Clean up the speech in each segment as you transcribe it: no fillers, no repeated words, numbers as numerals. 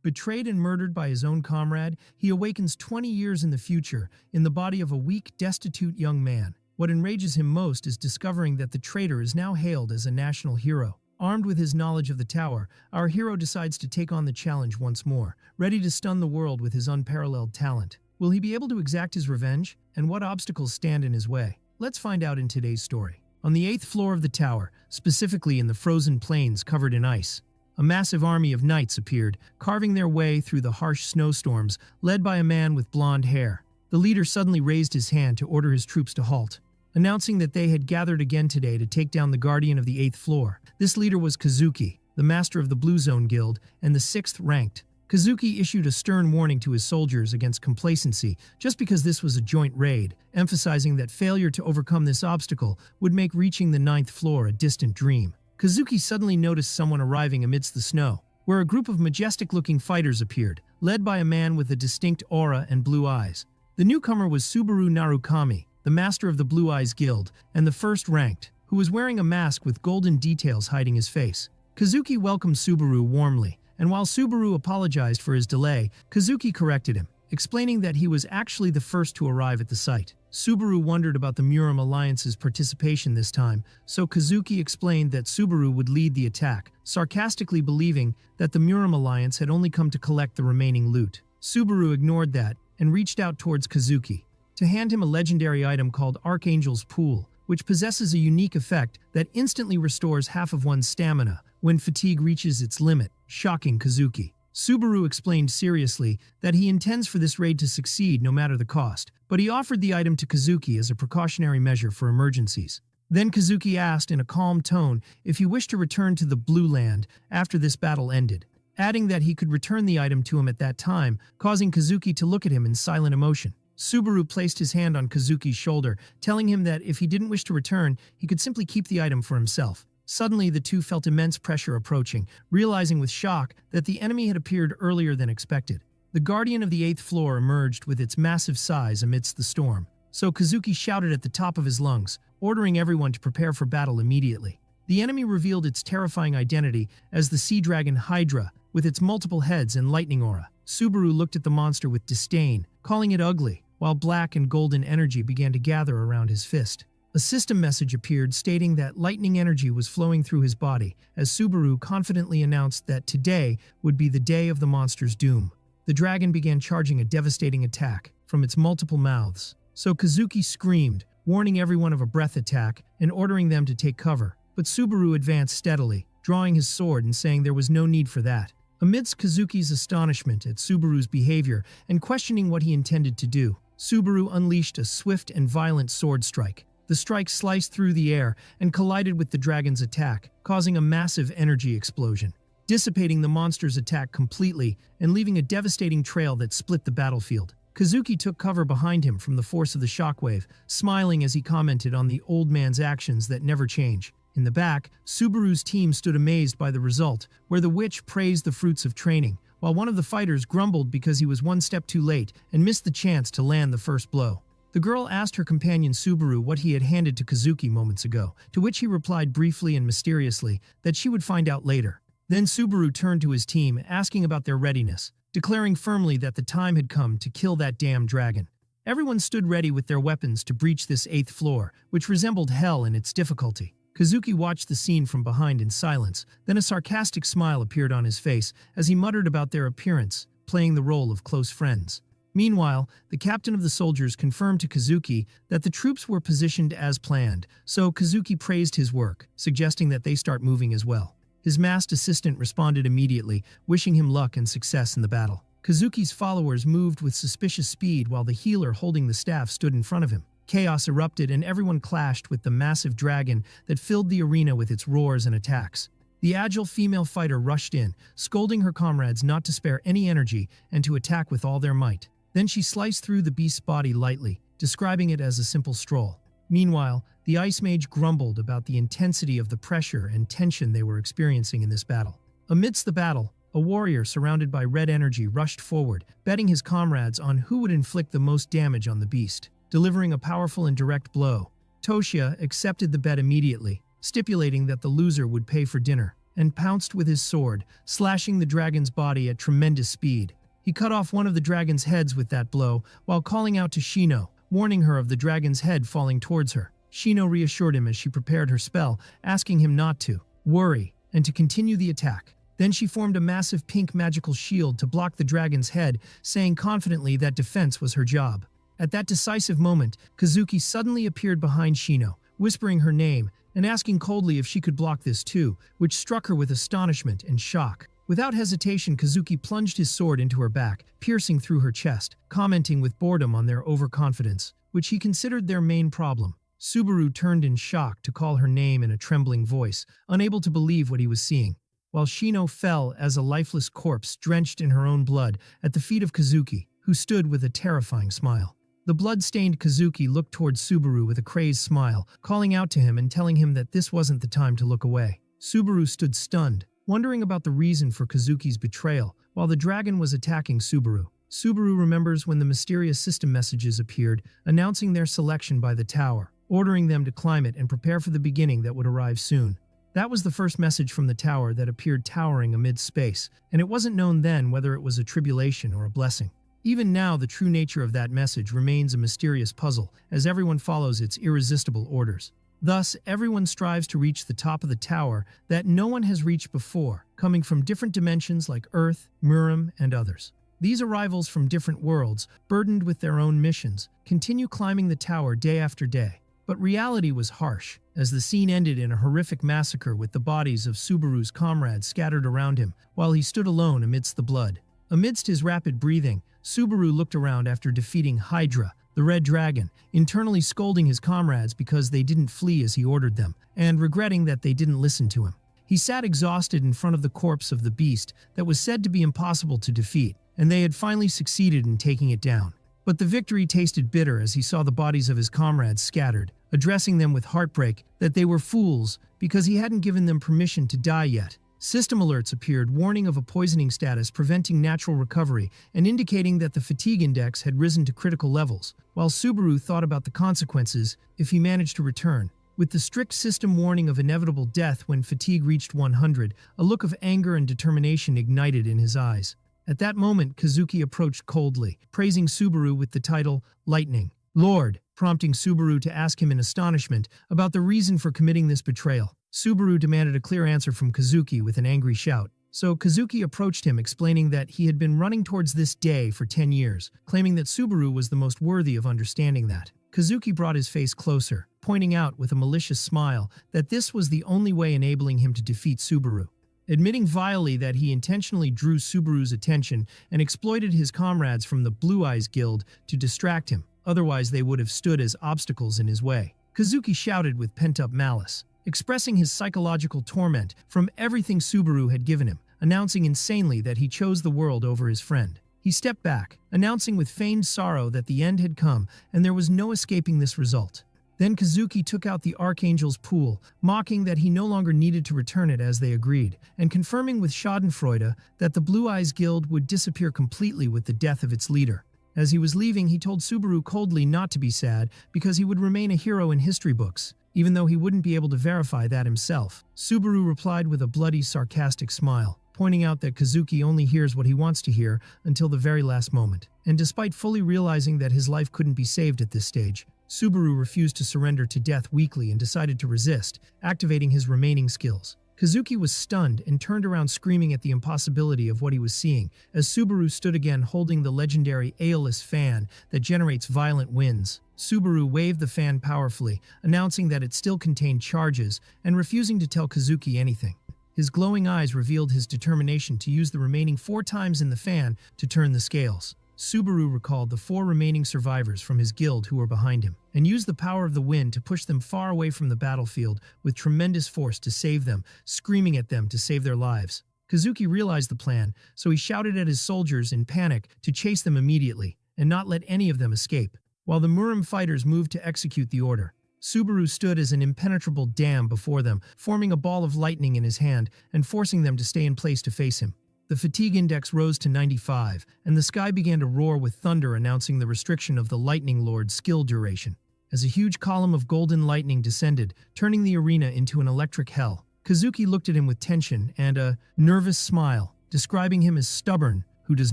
Betrayed and murdered by his own comrade, he awakens 20 years in the future in the body of a weak, destitute young man. What enrages him most is discovering that the traitor is now hailed as a national hero. Armed with his knowledge of the tower, our hero decides to take on the challenge once more, ready to stun the world with his unparalleled talent. Will he be able to exact his revenge? And what obstacles stand in his way? Let's find out in today's story. On the 8th floor of the tower, specifically in the frozen plains covered in ice, a massive army of knights appeared, carving their way through the harsh snowstorms, led by a man with blonde hair. The leader suddenly raised his hand to order his troops to halt, announcing that they had gathered again today to take down the guardian of the 8th floor. This leader was Kazuki, the master of the Blue Zone Guild and the 6th ranked. Kazuki issued a stern warning to his soldiers against complacency just because this was a joint raid, emphasizing that failure to overcome this obstacle would make reaching the 9th floor a distant dream. Kazuki suddenly noticed someone arriving amidst the snow, where a group of majestic-looking fighters appeared, led by a man with a distinct aura and blue eyes. The newcomer was Subaru Narukami, the master of the Blue Eyes Guild and the 1st ranked, who was wearing a mask with golden details hiding his face. Kazuki welcomed Subaru warmly, and while Subaru apologized for his delay, Kazuki corrected him, explaining that he was actually the first to arrive at the site. Subaru wondered about the Muram Alliance's participation this time, so Kazuki explained that Subaru would lead the attack, sarcastically believing that the Muram Alliance had only come to collect the remaining loot. Subaru ignored that and reached out towards Kazuki to hand him a legendary item called Archangel's Pool, which possesses a unique effect that instantly restores half of one's stamina when fatigue reaches its limit, shocking Kazuki. Subaru explained seriously that he intends for this raid to succeed no matter the cost, but he offered the item to Kazuki as a precautionary measure for emergencies. Then Kazuki asked in a calm tone if he wished to return to the Blue Land after this battle ended, adding that he could return the item to him at that time, causing Kazuki to look at him in silent emotion. Subaru placed his hand on Kazuki's shoulder, telling him that if he didn't wish to return, he could simply keep the item for himself. Suddenly, the two felt immense pressure approaching, realizing with shock that the enemy had appeared earlier than expected. The guardian of the 8th floor emerged with its massive size amidst the storm, so Kazuki shouted at the top of his lungs, ordering everyone to prepare for battle immediately. The enemy revealed its terrifying identity as the sea dragon Hydra, with its multiple heads and lightning aura. Subaru looked at the monster with disdain, calling it ugly, while black and golden energy began to gather around his fist. A system message appeared stating that lightning energy was flowing through his body as Subaru confidently announced that today would be the day of the monster's doom. The dragon began charging a devastating attack from its multiple mouths, so Kazuki screamed, warning everyone of a breath attack and ordering them to take cover. But Subaru advanced steadily, drawing his sword and saying there was no need for that. Amidst Kazuki's astonishment at Subaru's behavior and questioning what he intended to do, Subaru unleashed a swift and violent sword strike. The strike sliced through the air and collided with the dragon's attack, causing a massive energy explosion, dissipating the monster's attack completely and leaving a devastating trail that split the battlefield. Kazuki took cover behind him from the force of the shockwave, smiling as he commented on the old man's actions that never change. In the back, Subaru's team stood amazed by the result, where the witch praised the fruits of training, while one of the fighters grumbled because he was one step too late and missed the chance to land the first blow. The girl asked her companion Subaru what he had handed to Kazuki moments ago, to which he replied briefly and mysteriously that she would find out later. Then Subaru turned to his team, asking about their readiness, declaring firmly that the time had come to kill that damn dragon. Everyone stood ready with their weapons to breach this 8th floor, which resembled hell in its difficulty. Kazuki watched the scene from behind in silence, then a sarcastic smile appeared on his face as he muttered about their appearance, playing the role of close friends. Meanwhile, the captain of the soldiers confirmed to Kazuki that the troops were positioned as planned, so Kazuki praised his work, suggesting that they start moving as well. His masked assistant responded immediately, wishing him luck and success in the battle. Kazuki's followers moved with suspicious speed while the healer holding the staff stood in front of him. Chaos erupted and everyone clashed with the massive dragon that filled the arena with its roars and attacks. The agile female fighter rushed in, scolding her comrades not to spare any energy and to attack with all their might. Then she sliced through the beast's body lightly, describing it as a simple stroll. Meanwhile, the Ice Mage grumbled about the intensity of the pressure and tension they were experiencing in this battle. Amidst the battle, a warrior surrounded by red energy rushed forward, betting his comrades on who would inflict the most damage on the beast. Delivering a powerful and direct blow, Toshia accepted the bet immediately, stipulating that the loser would pay for dinner, and pounced with his sword, slashing the dragon's body at tremendous speed. He cut off one of the dragon's heads with that blow, while calling out to Shino, warning her of the dragon's head falling towards her. Shino reassured him as she prepared her spell, asking him not to worry and to continue the attack. Then she formed a massive pink magical shield to block the dragon's head, saying confidently that defense was her job. At that decisive moment, Kazuki suddenly appeared behind Shino, whispering her name and asking coldly if she could block this too, which struck her with astonishment and shock. Without hesitation, Kazuki plunged his sword into her back, piercing through her chest, commenting with boredom on their overconfidence, which he considered their main problem. Subaru turned in shock to call her name in a trembling voice, unable to believe what he was seeing, while Shino fell as a lifeless corpse drenched in her own blood at the feet of Kazuki, who stood with a terrifying smile. The blood-stained Kazuki looked towards Subaru with a crazed smile, calling out to him and telling him that this wasn't the time to look away. Subaru stood stunned, wondering about the reason for Kazuki's betrayal, while the dragon was attacking Subaru. Subaru remembers when the mysterious system messages appeared, announcing their selection by the tower, ordering them to climb it and prepare for the beginning that would arrive soon. That was the first message from the tower that appeared towering amid space, and it wasn't known then whether it was a tribulation or a blessing. Even now, the true nature of that message remains a mysterious puzzle, as everyone follows its irresistible orders. Thus, everyone strives to reach the top of the tower that no one has reached before, coming from different dimensions like Earth, Murim, and others. These arrivals from different worlds, burdened with their own missions, continue climbing the tower day after day. But reality was harsh, as the scene ended in a horrific massacre with the bodies of Subaru's comrades scattered around him, while he stood alone amidst the blood. Amidst his rapid breathing, Subaru looked around after defeating Hydra, the Red Dragon, internally scolding his comrades because they didn't flee as he ordered them, and regretting that they didn't listen to him. He sat exhausted in front of the corpse of the beast that was said to be impossible to defeat, and they had finally succeeded in taking it down. But the victory tasted bitter as he saw the bodies of his comrades scattered, addressing them with heartbreak that they were fools because he hadn't given them permission to die yet. System alerts appeared warning of a poisoning status preventing natural recovery and indicating that the fatigue index had risen to critical levels, while Subaru thought about the consequences if he managed to return. With the strict system warning of inevitable death when fatigue reached 100, a look of anger and determination ignited in his eyes. At that moment, Kazuki approached coldly, praising Subaru with the title Lightning Lord, prompting Subaru to ask him in astonishment about the reason for committing this betrayal. Subaru demanded a clear answer from Kazuki with an angry shout. So Kazuki approached him, explaining that he had been running towards this day for 10 years, claiming that Subaru was the most worthy of understanding that. Kazuki brought his face closer, pointing out with a malicious smile that this was the only way enabling him to defeat Subaru. Admitting vilely that he intentionally drew Subaru's attention and exploited his comrades from the Blue Eyes Guild to distract him, otherwise they would have stood as obstacles in his way. Kazuki shouted with pent-up malice, expressing his psychological torment from everything Subaru had given him, announcing insanely that he chose the world over his friend. He stepped back, announcing with feigned sorrow that the end had come and there was no escaping this result. Then Kazuki took out the Archangel's pool, mocking that he no longer needed to return it as they agreed, and confirming with schadenfreude that the Blue Eyes Guild would disappear completely with the death of its leader. As he was leaving, he told Subaru coldly not to be sad because he would remain a hero in history books, even though he wouldn't be able to verify that himself. Subaru replied with a bloody, sarcastic smile, pointing out that Kazuki only hears what he wants to hear until the very last moment. And despite fully realizing that his life couldn't be saved at this stage, Subaru refused to surrender to death weakly and decided to resist, activating his remaining skills. Kazuki was stunned and turned around screaming at the impossibility of what he was seeing, as Subaru stood again holding the legendary Aeolus fan that generates violent winds. Subaru waved the fan powerfully, announcing that it still contained charges, and refusing to tell Kazuki anything. His glowing eyes revealed his determination to use the remaining 4 times in the fan to turn the scales. Subaru recalled the 4 remaining survivors from his guild who were behind him, and used the power of the wind to push them far away from the battlefield with tremendous force to save them, screaming at them to save their lives. Kazuki realized the plan, so he shouted at his soldiers in panic to chase them immediately, and not let any of them escape. While the Murim fighters moved to execute the order, Subaru stood as an impenetrable dam before them, forming a ball of lightning in his hand and forcing them to stay in place to face him. The fatigue index rose to 95, and the sky began to roar with thunder, announcing the restriction of the Lightning Lord's skill duration. As a huge column of golden lightning descended, turning the arena into an electric hell, Kazuki looked at him with tension and a nervous smile, describing him as stubborn, who does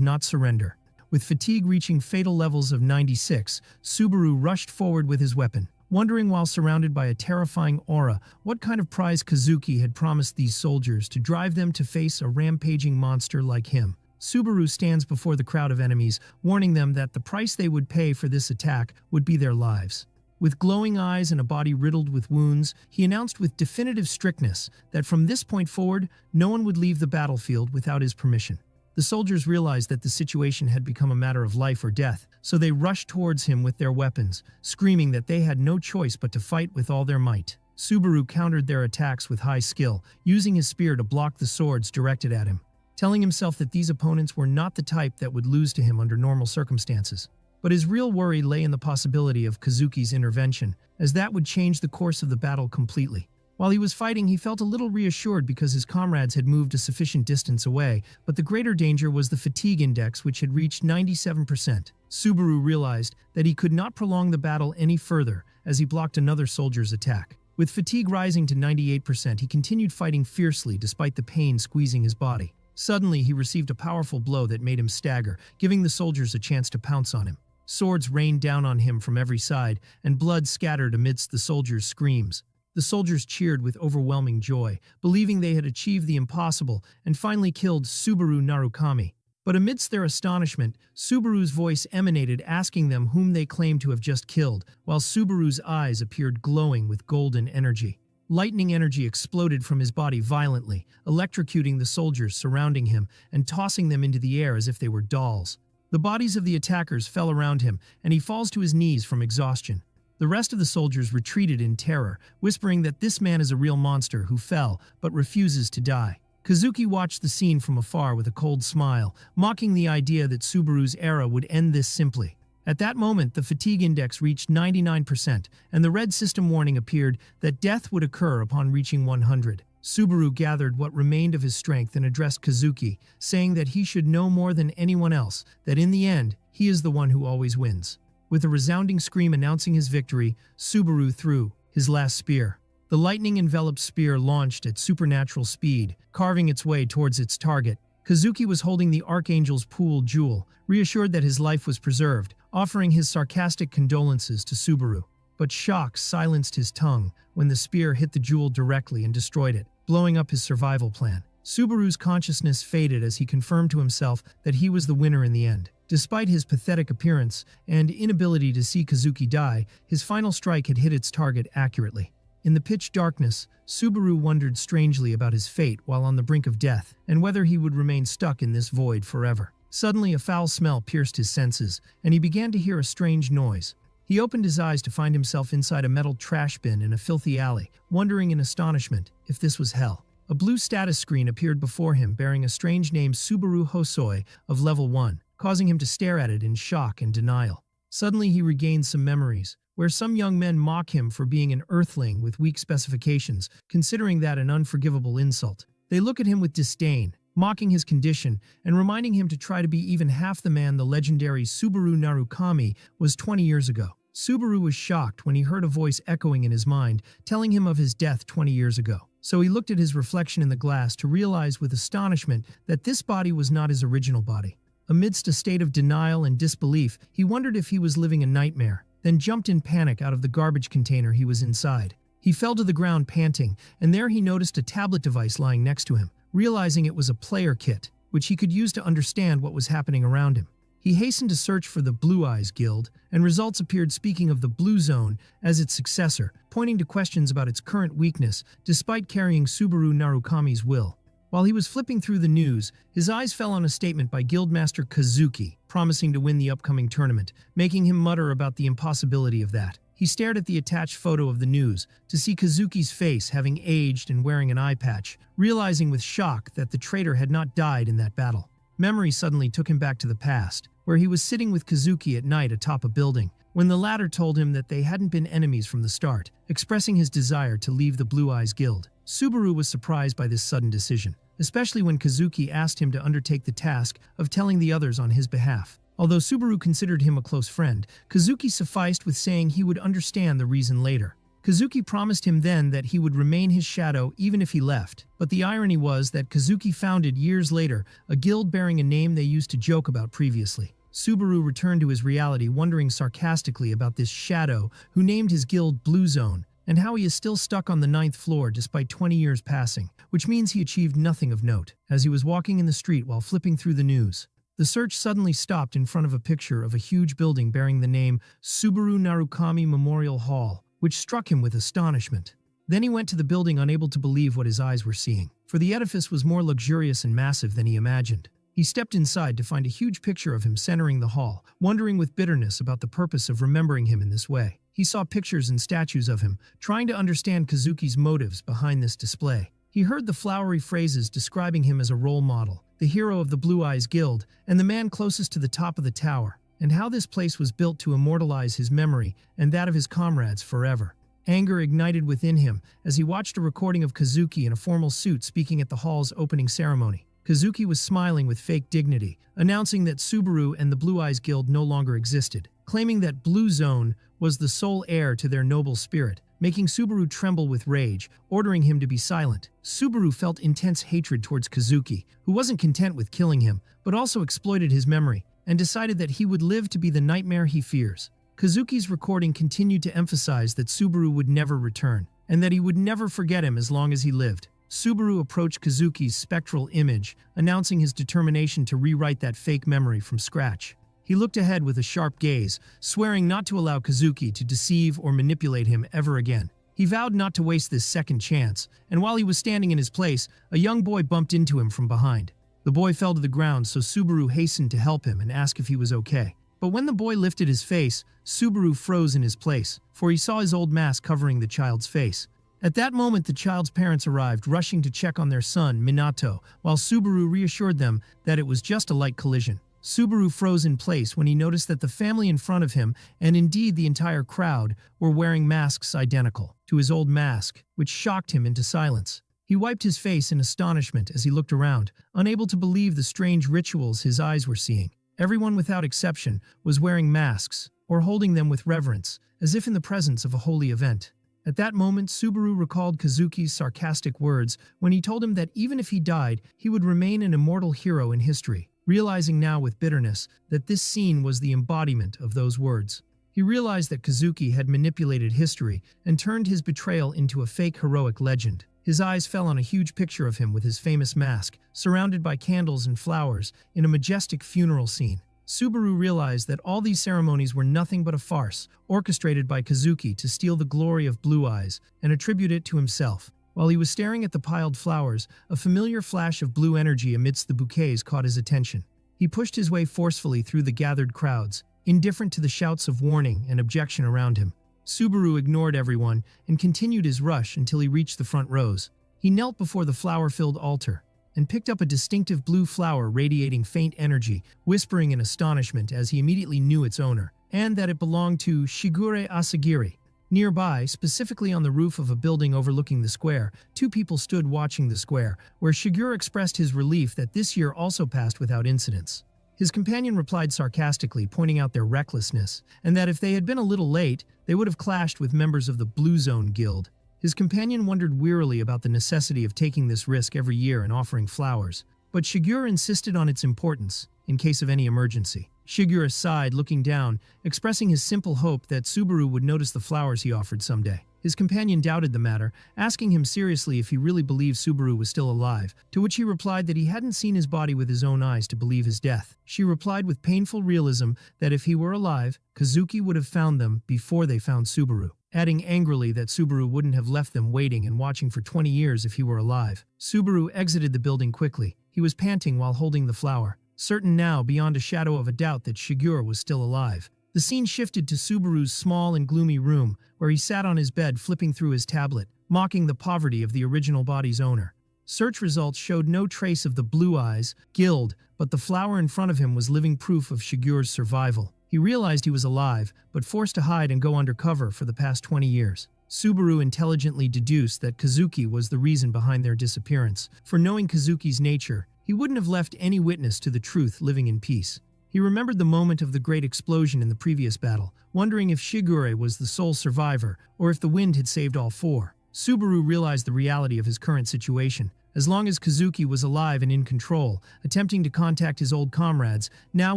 not surrender. With fatigue reaching fatal levels of 96, Subaru rushed forward with his weapon, wondering while surrounded by a terrifying aura what kind of prize Kazuki had promised these soldiers to drive them to face a rampaging monster like him. Subaru stands before the crowd of enemies, warning them that the price they would pay for this attack would be their lives. With glowing eyes and a body riddled with wounds, he announced with definitive strictness that from this point forward, no one would leave the battlefield without his permission. The soldiers realized that the situation had become a matter of life or death, so they rushed towards him with their weapons, screaming that they had no choice but to fight with all their might. Subaru countered their attacks with high skill, using his spear to block the swords directed at him, telling himself that these opponents were not the type that would lose to him under normal circumstances. But his real worry lay in the possibility of Kazuki's intervention, as that would change the course of the battle completely. While he was fighting, he felt a little reassured because his comrades had moved a sufficient distance away, but the greater danger was the fatigue index, which had reached 97%. Subaru realized that he could not prolong the battle any further as he blocked another soldier's attack. With fatigue rising to 98%, he continued fighting fiercely despite the pain squeezing his body. Suddenly, he received a powerful blow that made him stagger, giving the soldiers a chance to pounce on him. Swords rained down on him from every side, and blood scattered amidst the soldiers' screams. The soldiers cheered with overwhelming joy, believing they had achieved the impossible and finally killed Subaru Narukami. But amidst their astonishment, Subaru's voice emanated asking them whom they claimed to have just killed, while Subaru's eyes appeared glowing with golden energy. Lightning energy exploded from his body violently, electrocuting the soldiers surrounding him and tossing them into the air as if they were dolls. The bodies of the attackers fell around him, and he falls to his knees from exhaustion. The rest of the soldiers retreated in terror, whispering that this man is a real monster who fell but refuses to die. Kazuki watched the scene from afar with a cold smile, mocking the idea that Subaru's era would end this simply. At that moment, the fatigue index reached 99%, and the red system warning appeared that death would occur upon reaching 100. Subaru gathered what remained of his strength and addressed Kazuki, saying that he should know more than anyone else that in the end, he is the one who always wins. With a resounding scream announcing his victory, Subaru threw his last spear. The lightning-enveloped spear launched at supernatural speed, carving its way towards its target. Kazuki was holding the Archangel's Pool jewel, reassured that his life was preserved, offering his sarcastic condolences to Subaru. But shock silenced his tongue when the spear hit the jewel directly and destroyed it, blowing up his survival plan. Subaru's consciousness faded as he confirmed to himself that he was the winner in the end. Despite his pathetic appearance and inability to see Kazuki die, his final strike had hit its target accurately. In the pitch darkness, Subaru wondered strangely about his fate while on the brink of death, and whether he would remain stuck in this void forever. Suddenly, a foul smell pierced his senses, and he began to hear a strange noise. He opened his eyes to find himself inside a metal trash bin in a filthy alley, wondering in astonishment if this was hell. A blue status screen appeared before him bearing a strange name, Subaru Hosoi of level 1, causing him to stare at it in shock and denial. Suddenly he regained some memories, where some young men mock him for being an earthling with weak specifications, considering that an unforgivable insult. They look at him with disdain, mocking his condition and reminding him to try to be even half the man the legendary Subaru Narukami was 20 years ago. Subaru was shocked when he heard a voice echoing in his mind, telling him of his death 20 years ago. So he looked at his reflection in the glass to realize with astonishment that this body was not his original body. Amidst a state of denial and disbelief, he wondered if he was living a nightmare, then jumped in panic out of the garbage container he was inside. He fell to the ground panting, and there he noticed a tablet device lying next to him, realizing it was a player kit, which he could use to understand what was happening around him. He hastened to search for the Blue Eyes Guild, and results appeared speaking of the Blue Zone as its successor, pointing to questions about its current weakness despite carrying Subaru Narukami's will. While he was flipping through the news, his eyes fell on a statement by Guildmaster Kazuki, promising to win the upcoming tournament, making him mutter about the impossibility of that. He stared at the attached photo of the news to see Kazuki's face having aged and wearing an eye patch, realizing with shock that the traitor had not died in that battle. Memory suddenly took him back to the past, where he was sitting with Kazuki at night atop a building, when the latter told him that they hadn't been enemies from the start, expressing his desire to leave the Blue Eyes Guild. Subaru was surprised by this sudden decision, especially when Kazuki asked him to undertake the task of telling the others on his behalf. Although Subaru considered him a close friend, Kazuki sufficed with saying he would understand the reason later. Kazuki promised him then that he would remain his shadow even if he left. But the irony was that Kazuki founded years later a guild bearing a name they used to joke about previously. Subaru returned to his reality, wondering sarcastically about this shadow who named his guild Blue Zone, and how he is still stuck on the 9th floor despite 20 years passing, which means he achieved nothing of note. As he was walking in the street while flipping through the news, the search suddenly stopped in front of a picture of a huge building bearing the name Subaru Narukami Memorial Hall, which struck him with astonishment. Then he went to the building, unable to believe what his eyes were seeing, for the edifice was more luxurious and massive than he imagined. He stepped inside to find a huge picture of him centering the hall, wondering with bitterness about the purpose of remembering him in this way. He saw pictures and statues of him, trying to understand Kazuki's motives behind this display. He heard the flowery phrases describing him as a role model, the hero of the Blue Eyes Guild, and the man closest to the top of the tower, and how this place was built to immortalize his memory and that of his comrades forever. Anger ignited within him as he watched a recording of Kazuki in a formal suit speaking at the hall's opening ceremony. Kazuki was smiling with fake dignity, announcing that Subaru and the Blue Eyes Guild no longer existed, claiming that Blue Zone was the sole heir to their noble spirit, making Subaru tremble with rage, ordering him to be silent. Subaru felt intense hatred towards Kazuki, who wasn't content with killing him, but also exploited his memory, and decided that he would live to be the nightmare he fears. Kazuki's recording continued to emphasize that Subaru would never return, and that he would never forget him as long as he lived. Subaru approached Kazuki's spectral image, announcing his determination to rewrite that fake memory from scratch. He looked ahead with a sharp gaze, swearing not to allow Kazuki to deceive or manipulate him ever again. He vowed not to waste this second chance, and while he was standing in his place, a young boy bumped into him from behind. The boy fell to the ground, so Subaru hastened to help him and ask if he was okay. But when the boy lifted his face, Subaru froze in his place, for he saw his old mask covering the child's face. At that moment, the child's parents arrived, rushing to check on their son, Minato, while Subaru reassured them that it was just a light collision. Subaru froze in place when he noticed that the family in front of him, and indeed the entire crowd, were wearing masks identical to his old mask, which shocked him into silence. He wiped his face in astonishment as he looked around, unable to believe the strange rituals his eyes were seeing. Everyone without exception was wearing masks, or holding them with reverence, as if in the presence of a holy event. At that moment, Subaru recalled Kazuki's sarcastic words when he told him that even if he died, he would remain an immortal hero in history. Realizing now with bitterness that this scene was the embodiment of those words. He realized that Kazuki had manipulated history and turned his betrayal into a fake heroic legend. His eyes fell on a huge picture of him with his famous mask, surrounded by candles and flowers, in a majestic funeral scene. Subaru realized that all these ceremonies were nothing but a farce, orchestrated by Kazuki to steal the glory of Blue Eyes and attribute it to himself. While he was staring at the piled flowers, a familiar flash of blue energy amidst the bouquets caught his attention. He pushed his way forcefully through the gathered crowds, indifferent to the shouts of warning and objection around him. Subaru ignored everyone and continued his rush until he reached the front rows. He knelt before the flower-filled altar and picked up a distinctive blue flower radiating faint energy, whispering in astonishment as he immediately knew its owner, and that it belonged to Shigure Asagiri. Nearby, specifically on the roof of a building overlooking the square, two people stood watching the square, where Shigure expressed his relief that this year also passed without incidents. His companion replied sarcastically, pointing out their recklessness, and that if they had been a little late, they would have clashed with members of the Blue Zone Guild. His companion wondered wearily about the necessity of taking this risk every year and offering flowers, but Shigure insisted on its importance, in case of any emergency. Shigure sighed, looking down, expressing his simple hope that Subaru would notice the flowers he offered someday. His companion doubted the matter, asking him seriously if he really believed Subaru was still alive, to which he replied that he hadn't seen his body with his own eyes to believe his death. She replied with painful realism that if he were alive, Kazuki would have found them before they found Subaru, adding angrily that Subaru wouldn't have left them waiting and watching for 20 years if he were alive. Subaru exited the building quickly. He was panting while holding the flower, certain now beyond a shadow of a doubt that Shigure was still alive. The scene shifted to Subaru's small and gloomy room, where he sat on his bed flipping through his tablet, mocking the poverty of the original body's owner. Search results showed no trace of the Blue Eyes Guild, but the flower in front of him was living proof of Shigure's survival. He realized he was alive, but forced to hide and go undercover for the past 20 years. Subaru intelligently deduced that Kazuki was the reason behind their disappearance, for knowing Kazuki's nature, he wouldn't have left any witness to the truth living in peace. He remembered the moment of the great explosion in the previous battle, wondering if Shigure was the sole survivor or if the wind had saved all four. Subaru realized the reality of his current situation. As long as Kazuki was alive and in control, attempting to contact his old comrades now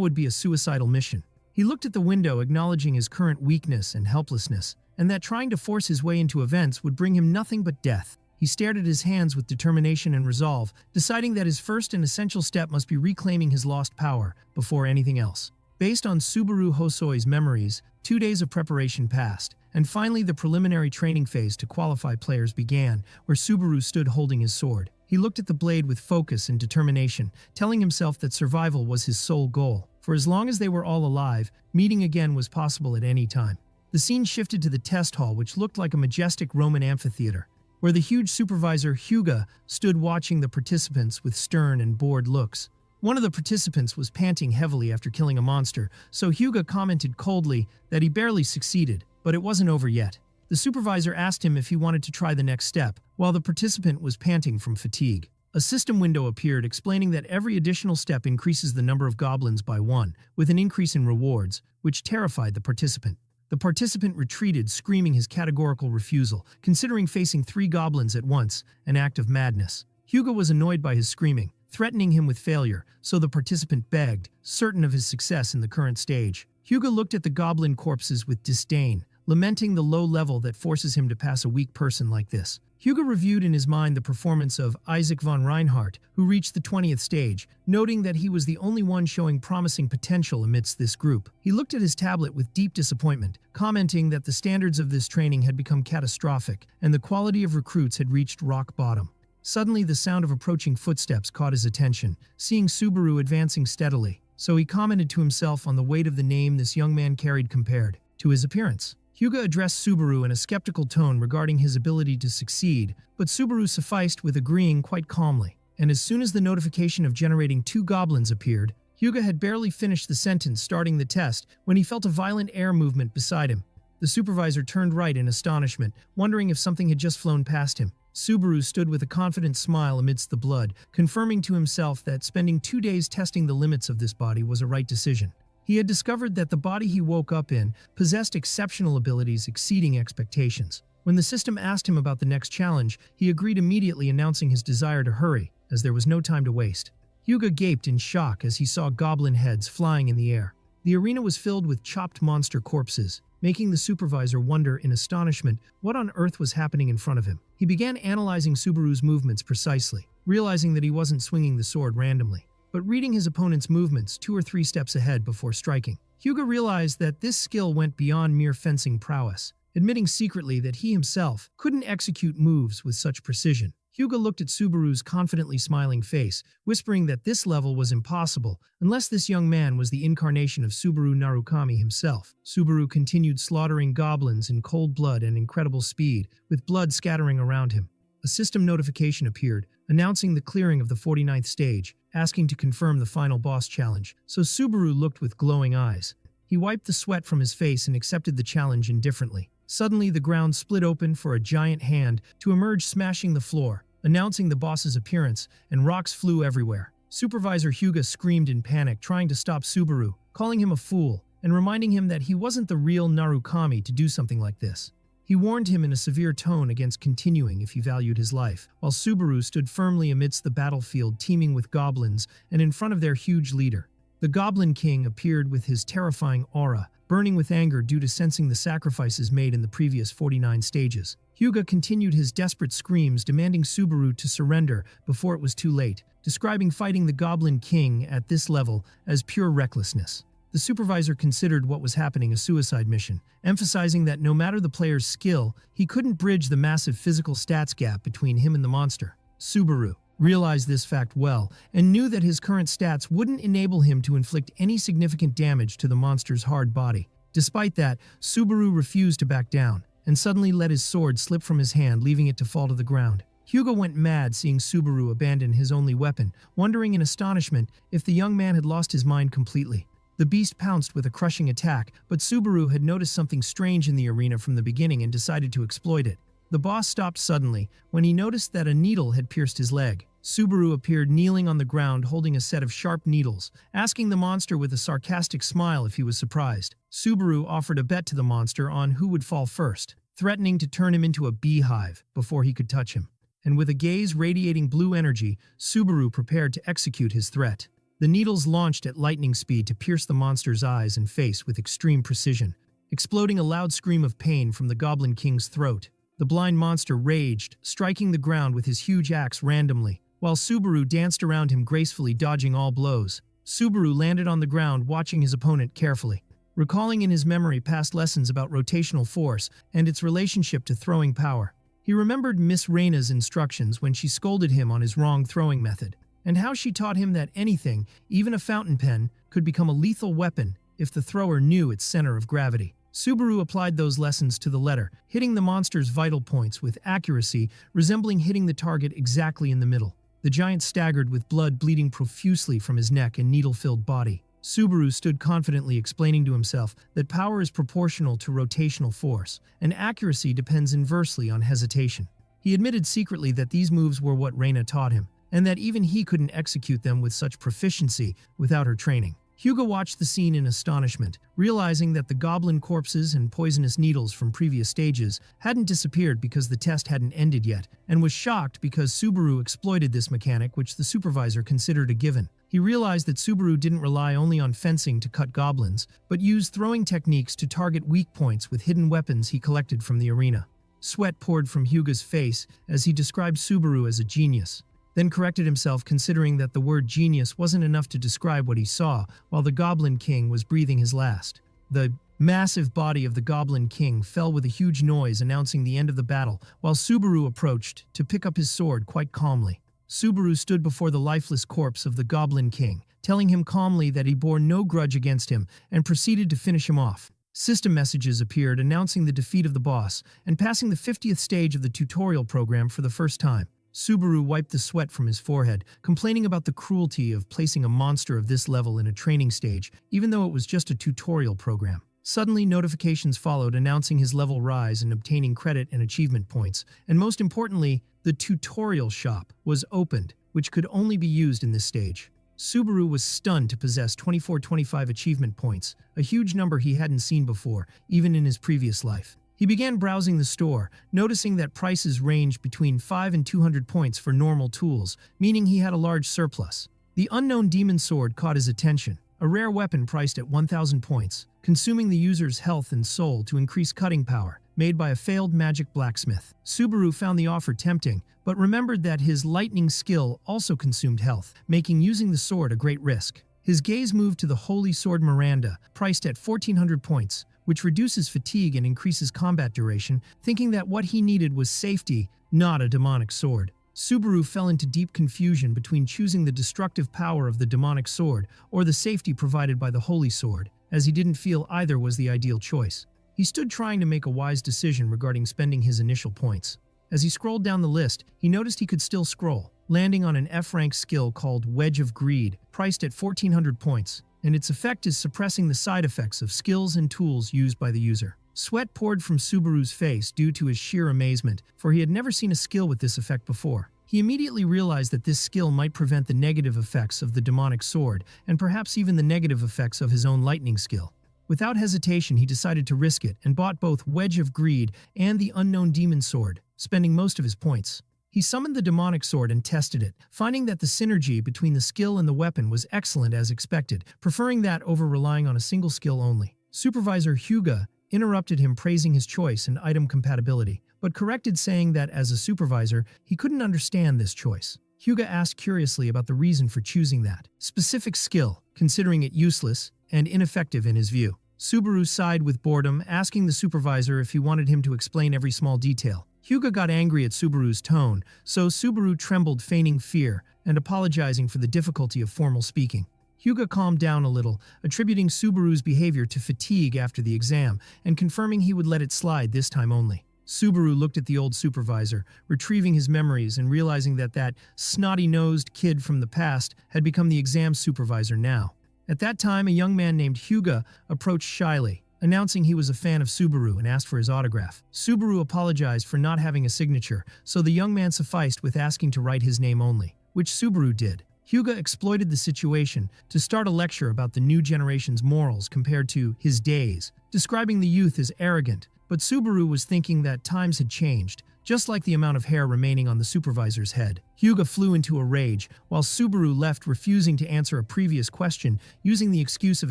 would be a suicidal mission. He looked at the window, acknowledging his current weakness and helplessness, and that trying to force his way into events would bring him nothing but death. He stared at his hands with determination and resolve, deciding that his first and essential step must be reclaiming his lost power before anything else. Based on Subaru Hosoi's memories, 2 days of preparation passed, and finally the preliminary training phase to qualify players began, where Subaru stood holding his sword. He looked at the blade with focus and determination, telling himself that survival was his sole goal. For as long as they were all alive, meeting again was possible at any time. The scene shifted to the test hall, which looked like a majestic Roman amphitheater, where the huge supervisor Hyuga stood watching the participants with stern and bored looks. One of the participants was panting heavily after killing a monster, so Hyuga commented coldly that he barely succeeded, but it wasn't over yet. The supervisor asked him if he wanted to try the next step, while the participant was panting from fatigue. A system window appeared explaining that every additional step increases the number of goblins by 1, with an increase in rewards, which terrified the participant. The participant retreated, screaming his categorical refusal, considering facing 3 goblins at once, an act of madness. Hyuga was annoyed by his screaming, threatening him with failure, so the participant begged, certain of his success in the current stage. Hyuga looked at the goblin corpses with disdain, lamenting the low level that forces him to pass a weak person like this. Hyuga reviewed in his mind the performance of Isaac von Reinhardt, who reached the 20th stage, noting that he was the only one showing promising potential amidst this group. He looked at his tablet with deep disappointment, commenting that the standards of this training had become catastrophic and the quality of recruits had reached rock bottom. Suddenly, the sound of approaching footsteps caught his attention, seeing Subaru advancing steadily, so he commented to himself on the weight of the name this young man carried compared to his appearance. Hyuga addressed Subaru in a skeptical tone regarding his ability to succeed, but Subaru sufficed with agreeing quite calmly. And as soon as the notification of generating 2 goblins appeared, Hyuga had barely finished the sentence starting the test when he felt a violent air movement beside him. The supervisor turned right in astonishment, wondering if something had just flown past him. Subaru stood with a confident smile amidst the blood, confirming to himself that spending 2 days testing the limits of this body was a right decision. He had discovered that the body he woke up in possessed exceptional abilities exceeding expectations. When the system asked him about the next challenge, he agreed immediately, announcing his desire to hurry, as there was no time to waste. Hyuga gaped in shock as he saw goblin heads flying in the air. The arena was filled with chopped monster corpses, making the supervisor wonder in astonishment what on earth was happening in front of him. He began analyzing Subaru's movements precisely, realizing that he wasn't swinging the sword randomly, but reading his opponent's movements 2 or 3 steps ahead before striking. Hyuga realized that this skill went beyond mere fencing prowess, admitting secretly that he himself couldn't execute moves with such precision. Hyuga looked at Subaru's confidently smiling face, whispering that this level was impossible unless this young man was the incarnation of Subaru Narukami himself. Subaru continued slaughtering goblins in cold blood and incredible speed, with blood scattering around him. A system notification appeared, announcing the clearing of the 49th stage, asking to confirm the final boss challenge, so Subaru looked with glowing eyes. He wiped the sweat from his face and accepted the challenge indifferently. Suddenly, the ground split open for a giant hand to emerge, smashing the floor, announcing the boss's appearance, and rocks flew everywhere. Supervisor Hyuga screamed in panic, trying to stop Subaru, calling him a fool, and reminding him that he wasn't the real Narukami to do something like this. He warned him in a severe tone against continuing if he valued his life, while Subaru stood firmly amidst the battlefield teeming with goblins and in front of their huge leader. The Goblin King appeared with his terrifying aura, burning with anger due to sensing the sacrifices made in the previous 49 stages. Hyuga continued his desperate screams, demanding Subaru to surrender before it was too late, describing fighting the Goblin King at this level as pure recklessness. The supervisor considered what was happening a suicide mission, emphasizing that no matter the player's skill, he couldn't bridge the massive physical stats gap between him and the monster. Subaru realized this fact well and knew that his current stats wouldn't enable him to inflict any significant damage to the monster's hard body. Despite that, Subaru refused to back down and suddenly let his sword slip from his hand, leaving it to fall to the ground. Hyuga went mad seeing Subaru abandon his only weapon, wondering in astonishment if the young man had lost his mind completely. The beast pounced with a crushing attack, but Subaru had noticed something strange in the arena from the beginning and decided to exploit it. The boss stopped suddenly when he noticed that a needle had pierced his leg. Subaru appeared kneeling on the ground holding a set of sharp needles, asking the monster with a sarcastic smile if he was surprised. Subaru offered a bet to the monster on who would fall first, threatening to turn him into a beehive before he could touch him. And with a gaze radiating blue energy, Subaru prepared to execute his threat. The needles launched at lightning speed to pierce the monster's eyes and face with extreme precision, exploding a loud scream of pain from the Goblin King's throat. The blind monster raged, striking the ground with his huge axe randomly, while Subaru danced around him gracefully, dodging all blows. Subaru landed on the ground, watching his opponent carefully, recalling in his memory past lessons about rotational force and its relationship to throwing power. He remembered Miss Reina's instructions when she scolded him on his wrong throwing method, and how she taught him that anything, even a fountain pen, could become a lethal weapon if the thrower knew its center of gravity. Subaru applied those lessons to the letter, hitting the monster's vital points with accuracy resembling hitting the target exactly in the middle. The giant staggered with blood bleeding profusely from his neck and needle-filled body. Subaru stood confidently, explaining to himself that power is proportional to rotational force, and accuracy depends inversely on hesitation. He admitted secretly that these moves were what Reina taught him, and that even he couldn't execute them with such proficiency without her training. Hyuga watched the scene in astonishment, realizing that the goblin corpses and poisonous needles from previous stages hadn't disappeared because the test hadn't ended yet, and was shocked because Subaru exploited this mechanic which the supervisor considered a given. He realized that Subaru didn't rely only on fencing to cut goblins, but used throwing techniques to target weak points with hidden weapons he collected from the arena. Sweat poured from Hyuga's face as he described Subaru as a genius, then corrected himself, considering that the word genius wasn't enough to describe what he saw while the Goblin King was breathing his last. The massive body of the Goblin King fell with a huge noise, announcing the end of the battle, while Subaru approached to pick up his sword quite calmly. Subaru stood before the lifeless corpse of the Goblin King, telling him calmly that he bore no grudge against him, and proceeded to finish him off. System messages appeared announcing the defeat of the boss and passing the 50th stage of the tutorial program for the first time. Subaru wiped the sweat from his forehead, complaining about the cruelty of placing a monster of this level in a training stage, even though it was just a tutorial program. Suddenly, notifications followed announcing his level rise and obtaining credit and achievement points, and most importantly, the tutorial shop was opened, which could only be used in this stage. Subaru was stunned to possess 2425 achievement points, a huge number he hadn't seen before, even in his previous life. He began browsing the store, noticing that prices ranged between 5 and 200 points for normal tools, meaning he had a large surplus. The unknown demon sword caught his attention, a rare weapon priced at 1,000 points, consuming the user's health and soul to increase cutting power, made by a failed magic blacksmith. Subaru found the offer tempting, but remembered that his lightning skill also consumed health, making using the sword a great risk. His gaze moved to the Holy Sword Miranda, priced at 1,400 points, which reduces fatigue and increases combat duration, thinking that what he needed was safety, not a demonic sword. Subaru fell into deep confusion between choosing the destructive power of the demonic sword or the safety provided by the holy sword, as he didn't feel either was the ideal choice. He stood trying to make a wise decision regarding spending his initial points. As he scrolled down the list, he noticed he could still scroll, landing on an F-rank skill called Wedge of Greed, priced at 1,400 points, and its effect is suppressing the side effects of skills and tools used by the user. Sweat poured from Subaru's face due to his sheer amazement, for he had never seen a skill with this effect before. He immediately realized that this skill might prevent the negative effects of the demonic sword, and perhaps even the negative effects of his own lightning skill. Without hesitation, he decided to risk it and bought both Wedge of Greed and the unknown demon sword, spending most of his points. He summoned the demonic sword and tested it, finding that the synergy between the skill and the weapon was excellent as expected, preferring that over relying on a single skill only. Supervisor Hyuga interrupted him, praising his choice and item compatibility, but corrected, saying that as a supervisor, he couldn't understand this choice. Hyuga asked curiously about the reason for choosing that specific skill, considering it useless and ineffective in his view. Subaru sighed with boredom, asking the supervisor if he wanted him to explain every small detail. Hyuga got angry at Subaru's tone, so Subaru trembled, feigning fear and apologizing for the difficulty of formal speaking. Hyuga calmed down a little, attributing Subaru's behavior to fatigue after the exam and confirming he would let it slide this time only. Subaru looked at the old supervisor, retrieving his memories and realizing that snotty-nosed kid from the past had become the exam supervisor now. At that time, a young man named Hyuga approached shyly, announcing he was a fan of Subaru and asked for his autograph. Subaru apologized for not having a signature, so the young man sufficed with asking to write his name only. which Subaru did. Hyuga exploited the situation to start a lecture about the new generation's morals compared to his days, describing the youth as arrogant. But Subaru was thinking that times had changed, just like the amount of hair remaining on the supervisor's head. Hyuga flew into a rage, while Subaru left, refusing to answer a previous question, using the excuse of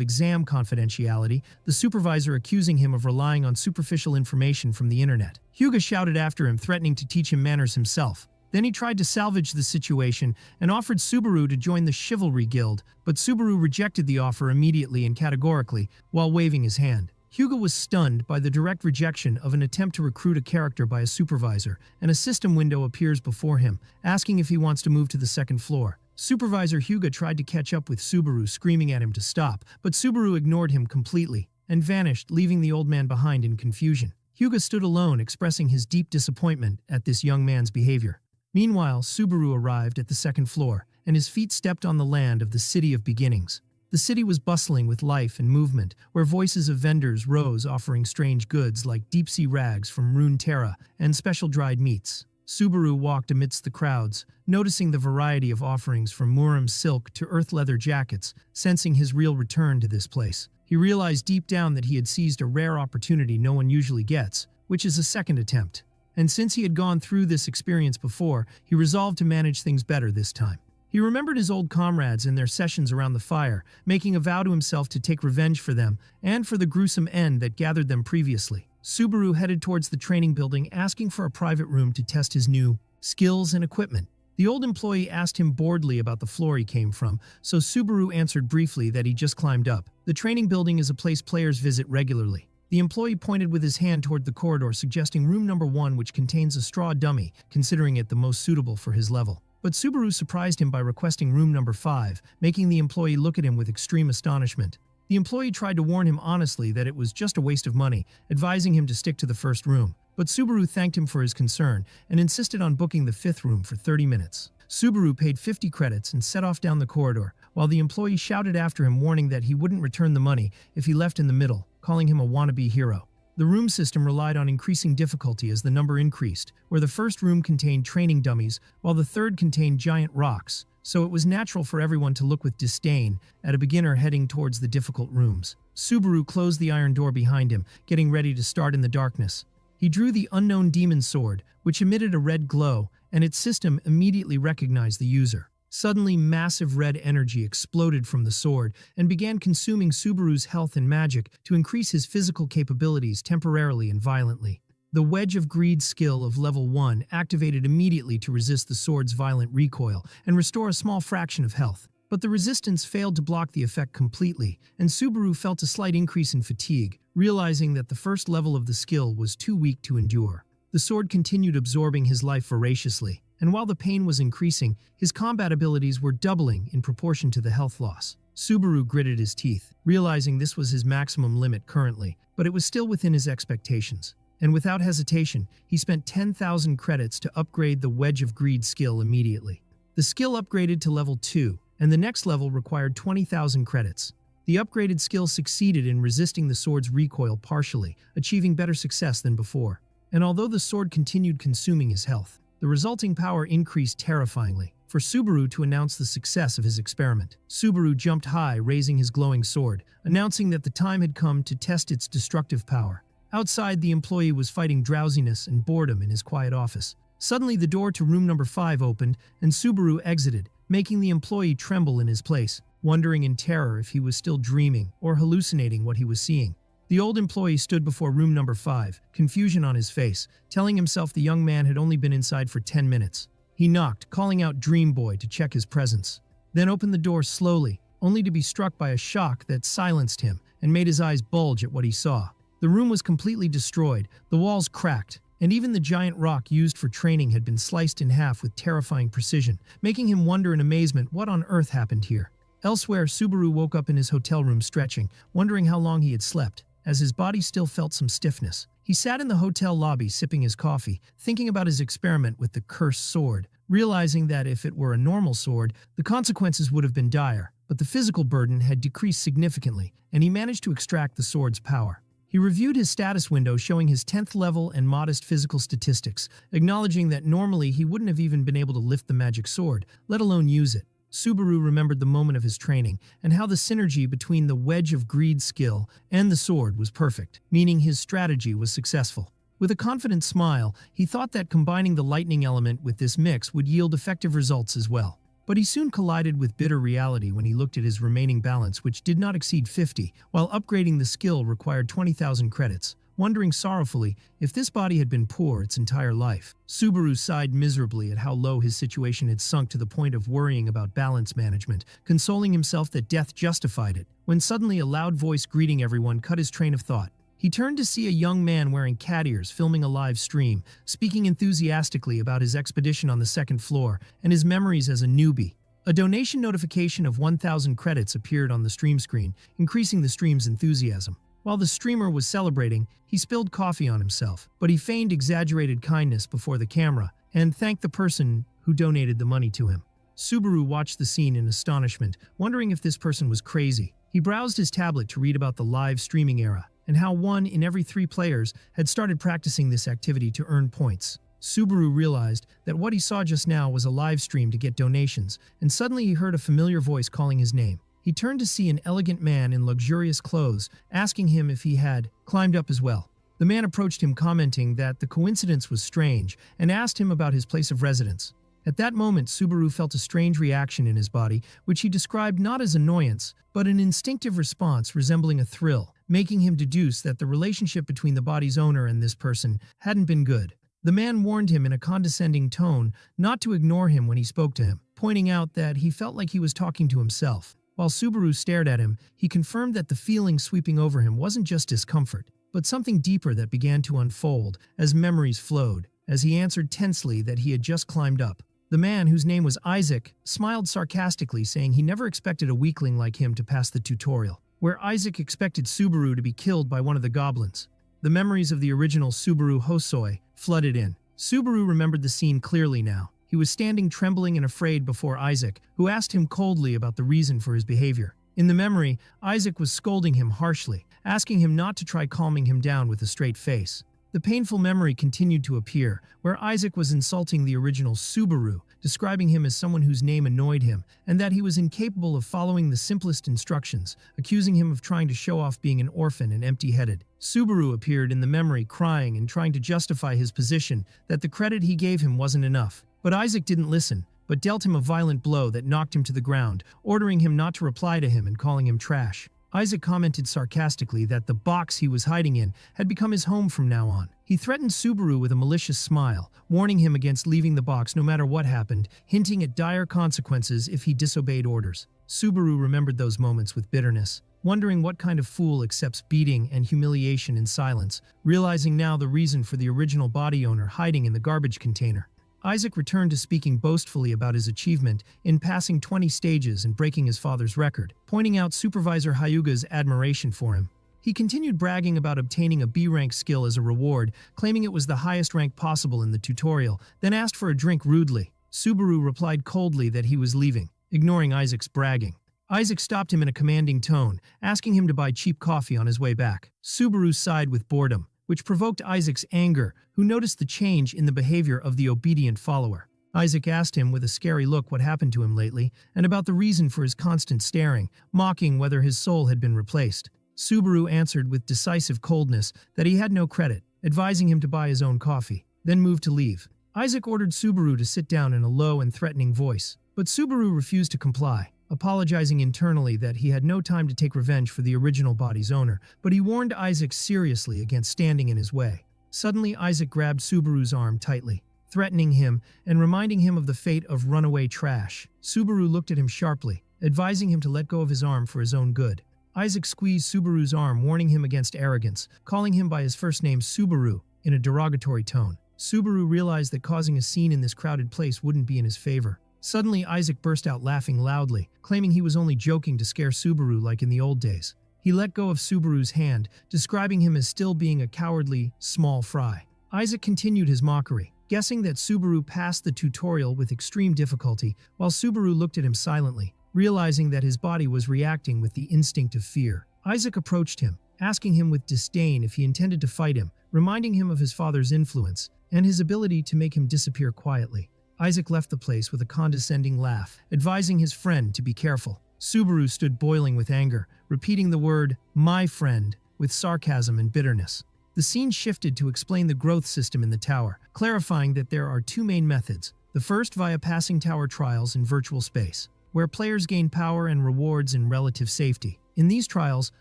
exam confidentiality, the supervisor accusing him of relying on superficial information from the internet. Hyuga shouted after him, threatening to teach him manners himself. Then he tried to salvage the situation and offered Subaru to join the Chivalry Guild, but Subaru rejected the offer immediately and categorically, while waving his hand. Hyuga was stunned by the direct rejection of an attempt to recruit a character by a supervisor, and a system window appears before him, asking if he wants to move to the second floor. Supervisor Hyuga tried to catch up with Subaru, screaming at him to stop, but Subaru ignored him completely and vanished, leaving the old man behind in confusion. Hyuga stood alone, expressing his deep disappointment at this young man's behavior. Meanwhile, Subaru arrived at the second floor, and his feet stepped on the land of the City of Beginnings. The city was bustling with life and movement, where voices of vendors rose offering strange goods like deep-sea rags from Runeterra and special dried meats. Subaru walked amidst the crowds, noticing the variety of offerings from Muram silk to earth leather jackets, sensing his real return to this place. He realized deep down that he had seized a rare opportunity no one usually gets, which is a second attempt. And since he had gone through this experience before, he resolved to manage things better this time. He remembered his old comrades and their sessions around the fire, making a vow to himself to take revenge for them and for the gruesome end that gathered them previously. Subaru headed towards the training building, asking for a private room to test his new skills and equipment. The old employee asked him boredly about the floor he came from, so Subaru answered briefly that he just climbed up. The training building is a place players visit regularly. The employee pointed with his hand toward the corridor, suggesting room number 1, which contains a straw dummy, considering it the most suitable for his level. But Subaru surprised him by requesting room number 5, making the employee look at him with extreme astonishment. The employee tried to warn him honestly that it was just a waste of money, advising him to stick to the first room. But Subaru thanked him for his concern and insisted on booking the 5th room for 30 minutes. Subaru paid 50 credits and set off down the corridor, while the employee shouted after him, warning that he wouldn't return the money if he left in the middle, calling him a wannabe hero. The room system relied on increasing difficulty as the number increased, where the first room contained training dummies, while the third contained giant rocks, so it was natural for everyone to look with disdain at a beginner heading towards the difficult rooms. Subaru closed the iron door behind him, getting ready to start in the darkness. He drew the unknown demon sword, which emitted a red glow, and its system immediately recognized the user. Suddenly, massive red energy exploded from the sword and began consuming Subaru's health and magic to increase his physical capabilities temporarily and violently. The Wedge of Greed skill of level 1 activated immediately to resist the sword's violent recoil and restore a small fraction of health. But the resistance failed to block the effect completely, and Subaru felt a slight increase in fatigue, realizing that the first level of the skill was too weak to endure. The sword continued absorbing his life voraciously, and while the pain was increasing, his combat abilities were doubling in proportion to the health loss. Subaru gritted his teeth, realizing this was his maximum limit currently, but it was still within his expectations. And without hesitation, he spent 10,000 credits to upgrade the Wedge of Greed skill immediately. The skill upgraded to level 2, and the next level required 20,000 credits. The upgraded skill succeeded in resisting the sword's recoil partially, achieving better success than before. And although the sword continued consuming his health, the resulting power increased terrifyingly. For Subaru to announce the success of his experiment, Subaru jumped high, raising his glowing sword, announcing that the time had come to test its destructive power. Outside, the employee was fighting drowsiness and boredom in his quiet office. Suddenly, the door to room number 5 opened, and Subaru exited, making the employee tremble in his place, wondering in terror if he was still dreaming or hallucinating what he was seeing. The old employee stood before room number 5, confusion on his face, telling himself the young man had only been inside for 10 minutes. He knocked, calling out Dream Boy to check his presence, then opened the door slowly, only to be struck by a shock that silenced him and made his eyes bulge at what he saw. The room was completely destroyed, the walls cracked, and even the giant rock used for training had been sliced in half with terrifying precision, making him wonder in amazement what on earth happened here. Elsewhere, Subaru woke up in his hotel room stretching, wondering how long he had slept, as his body still felt some stiffness. He sat in the hotel lobby sipping his coffee, thinking about his experiment with the cursed sword, realizing that if it were a normal sword, the consequences would have been dire, but the physical burden had decreased significantly, and he managed to extract the sword's power. He reviewed his status window showing his 10th level and modest physical statistics, acknowledging that normally he wouldn't have even been able to lift the magic sword, let alone use it. Subaru remembered the moment of his training and how the synergy between the wedge of greed skill and the sword was perfect, meaning his strategy was successful. With a confident smile, he thought that combining the lightning element with this mix would yield effective results as well. But he soon collided with bitter reality when he looked at his remaining balance, which did not exceed 50, while upgrading the skill required 20,000 credits. Wondering sorrowfully if this body had been poor its entire life. Subaru sighed miserably at how low his situation had sunk to the point of worrying about balance management, consoling himself that death justified it, when suddenly a loud voice greeting everyone cut his train of thought. He turned to see a young man wearing cat ears filming a live stream, speaking enthusiastically about his expedition on the second floor and his memories as a newbie. A donation notification of 1,000 credits appeared on the stream screen, increasing the stream's enthusiasm. While the streamer was celebrating, he spilled coffee on himself, but he feigned exaggerated kindness before the camera and thanked the person who donated the money to him. Subaru watched the scene in astonishment, wondering if this person was crazy. He browsed his tablet to read about the live streaming era and how 1 in every 3 players had started practicing this activity to earn points. Subaru realized that what he saw just now was a live stream to get donations, and suddenly he heard a familiar voice calling his name. He turned to see an elegant man in luxurious clothes, asking him if he had climbed up as well. The man approached him, commenting that the coincidence was strange, and asked him about his place of residence. At that moment, Subaru felt a strange reaction in his body, which he described not as annoyance, but an instinctive response resembling a thrill, making him deduce that the relationship between the body's owner and this person hadn't been good. The man warned him in a condescending tone not to ignore him when he spoke to him, pointing out that he felt like he was talking to himself. While Subaru stared at him, he confirmed that the feeling sweeping over him wasn't just discomfort, but something deeper that began to unfold as memories flowed, as he answered tensely that he had just climbed up. The man, whose name was Isaac, smiled sarcastically, saying he never expected a weakling like him to pass the tutorial, where Isaac expected Subaru to be killed by one of the goblins. The memories of the original Subaru Hosoi flooded in. Subaru remembered the scene clearly now. He was standing trembling and afraid before Isaac, who asked him coldly about the reason for his behavior. In the memory, Isaac was scolding him harshly, asking him not to try calming him down with a straight face. The painful memory continued to appear, where Isaac was insulting the original Subaru, describing him as someone whose name annoyed him, and that he was incapable of following the simplest instructions, accusing him of trying to show off being an orphan and empty-headed. Subaru appeared in the memory crying and trying to justify his position that the credit he gave him wasn't enough. But Isaac didn't listen, but dealt him a violent blow that knocked him to the ground, ordering him not to reply to him and calling him trash. Isaac commented sarcastically that the box he was hiding in had become his home from now on. He threatened Subaru with a malicious smile, warning him against leaving the box no matter what happened, hinting at dire consequences if he disobeyed orders. Subaru remembered those moments with bitterness, wondering what kind of fool accepts beating and humiliation in silence, realizing now the reason for the original body owner hiding in the garbage container. Isaac returned to speaking boastfully about his achievement in passing 20 stages and breaking his father's record, pointing out Supervisor Hyuga's admiration for him. He continued bragging about obtaining a B-rank skill as a reward, claiming it was the highest rank possible in the tutorial, then asked for a drink rudely. Subaru replied coldly that he was leaving, ignoring Isaac's bragging. Isaac stopped him in a commanding tone, asking him to buy cheap coffee on his way back. Subaru sighed with boredom, which provoked Isaac's anger, who noticed the change in the behavior of the obedient follower. Isaac asked him with a scary look what happened to him lately, and about the reason for his constant staring, mocking whether his soul had been replaced. Subaru answered with decisive coldness that he had no credit, advising him to buy his own coffee, then moved to leave. Isaac ordered Subaru to sit down in a low and threatening voice, but Subaru refused to comply, apologizing internally that he had no time to take revenge for the original body's owner, but he warned Isaac seriously against standing in his way. Suddenly, Isaac grabbed Subaru's arm tightly, threatening him and reminding him of the fate of runaway trash. Subaru looked at him sharply, advising him to let go of his arm for his own good. Isaac squeezed Subaru's arm, warning him against arrogance, calling him by his first name Subaru, in a derogatory tone. Subaru realized that causing a scene in this crowded place wouldn't be in his favor. Suddenly, Isaac burst out laughing loudly, claiming he was only joking to scare Subaru like in the old days. He let go of Subaru's hand, describing him as still being a cowardly, small fry. Isaac continued his mockery, guessing that Subaru passed the tutorial with extreme difficulty, while Subaru looked at him silently, realizing that his body was reacting with the instinct of fear. Isaac approached him, asking him with disdain if he intended to fight him, reminding him of his father's influence and his ability to make him disappear quietly. Isaac left the place with a condescending laugh, advising his friend to be careful. Subaru stood boiling with anger, repeating the word, "my friend," with sarcasm and bitterness. The scene shifted to explain the growth system in the tower, clarifying that there are two main methods. The first via passing tower trials in virtual space, where players gain power and rewards in relative safety. In these trials,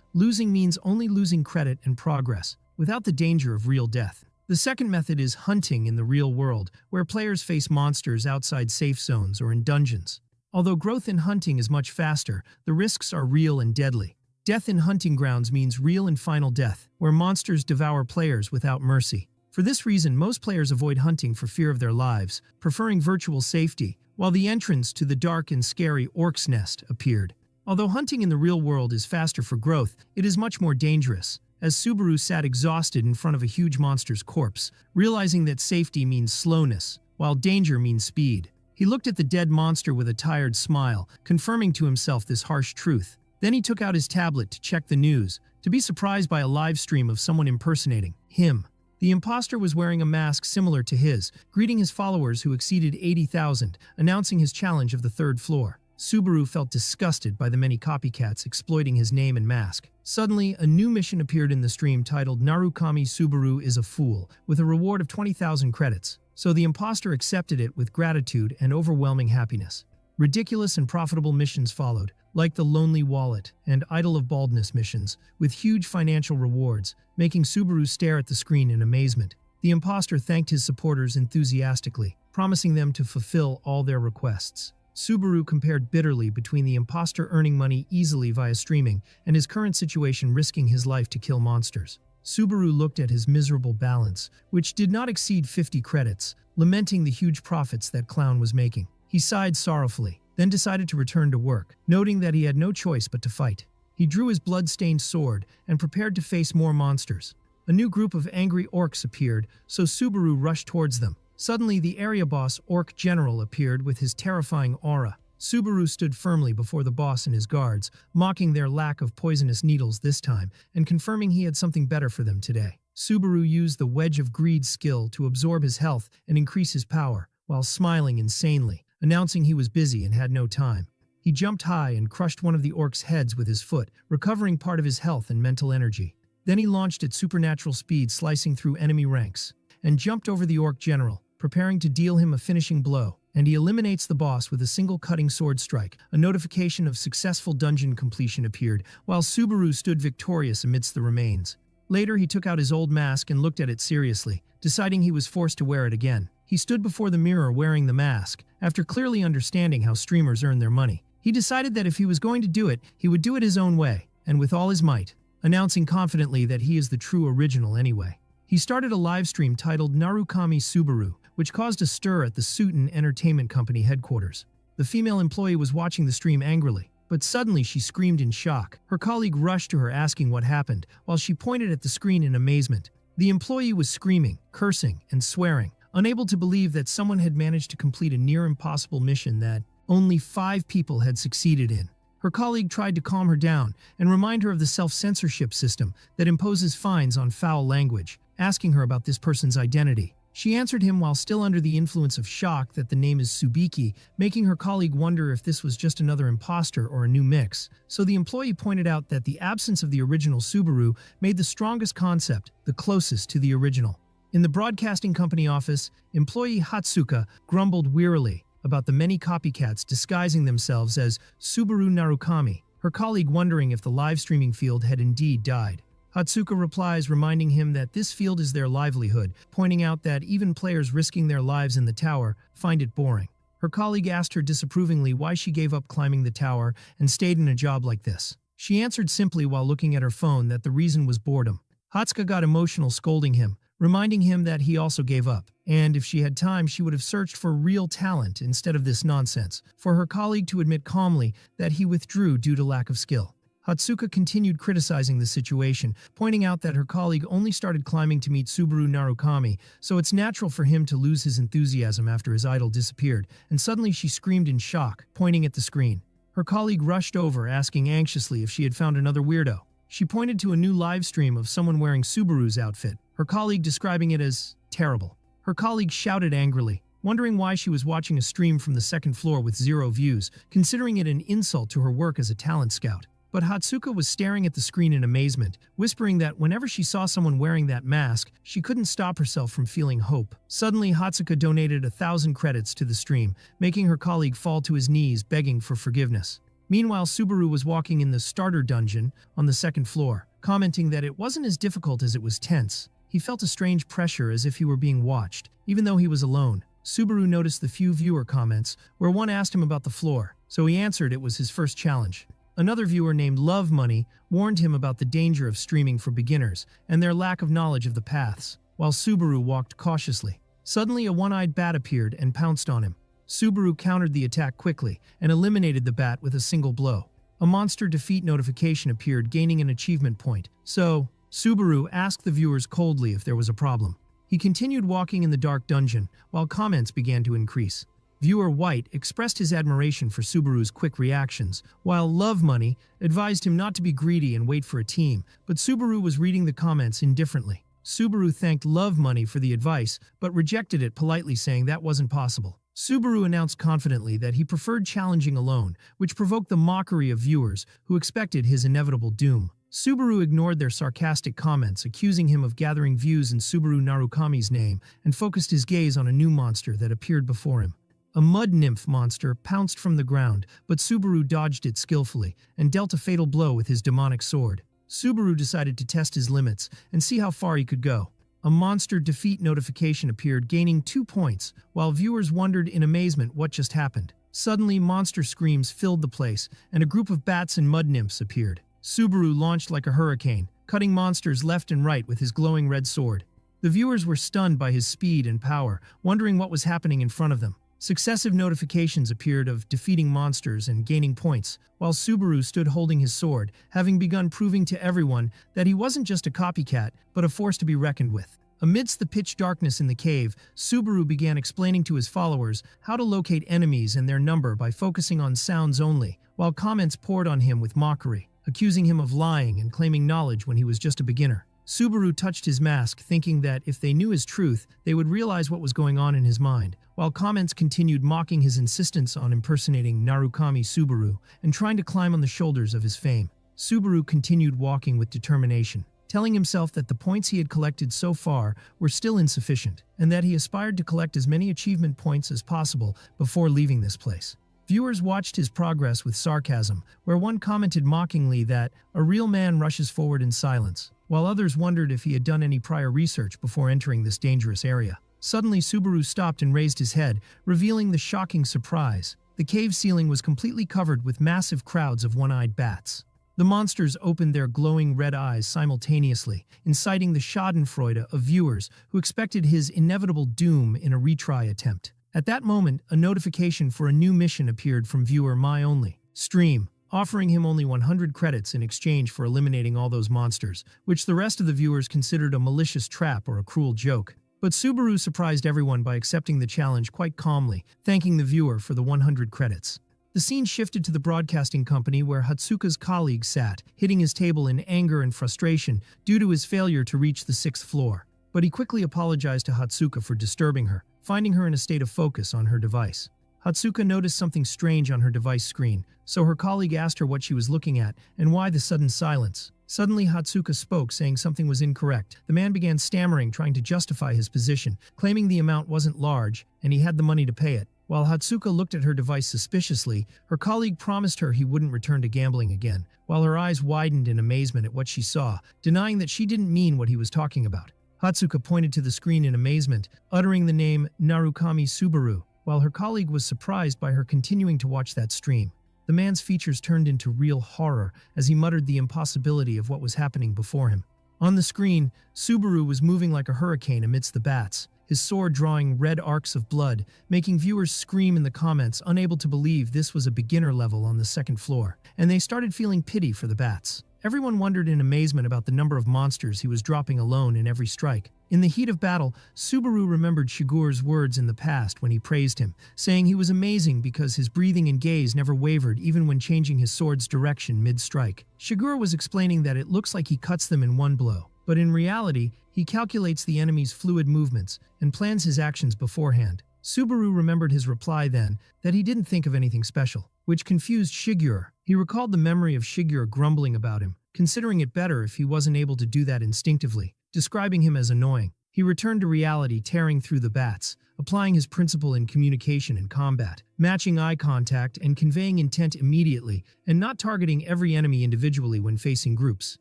losing means only losing credit and progress, without the danger of real death. The second method is hunting in the real world, where players face monsters outside safe zones or in dungeons. Although growth in hunting is much faster, the risks are real and deadly. Death in hunting grounds means real and final death, where monsters devour players without mercy. For this reason, most players avoid hunting for fear of their lives, preferring virtual safety, while the entrance to the dark and scary Orc's Nest appeared. Although hunting in the real world is faster for growth, it is much more dangerous, as Subaru sat exhausted in front of a huge monster's corpse, realizing that safety means slowness, while danger means speed. He looked at the dead monster with a tired smile, confirming to himself this harsh truth. Then he took out his tablet to check the news, to be surprised by a live stream of someone impersonating him. The imposter was wearing a mask similar to his, greeting his followers who exceeded 80,000, announcing his challenge of the third floor. Subaru felt disgusted by the many copycats exploiting his name and mask. Suddenly, a new mission appeared in the stream titled Narukami Subaru is a Fool, with a reward of 20,000 credits. So the imposter accepted it with gratitude and overwhelming happiness. Ridiculous and profitable missions followed, like the Lonely Wallet and Idol of Baldness missions, with huge financial rewards, making Subaru stare at the screen in amazement. The imposter thanked his supporters enthusiastically, promising them to fulfill all their requests. Subaru compared bitterly between the imposter earning money easily via streaming and his current situation risking his life to kill monsters. Subaru looked at his miserable balance, which did not exceed 50 credits, lamenting the huge profits that clown was making. He sighed sorrowfully, then decided to return to work, noting that he had no choice but to fight. He drew his blood-stained sword and prepared to face more monsters. A new group of angry orcs appeared, so Subaru rushed towards them. Suddenly, the area boss, Orc General, appeared with his terrifying aura. Subaru stood firmly before the boss and his guards, mocking their lack of poisonous needles this time, and confirming he had something better for them today. Subaru used the Wedge of Greed skill to absorb his health and increase his power, while smiling insanely, announcing he was busy and had no time. He jumped high and crushed one of the orc's heads with his foot, recovering part of his health and mental energy. Then he launched at supernatural speed, slicing through enemy ranks, and jumped over the Orc General, preparing to deal him a finishing blow, and he eliminates the boss with a single cutting sword strike. A notification of successful dungeon completion appeared, while Subaru stood victorious amidst the remains. Later, he took out his old mask and looked at it seriously, deciding he was forced to wear it again. He stood before the mirror wearing the mask, after clearly understanding how streamers earn their money. He decided that if he was going to do it, he would do it his own way, and with all his might, announcing confidently that he is the true original anyway. He started a live stream titled Narukami Subaru, which caused a stir at the Suiten Entertainment Company headquarters. The female employee was watching the stream angrily, but suddenly she screamed in shock. Her colleague rushed to her asking what happened, while she pointed at the screen in amazement. The employee was screaming, cursing, and swearing, unable to believe that someone had managed to complete a near-impossible mission that only 5 people had succeeded in. Her colleague tried to calm her down and remind her of the self-censorship system that imposes fines on foul language, asking her about this person's identity. She answered him while still under the influence of shock that the name is Subiki, making her colleague wonder if this was just another imposter or a new mix. So the employee pointed out that the absence of the original Subaru made the strongest concept, the closest to the original. In the broadcasting company office, employee Hatsuka grumbled wearily about the many copycats disguising themselves as Subaru Narukami, her colleague wondering if the live streaming field had indeed died. Hatsuka replies, reminding him that this field is their livelihood, pointing out that even players risking their lives in the tower find it boring. Her colleague asked her disapprovingly why she gave up climbing the tower and stayed in a job like this. She answered simply while looking at her phone that the reason was boredom. Hatsuka got emotional, scolding him, reminding him that he also gave up, and if she had time she would have searched for real talent instead of this nonsense, for her colleague to admit calmly that he withdrew due to lack of skill. Hatsuka continued criticizing the situation, pointing out that her colleague only started climbing to meet Subaru Narukami, so it's natural for him to lose his enthusiasm after his idol disappeared, and suddenly she screamed in shock, pointing at the screen. Her colleague rushed over, asking anxiously if she had found another weirdo. She pointed to a new live stream of someone wearing Subaru's outfit, her colleague describing it as terrible. Her colleague shouted angrily, wondering why she was watching a stream from the second floor with 0 views, considering it an insult to her work as a talent scout. But Hatsuka was staring at the screen in amazement, whispering that whenever she saw someone wearing that mask, she couldn't stop herself from feeling hope. Suddenly, Hatsuka donated 1,000 credits to the stream, making her colleague fall to his knees, begging for forgiveness. Meanwhile, Subaru was walking in the starter dungeon on the second floor, commenting that it wasn't as difficult as it was tense. He felt a strange pressure as if he were being watched, even though he was alone. Subaru noticed the few viewer comments, where one asked him about the floor, so he answered it was his first challenge. Another viewer named Love Money warned him about the danger of streaming for beginners and their lack of knowledge of the paths, while Subaru walked cautiously. Suddenly, a one-eyed bat appeared and pounced on him. Subaru countered the attack quickly and eliminated the bat with a single blow. A monster defeat notification appeared, gaining an achievement point. So, Subaru asked the viewers coldly if there was a problem. He continued walking in the dark dungeon, while comments began to increase. Viewer White expressed his admiration for Subaru's quick reactions, while Love Money advised him not to be greedy and wait for a team, but Subaru was reading the comments indifferently. Subaru thanked Love Money for the advice, but rejected it politely, saying that wasn't possible. Subaru announced confidently that he preferred challenging alone, which provoked the mockery of viewers who expected his inevitable doom. Subaru ignored their sarcastic comments, accusing him of gathering views in Subaru Narukami's name, and focused his gaze on a new monster that appeared before him. A mud nymph monster pounced from the ground, but Subaru dodged it skillfully and dealt a fatal blow with his demonic sword. Subaru decided to test his limits and see how far he could go. A monster defeat notification appeared, gaining 2 points, while viewers wondered in amazement what just happened. Suddenly, monster screams filled the place, and a group of bats and mud nymphs appeared. Subaru launched like a hurricane, cutting monsters left and right with his glowing red sword. The viewers were stunned by his speed and power, wondering what was happening in front of them. Successive notifications appeared of defeating monsters and gaining points, while Subaru stood holding his sword, having begun proving to everyone that he wasn't just a copycat, but a force to be reckoned with. Amidst the pitch darkness in the cave, Subaru began explaining to his followers how to locate enemies and their number by focusing on sounds only, while comments poured on him with mockery, accusing him of lying and claiming knowledge when he was just a beginner. Subaru touched his mask, thinking that if they knew his truth, they would realize what was going on in his mind, while comments continued mocking his insistence on impersonating Narukami Subaru and trying to climb on the shoulders of his fame. Subaru continued walking with determination, telling himself that the points he had collected so far were still insufficient, and that he aspired to collect as many achievement points as possible before leaving this place. Viewers watched his progress with sarcasm, where one commented mockingly that a real man rushes forward in silence, while others wondered if he had done any prior research before entering this dangerous area. Suddenly, Subaru stopped and raised his head, revealing the shocking surprise. The cave ceiling was completely covered with massive crowds of one-eyed bats. The monsters opened their glowing red eyes simultaneously, inciting the schadenfreude of viewers who expected his inevitable doom in a retry attempt. At that moment, a notification for a new mission appeared from viewer My Only Stream, offering him only 100 credits in exchange for eliminating all those monsters, which the rest of the viewers considered a malicious trap or a cruel joke. But Subaru surprised everyone by accepting the challenge quite calmly, thanking the viewer for the 100 credits. The scene shifted to the broadcasting company where Hatsuka's colleague sat, hitting his table in anger and frustration due to his failure to reach the 6th floor. But he quickly apologized to Hatsuka for disturbing her, finding her in a state of focus on her device. Hatsuka noticed something strange on her device screen, so her colleague asked her what she was looking at and why the sudden silence. Suddenly, Hatsuka spoke, saying something was incorrect. The man began stammering, trying to justify his position, claiming the amount wasn't large and he had the money to pay it. While Hatsuka looked at her device suspiciously, her colleague promised her he wouldn't return to gambling again, while her eyes widened in amazement at what she saw, denying that she didn't mean what he was talking about. Hatsuka pointed to the screen in amazement, uttering the name Narukami Subaru, while her colleague was surprised by her continuing to watch that stream. The man's features turned into real horror as he muttered the impossibility of what was happening before him. On the screen, Subaru was moving like a hurricane amidst the bats, his sword drawing red arcs of blood, making viewers scream in the comments, unable to believe this was a beginner level on the 2nd floor, and they started feeling pity for the bats. Everyone wondered in amazement about the number of monsters he was dropping alone in every strike. In the heat of battle, Subaru remembered Shigure's words in the past when he praised him, saying he was amazing because his breathing and gaze never wavered even when changing his sword's direction mid-strike. Shigure was explaining that it looks like he cuts them in one blow, but in reality, he calculates the enemy's fluid movements and plans his actions beforehand. Subaru remembered his reply then, that he didn't think of anything special, which confused Shigure. He recalled the memory of Shigure grumbling about him, considering it better if he wasn't able to do that instinctively, describing him as annoying. He returned to reality, tearing through the bats, applying his principle in communication and combat, matching eye contact and conveying intent immediately, and not targeting every enemy individually when facing groups.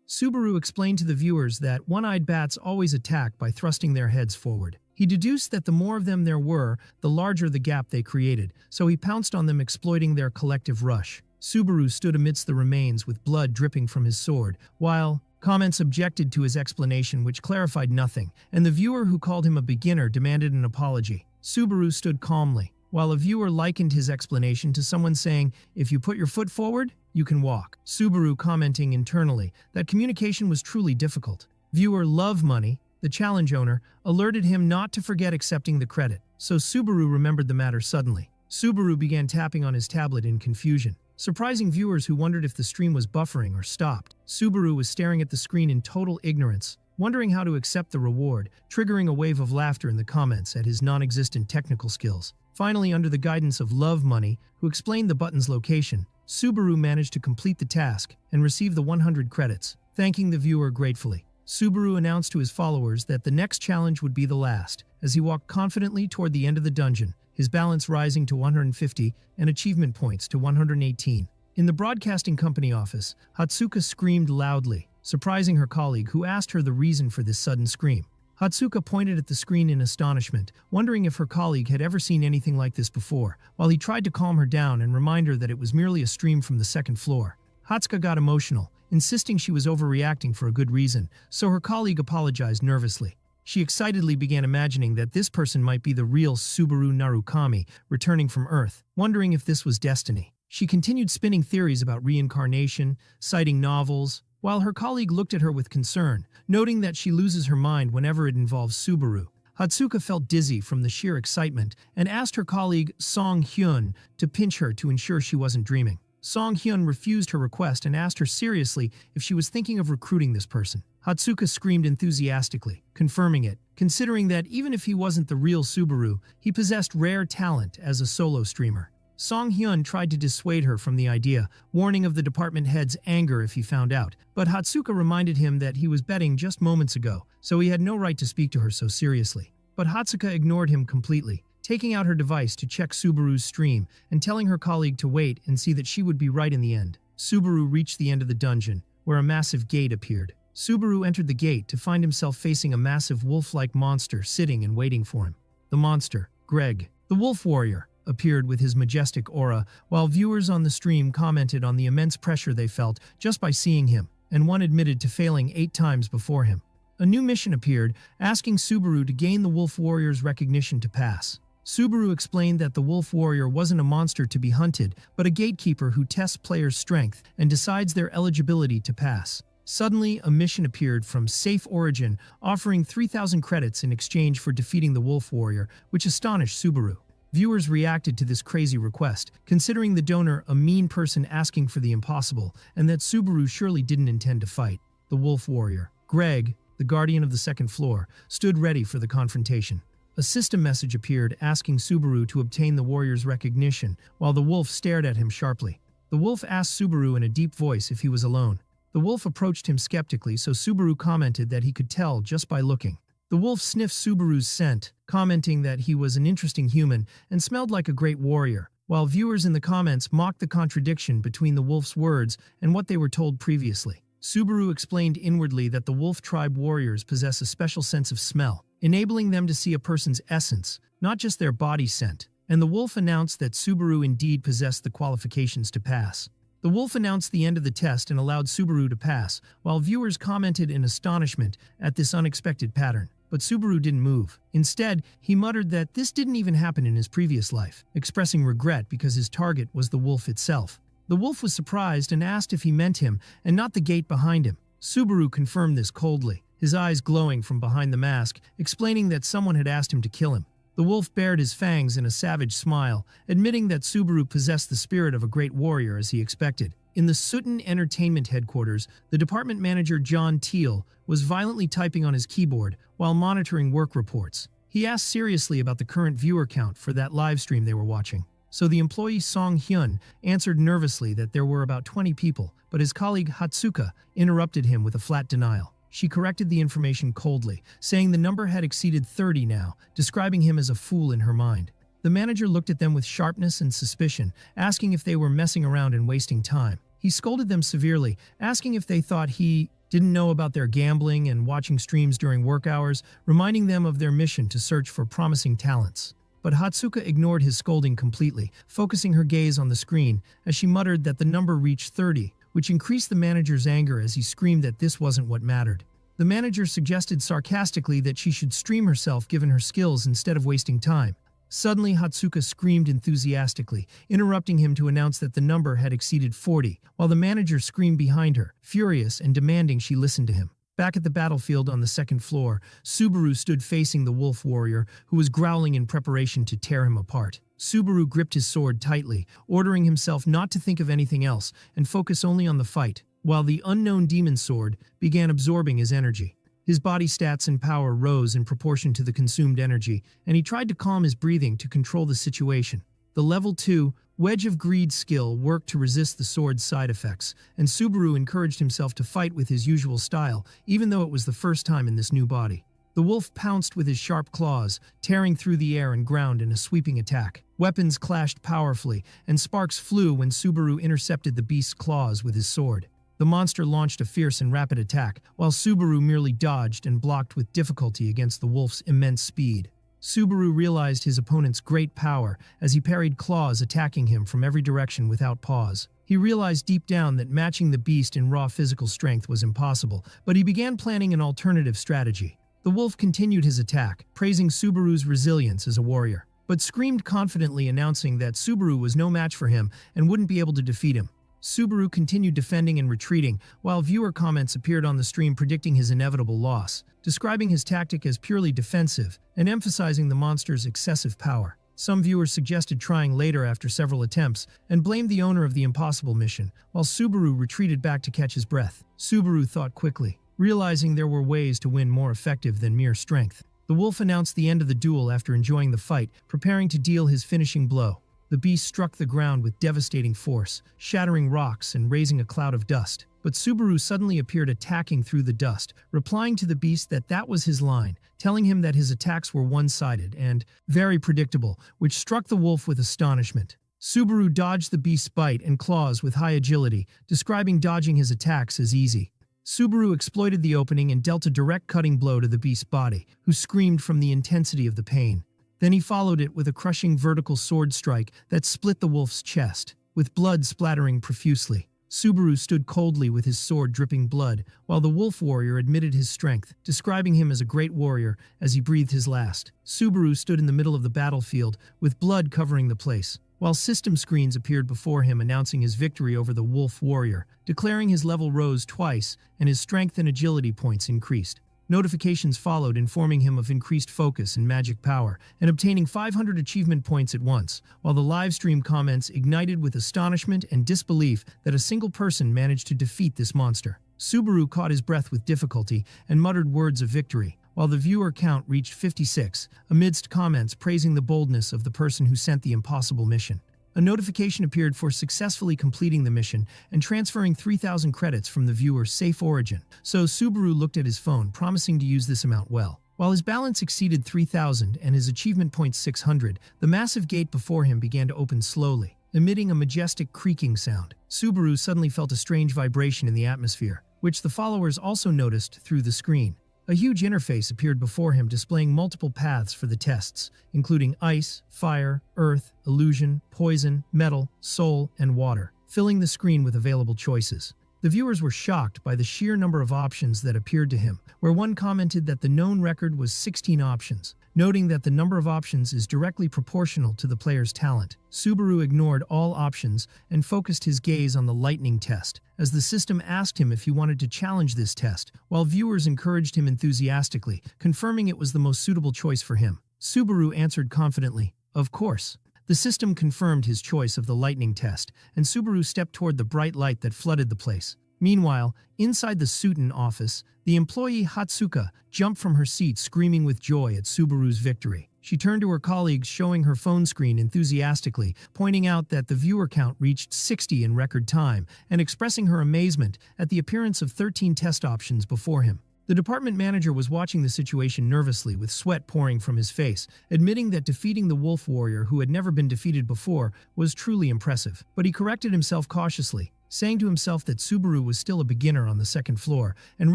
Subaru explained to the viewers that one-eyed bats always attack by thrusting their heads forward. He deduced that the more of them there were, the larger the gap they created, so he pounced on them, exploiting their collective rush. Subaru stood amidst the remains with blood dripping from his sword, while comments objected to his explanation which clarified nothing, and the viewer who called him a beginner demanded an apology. Subaru stood calmly, while a viewer likened his explanation to someone saying, "If you put your foot forward, you can walk." Subaru commenting internally that communication was truly difficult. Viewer Love Money, the challenge owner, alerted him not to forget accepting the credit, so Subaru remembered the matter suddenly. Subaru began tapping on his tablet in confusion, surprising viewers who wondered if the stream was buffering or stopped. Subaru was staring at the screen in total ignorance, wondering how to accept the reward, triggering a wave of laughter in the comments at his non-existent technical skills. Finally, under the guidance of Love Money, who explained the button's location, Subaru managed to complete the task and receive the 100 credits, thanking the viewer gratefully. Subaru announced to his followers that the next challenge would be the last, as he walked confidently toward the end of the dungeon, his balance rising to 150 and achievement points to 118. In the broadcasting company office, Hatsuka screamed loudly, surprising her colleague, who asked her the reason for this sudden scream. Hatsuka pointed at the screen in astonishment, wondering if her colleague had ever seen anything like this before, while he tried to calm her down and remind her that it was merely a stream from the second floor. Hatsuka got emotional, insisting she was overreacting for a good reason, so her colleague apologized nervously. She excitedly began imagining that this person might be the real Subaru Narukami, returning from Earth, wondering if this was destiny. She continued spinning theories about reincarnation, citing novels, while her colleague looked at her with concern, noting that she loses her mind whenever it involves Subaru. Hatsuka felt dizzy from the sheer excitement and asked her colleague Song Hyun to pinch her to ensure she wasn't dreaming. Song Hyun refused her request and asked her seriously if she was thinking of recruiting this person. Hatsuka screamed enthusiastically, confirming it, considering that even if he wasn't the real Subaru, he possessed rare talent as a solo streamer. Song Hyun tried to dissuade her from the idea, warning of the department head's anger if he found out, but Hatsuka reminded him that he was betting just moments ago, so he had no right to speak to her so seriously. But Hatsuka ignored him completely, taking out her device to check Subaru's stream and telling her colleague to wait and see that she would be right in the end. Subaru reached the end of the dungeon, where a massive gate appeared. Subaru entered the gate to find himself facing a massive wolf-like monster sitting and waiting for him. The monster, Greg, the wolf warrior, appeared with his majestic aura, while viewers on the stream commented on the immense pressure they felt just by seeing him, and one admitted to failing 8 times before him. A new mission appeared, asking Subaru to gain the wolf warrior's recognition to pass. Subaru explained that the wolf warrior wasn't a monster to be hunted, but a gatekeeper who tests players' strength and decides their eligibility to pass. Suddenly, a mission appeared from Safe Origin, offering 3,000 credits in exchange for defeating the wolf warrior, which astonished Subaru. Viewers reacted to this crazy request, considering the donor a mean person asking for the impossible, and that Subaru surely didn't intend to fight. The wolf warrior, Greg, the guardian of the second floor, stood ready for the confrontation. A system message appeared asking Subaru to obtain the warrior's recognition, while the wolf stared at him sharply. The wolf asked Subaru in a deep voice if he was alone. The wolf approached him skeptically, so Subaru commented that he could tell just by looking. The wolf sniffed Subaru's scent, commenting that he was an interesting human and smelled like a great warrior, while viewers in the comments mocked the contradiction between the wolf's words and what they were told previously. Subaru explained inwardly that the wolf tribe warriors possess a special sense of smell, enabling them to see a person's essence, not just their body scent, and the wolf announced that Subaru indeed possessed the qualifications to pass. The wolf announced the end of the test and allowed Subaru to pass, while viewers commented in astonishment at this unexpected pattern. But Subaru didn't move. Instead, he muttered that this didn't even happen in his previous life, expressing regret because his target was the wolf itself. The wolf was surprised and asked if he meant him and not the gate behind him. Subaru confirmed this coldly, his eyes glowing from behind the mask, explaining that someone had asked him to kill him. The wolf bared his fangs in a savage smile, admitting that Subaru possessed the spirit of a great warrior as he expected. In the Sutton Entertainment headquarters, the department manager John Teal was violently typing on his keyboard while monitoring work reports. He asked seriously about the current viewer count for that live stream they were watching. So the employee Song Hyun answered nervously that there were about 20 people, but his colleague Hatsuka interrupted him with a flat denial. She corrected the information coldly, saying the number had exceeded 30 now, describing him as a fool in her mind. The manager looked at them with sharpness and suspicion, asking if they were messing around and wasting time. He scolded them severely, asking if they thought he didn't know about their gambling and watching streams during work hours, reminding them of their mission to search for promising talents. But Hatsuka ignored his scolding completely, focusing her gaze on the screen as she muttered that the number reached 30, which increased the manager's anger as he screamed that this wasn't what mattered. The manager suggested sarcastically that she should stream herself given her skills instead of wasting time. Suddenly, Hatsuka screamed enthusiastically, interrupting him to announce that the number had exceeded 40, while the manager screamed behind her, furious and demanding she listen to him. Back at the battlefield on the second floor, Subaru stood facing the wolf warrior, who was growling in preparation to tear him apart. Subaru gripped his sword tightly, ordering himself not to think of anything else and focus only on the fight, while the unknown demon sword began absorbing his energy. His body stats and power rose in proportion to the consumed energy, and he tried to calm his breathing to control the situation. The level 2 Wedge of Greed skill worked to resist the sword's side effects, and Subaru encouraged himself to fight with his usual style, even though it was the first time in this new body. The wolf pounced with his sharp claws, tearing through the air and ground in a sweeping attack. Weapons clashed powerfully, and sparks flew when Subaru intercepted the beast's claws with his sword. The monster launched a fierce and rapid attack, while Subaru merely dodged and blocked with difficulty against the wolf's immense speed. Subaru realized his opponent's great power as he parried claws attacking him from every direction without pause. He realized deep down that matching the beast in raw physical strength was impossible, but he began planning an alternative strategy. The wolf continued his attack, praising Subaru's resilience as a warrior, but screamed confidently, announcing that Subaru was no match for him and wouldn't be able to defeat him. Subaru continued defending and retreating, while viewer comments appeared on the stream predicting his inevitable loss, describing his tactic as purely defensive and emphasizing the monster's excessive power. Some viewers suggested trying later after several attempts and blamed the owner of the impossible mission, while Subaru retreated back to catch his breath. Subaru thought quickly, realizing there were ways to win more effective than mere strength. The wolf announced the end of the duel after enjoying the fight, preparing to deal his finishing blow. The beast struck the ground with devastating force, shattering rocks and raising a cloud of dust. But Subaru suddenly appeared attacking through the dust, replying to the beast that was his line, telling him that his attacks were one-sided and very predictable, which struck the wolf with astonishment. Subaru dodged the beast's bite and claws with high agility, describing dodging his attacks as easy. Subaru exploited the opening and dealt a direct cutting blow to the beast's body, who screamed from the intensity of the pain. Then he followed it with a crushing vertical sword strike that split the wolf's chest, with blood splattering profusely. Subaru stood coldly with his sword dripping blood, while the wolf warrior admitted his strength, describing him as a great warrior as he breathed his last. Subaru stood in the middle of the battlefield, with blood covering the place, while system screens appeared before him announcing his victory over the wolf warrior, declaring his level rose twice and his strength and agility points increased. Notifications followed informing him of increased focus and magic power, and obtaining 500 achievement points at once, while the live stream comments ignited with astonishment and disbelief that a single person managed to defeat this monster. Subaru caught his breath with difficulty and muttered words of victory, while the viewer count reached 56, amidst comments praising the boldness of the person who sent the impossible mission. A notification appeared for successfully completing the mission and transferring 3,000 credits from the viewer's safe origin, so Subaru looked at his phone, promising to use this amount well. While his balance exceeded 3,000 and his achievement points 600, the massive gate before him began to open slowly, emitting a majestic creaking sound. Subaru suddenly felt a strange vibration in the atmosphere, which the followers also noticed through the screen. A huge interface appeared before him displaying multiple paths for the tests, including ice, fire, earth, illusion, poison, metal, soul, and water, filling the screen with available choices. The viewers were shocked by the sheer number of options that appeared to him, where one commented that the known record was 16 options. noting that the number of options is directly proportional to the player's talent. Subaru ignored all options and focused his gaze on the lightning test, as the system asked him if he wanted to challenge this test, while viewers encouraged him enthusiastically, confirming it was the most suitable choice for him. Subaru answered confidently, "Of course." The system confirmed his choice of the lightning test, and Subaru stepped toward the bright light that flooded the place. Meanwhile, inside the Suiten office, the employee Hatsuka jumped from her seat screaming with joy at Subaru's victory. She turned to her colleagues, showing her phone screen enthusiastically, pointing out that the viewer count reached 60 in record time, and expressing her amazement at the appearance of 13 test options before him. The department manager was watching the situation nervously, with sweat pouring from his face, admitting that defeating the wolf warrior, who had never been defeated before, was truly impressive. But he corrected himself cautiously, saying to himself that Subaru was still a beginner on the second floor, and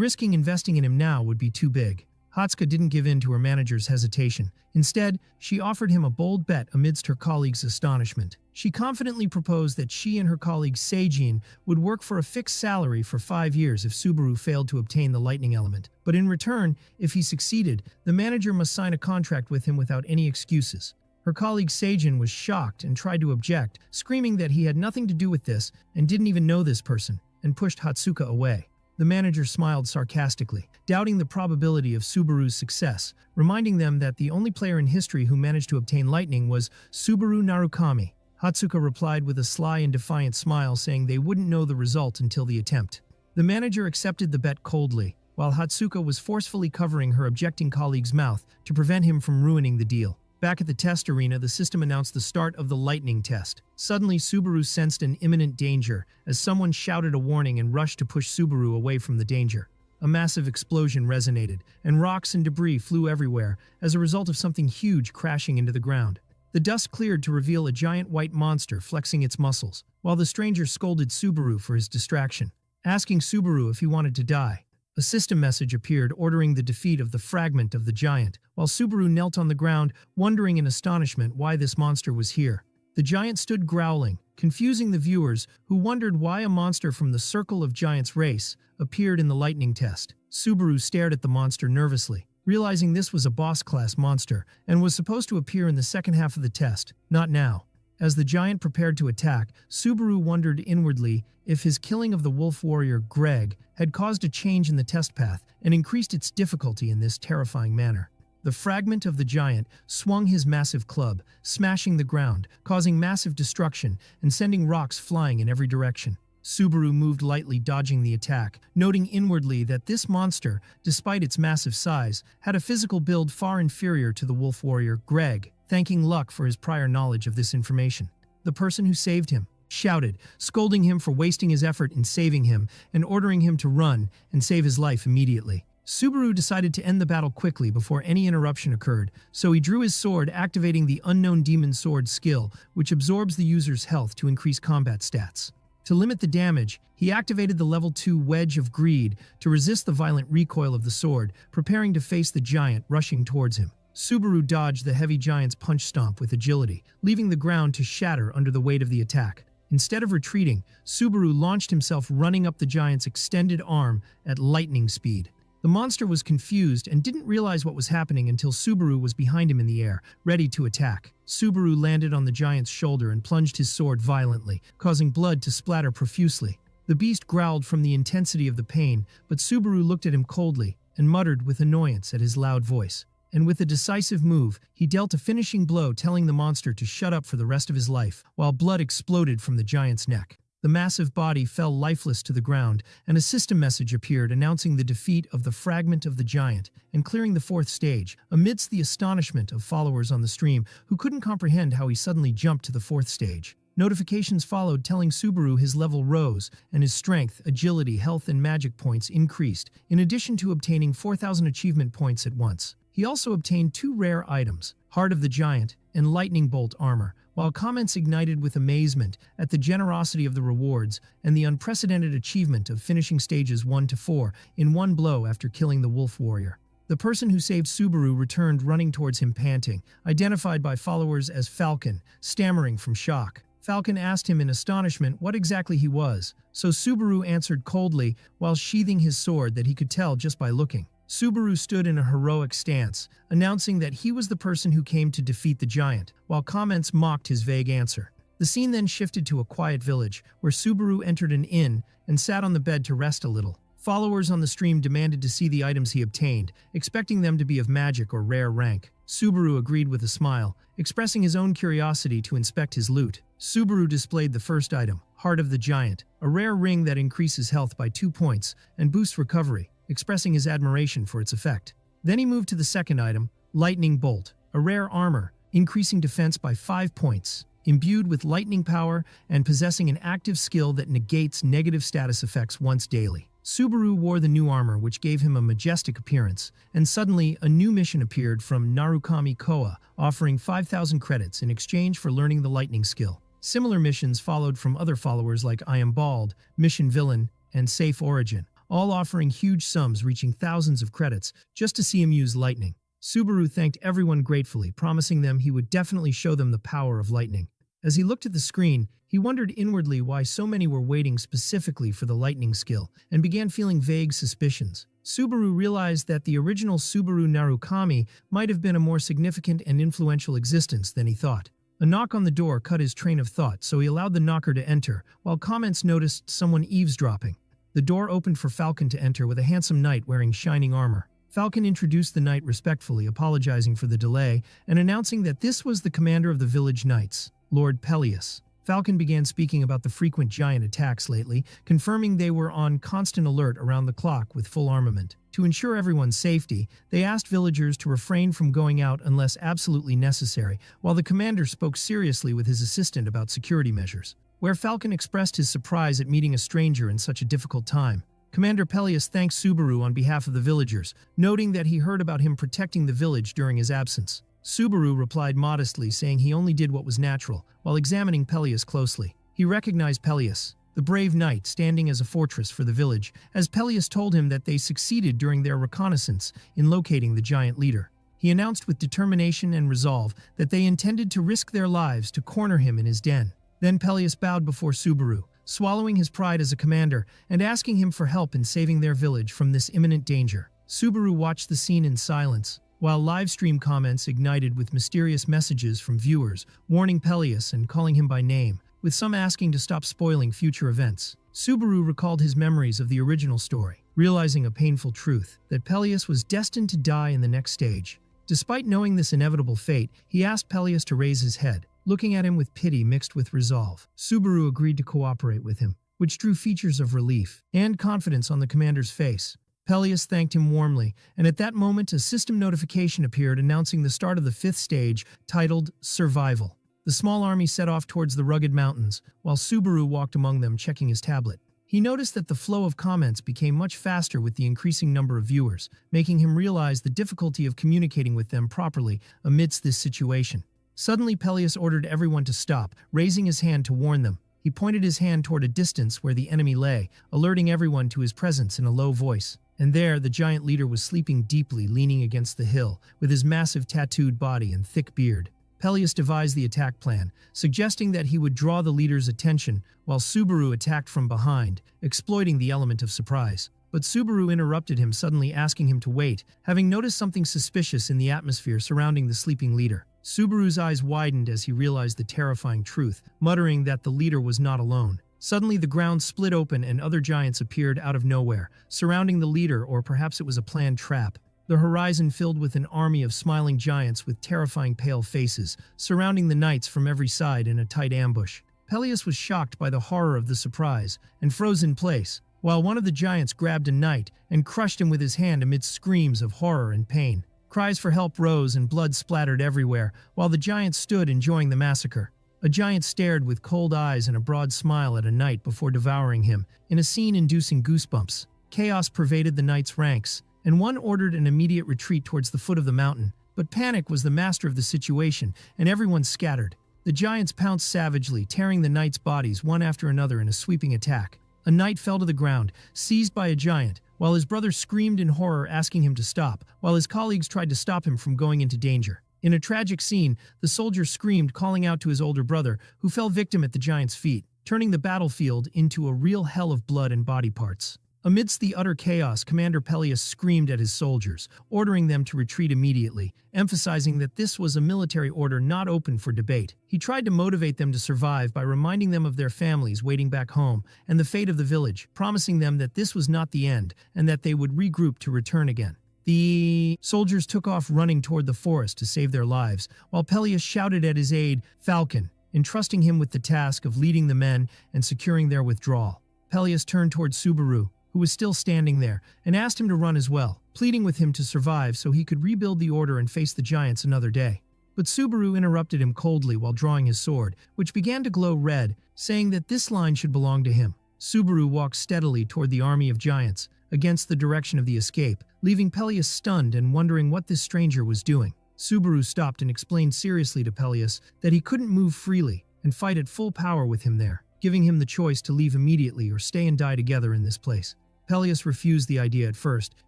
risking investing in him now would be too big. Hatsuka didn't give in to her manager's hesitation. Instead, she offered him a bold bet amidst her colleagues' astonishment. She confidently proposed that she and her colleague Seijin would work for a fixed salary for 5 years if Subaru failed to obtain the lightning element. But in return, if he succeeded, the manager must sign a contract with him without any excuses. Her colleague Seijin was shocked and tried to object, screaming that he had nothing to do with this and didn't even know this person, and pushed Hatsuka away. The manager smiled sarcastically, doubting the probability of Subaru's success, reminding them that the only player in history who managed to obtain lightning was Subaru Narukami. Hatsuka replied with a sly and defiant smile, saying they wouldn't know the result until the attempt. The manager accepted the bet coldly, while Hatsuka was forcefully covering her objecting colleague's mouth to prevent him from ruining the deal. Back at the test arena, the system announced the start of the lightning test. Suddenly, Subaru sensed an imminent danger as someone shouted a warning and rushed to push Subaru away from the danger. A massive explosion resonated, and rocks and debris flew everywhere as a result of something huge crashing into the ground. The dust cleared to reveal a giant white monster flexing its muscles, while the stranger scolded Subaru for his distraction, asking Subaru if he wanted to die. A system message appeared ordering the defeat of the fragment of the giant, while Subaru knelt on the ground, wondering in astonishment why this monster was here. The giant stood growling, confusing the viewers, who wondered why a monster from the Circle of Giants race appeared in the lightning test. Subaru stared at the monster nervously, realizing this was a boss-class monster and was supposed to appear in the second half of the test, not now. As the giant prepared to attack, Subaru wondered inwardly if his killing of the wolf warrior Greg had caused a change in the test path and increased its difficulty in this terrifying manner. The fragment of the giant swung his massive club, smashing the ground, causing massive destruction and sending rocks flying in every direction. Subaru moved lightly, dodging the attack, noting inwardly that this monster, despite its massive size, had a physical build far inferior to the wolf warrior Greg, thanking luck for his prior knowledge of this information. The person who saved him shouted, scolding him for wasting his effort in saving him and ordering him to run and save his life immediately. Subaru decided to end the battle quickly before any interruption occurred, so he drew his sword, activating the Unknown Demon Sword skill, which absorbs the user's health to increase combat stats. To limit the damage, he activated the level 2 Wedge of Greed to resist the violent recoil of the sword, preparing to face the giant rushing towards him. Subaru dodged the heavy giant's punch stomp with agility, leaving the ground to shatter under the weight of the attack. Instead of retreating, Subaru launched himself, running up the giant's extended arm at lightning speed. The monster was confused and didn't realize what was happening until Subaru was behind him in the air, ready to attack. Subaru landed on the giant's shoulder and plunged his sword violently, causing blood to splatter profusely. The beast growled from the intensity of the pain, but Subaru looked at him coldly and muttered with annoyance at his loud voice. And with a decisive move, he dealt a finishing blow, telling the monster to shut up for the rest of his life, while blood exploded from the giant's neck. The massive body fell lifeless to the ground, and a system message appeared announcing the defeat of the fragment of the giant and clearing the 4th stage, amidst the astonishment of followers on the stream who couldn't comprehend how he suddenly jumped to the 4th stage. Notifications followed telling Subaru his level rose and his strength, agility, health, and magic points increased, in addition to obtaining 4,000 achievement points at once. He also obtained 2 rare items, Heart of the Giant and Lightning Bolt armor, while comments ignited with amazement at the generosity of the rewards and the unprecedented achievement of finishing stages 1 to 4 in one blow after killing the wolf warrior. The person who saved Subaru returned, running towards him panting, identified by followers as Falcon, stammering from shock. Falcon asked him in astonishment what exactly he was, so Subaru answered coldly while sheathing his sword that he could tell just by looking. Subaru stood in a heroic stance, announcing that he was the person who came to defeat the giant, while comments mocked his vague answer. The scene then shifted to a quiet village, where Subaru entered an inn and sat on the bed to rest a little. Followers on the stream demanded to see the items he obtained, expecting them to be of magic or rare rank. Subaru agreed with a smile, expressing his own curiosity to inspect his loot. Subaru displayed the first item, Heart of the Giant, a rare ring that increases health by 2 points and boosts recovery, expressing his admiration for its effect. Then he moved to the second item, Lightning Bolt, a rare armor, increasing defense by 5 points, imbued with lightning power and possessing an active skill that negates negative status effects once daily. Subaru wore the new armor, which gave him a majestic appearance, and suddenly a new mission appeared from Narukami Koa, offering 5,000 credits in exchange for learning the lightning skill. Similar missions followed from other followers like I Am Bald, Mission Villain, and Safe Origin, all offering huge sums reaching thousands of credits just to see him use lightning. Subaru thanked everyone gratefully, promising them he would definitely show them the power of lightning. As he looked at the screen, he wondered inwardly why so many were waiting specifically for the lightning skill, and began feeling vague suspicions. Subaru realized that the original Subaru Narukami might have been a more significant and influential existence than he thought. A knock on the door cut his train of thought, so he allowed the knocker to enter, while comments noticed someone eavesdropping. The door opened for Falcon to enter with a handsome knight wearing shining armor. Falcon introduced the knight respectfully, apologizing for the delay, and announcing that this was the commander of the village knights, Lord Peleus. Falcon began speaking about the frequent giant attacks lately, confirming they were on constant alert around the clock with full armament. To ensure everyone's safety, they asked villagers to refrain from going out unless absolutely necessary, while the commander spoke seriously with his assistant about security measures. Where Falcon expressed his surprise at meeting a stranger in such a difficult time, Commander Peleus thanked Subaru on behalf of the villagers, noting that he heard about him protecting the village during his absence. Subaru replied modestly, saying he only did what was natural, while examining Peleus closely. He recognized Peleus, the brave knight standing as a fortress for the village, as Peleus told him that they succeeded during their reconnaissance in locating the giant leader. He announced with determination and resolve that they intended to risk their lives to corner him in his den. Then Peleus bowed before Subaru, swallowing his pride as a commander and asking him for help in saving their village from this imminent danger. Subaru watched the scene in silence, while live stream comments ignited with mysterious messages from viewers, warning Peleus and calling him by name, with some asking to stop spoiling future events. Subaru recalled his memories of the original story, realizing a painful truth, that Peleus was destined to die in the next stage. Despite knowing this inevitable fate, he asked Peleus to raise his head, looking at him with pity mixed with resolve. Subaru agreed to cooperate with him, which drew features of relief and confidence on the commander's face. Peleus thanked him warmly, and at that moment a system notification appeared announcing the start of the 5th stage, titled Survival. The small army set off towards the rugged mountains, while Subaru walked among them checking his tablet. He noticed that the flow of comments became much faster with the increasing number of viewers, making him realize the difficulty of communicating with them properly amidst this situation. Suddenly Peleus ordered everyone to stop, raising his hand to warn them. He pointed his hand toward a distance where the enemy lay, alerting everyone to his presence in a low voice. And there, the giant leader was sleeping deeply, leaning against the hill, with his massive tattooed body and thick beard. Peleus devised the attack plan, suggesting that he would draw the leader's attention, while Subaru attacked from behind, exploiting the element of surprise. But Subaru interrupted him, suddenly asking him to wait, having noticed something suspicious in the atmosphere surrounding the sleeping leader. Subaru's eyes widened as he realized the terrifying truth, muttering that the leader was not alone. Suddenly the ground split open and other giants appeared out of nowhere, surrounding the leader, or perhaps it was a planned trap. The horizon filled with an army of smiling giants with terrifying pale faces, surrounding the knights from every side in a tight ambush. Peleus was shocked by the horror of the surprise and froze in place, while one of the giants grabbed a knight and crushed him with his hand amidst screams of horror and pain. Cries for help rose and blood splattered everywhere, while the giants stood enjoying the massacre. A giant stared with cold eyes and a broad smile at a knight before devouring him, in a scene inducing goosebumps. Chaos pervaded the knights' ranks, and one ordered an immediate retreat towards the foot of the mountain. But panic was the master of the situation, and everyone scattered. The giants pounced savagely, tearing the knights' bodies one after another in a sweeping attack. A knight fell to the ground, seized by a giant, while his brother screamed in horror, asking him to stop, while his colleagues tried to stop him from going into danger. In a tragic scene, the soldier screamed, calling out to his older brother, who fell victim at the giant's feet, turning the battlefield into a real hell of blood and body parts. Amidst the utter chaos, Commander Peleus screamed at his soldiers, ordering them to retreat immediately, emphasizing that this was a military order not open for debate. He tried to motivate them to survive by reminding them of their families waiting back home and the fate of the village, promising them that this was not the end and that they would regroup to return again. The soldiers took off running toward the forest to save their lives, while Peleus shouted at his aide, Falcon, entrusting him with the task of leading the men and securing their withdrawal. Peleus turned toward Subaru, who was still standing there, and asked him to run as well, pleading with him to survive so he could rebuild the order and face the giants another day. But Subaru interrupted him coldly while drawing his sword, which began to glow red, saying that this line should belong to him. Subaru walked steadily toward the army of giants, against the direction of the escape, leaving Peleus stunned and wondering what this stranger was doing. Subaru stopped and explained seriously to Peleus that he couldn't move freely and fight at full power with him there, giving him the choice to leave immediately or stay and die together in this place. Peleus refused the idea at first,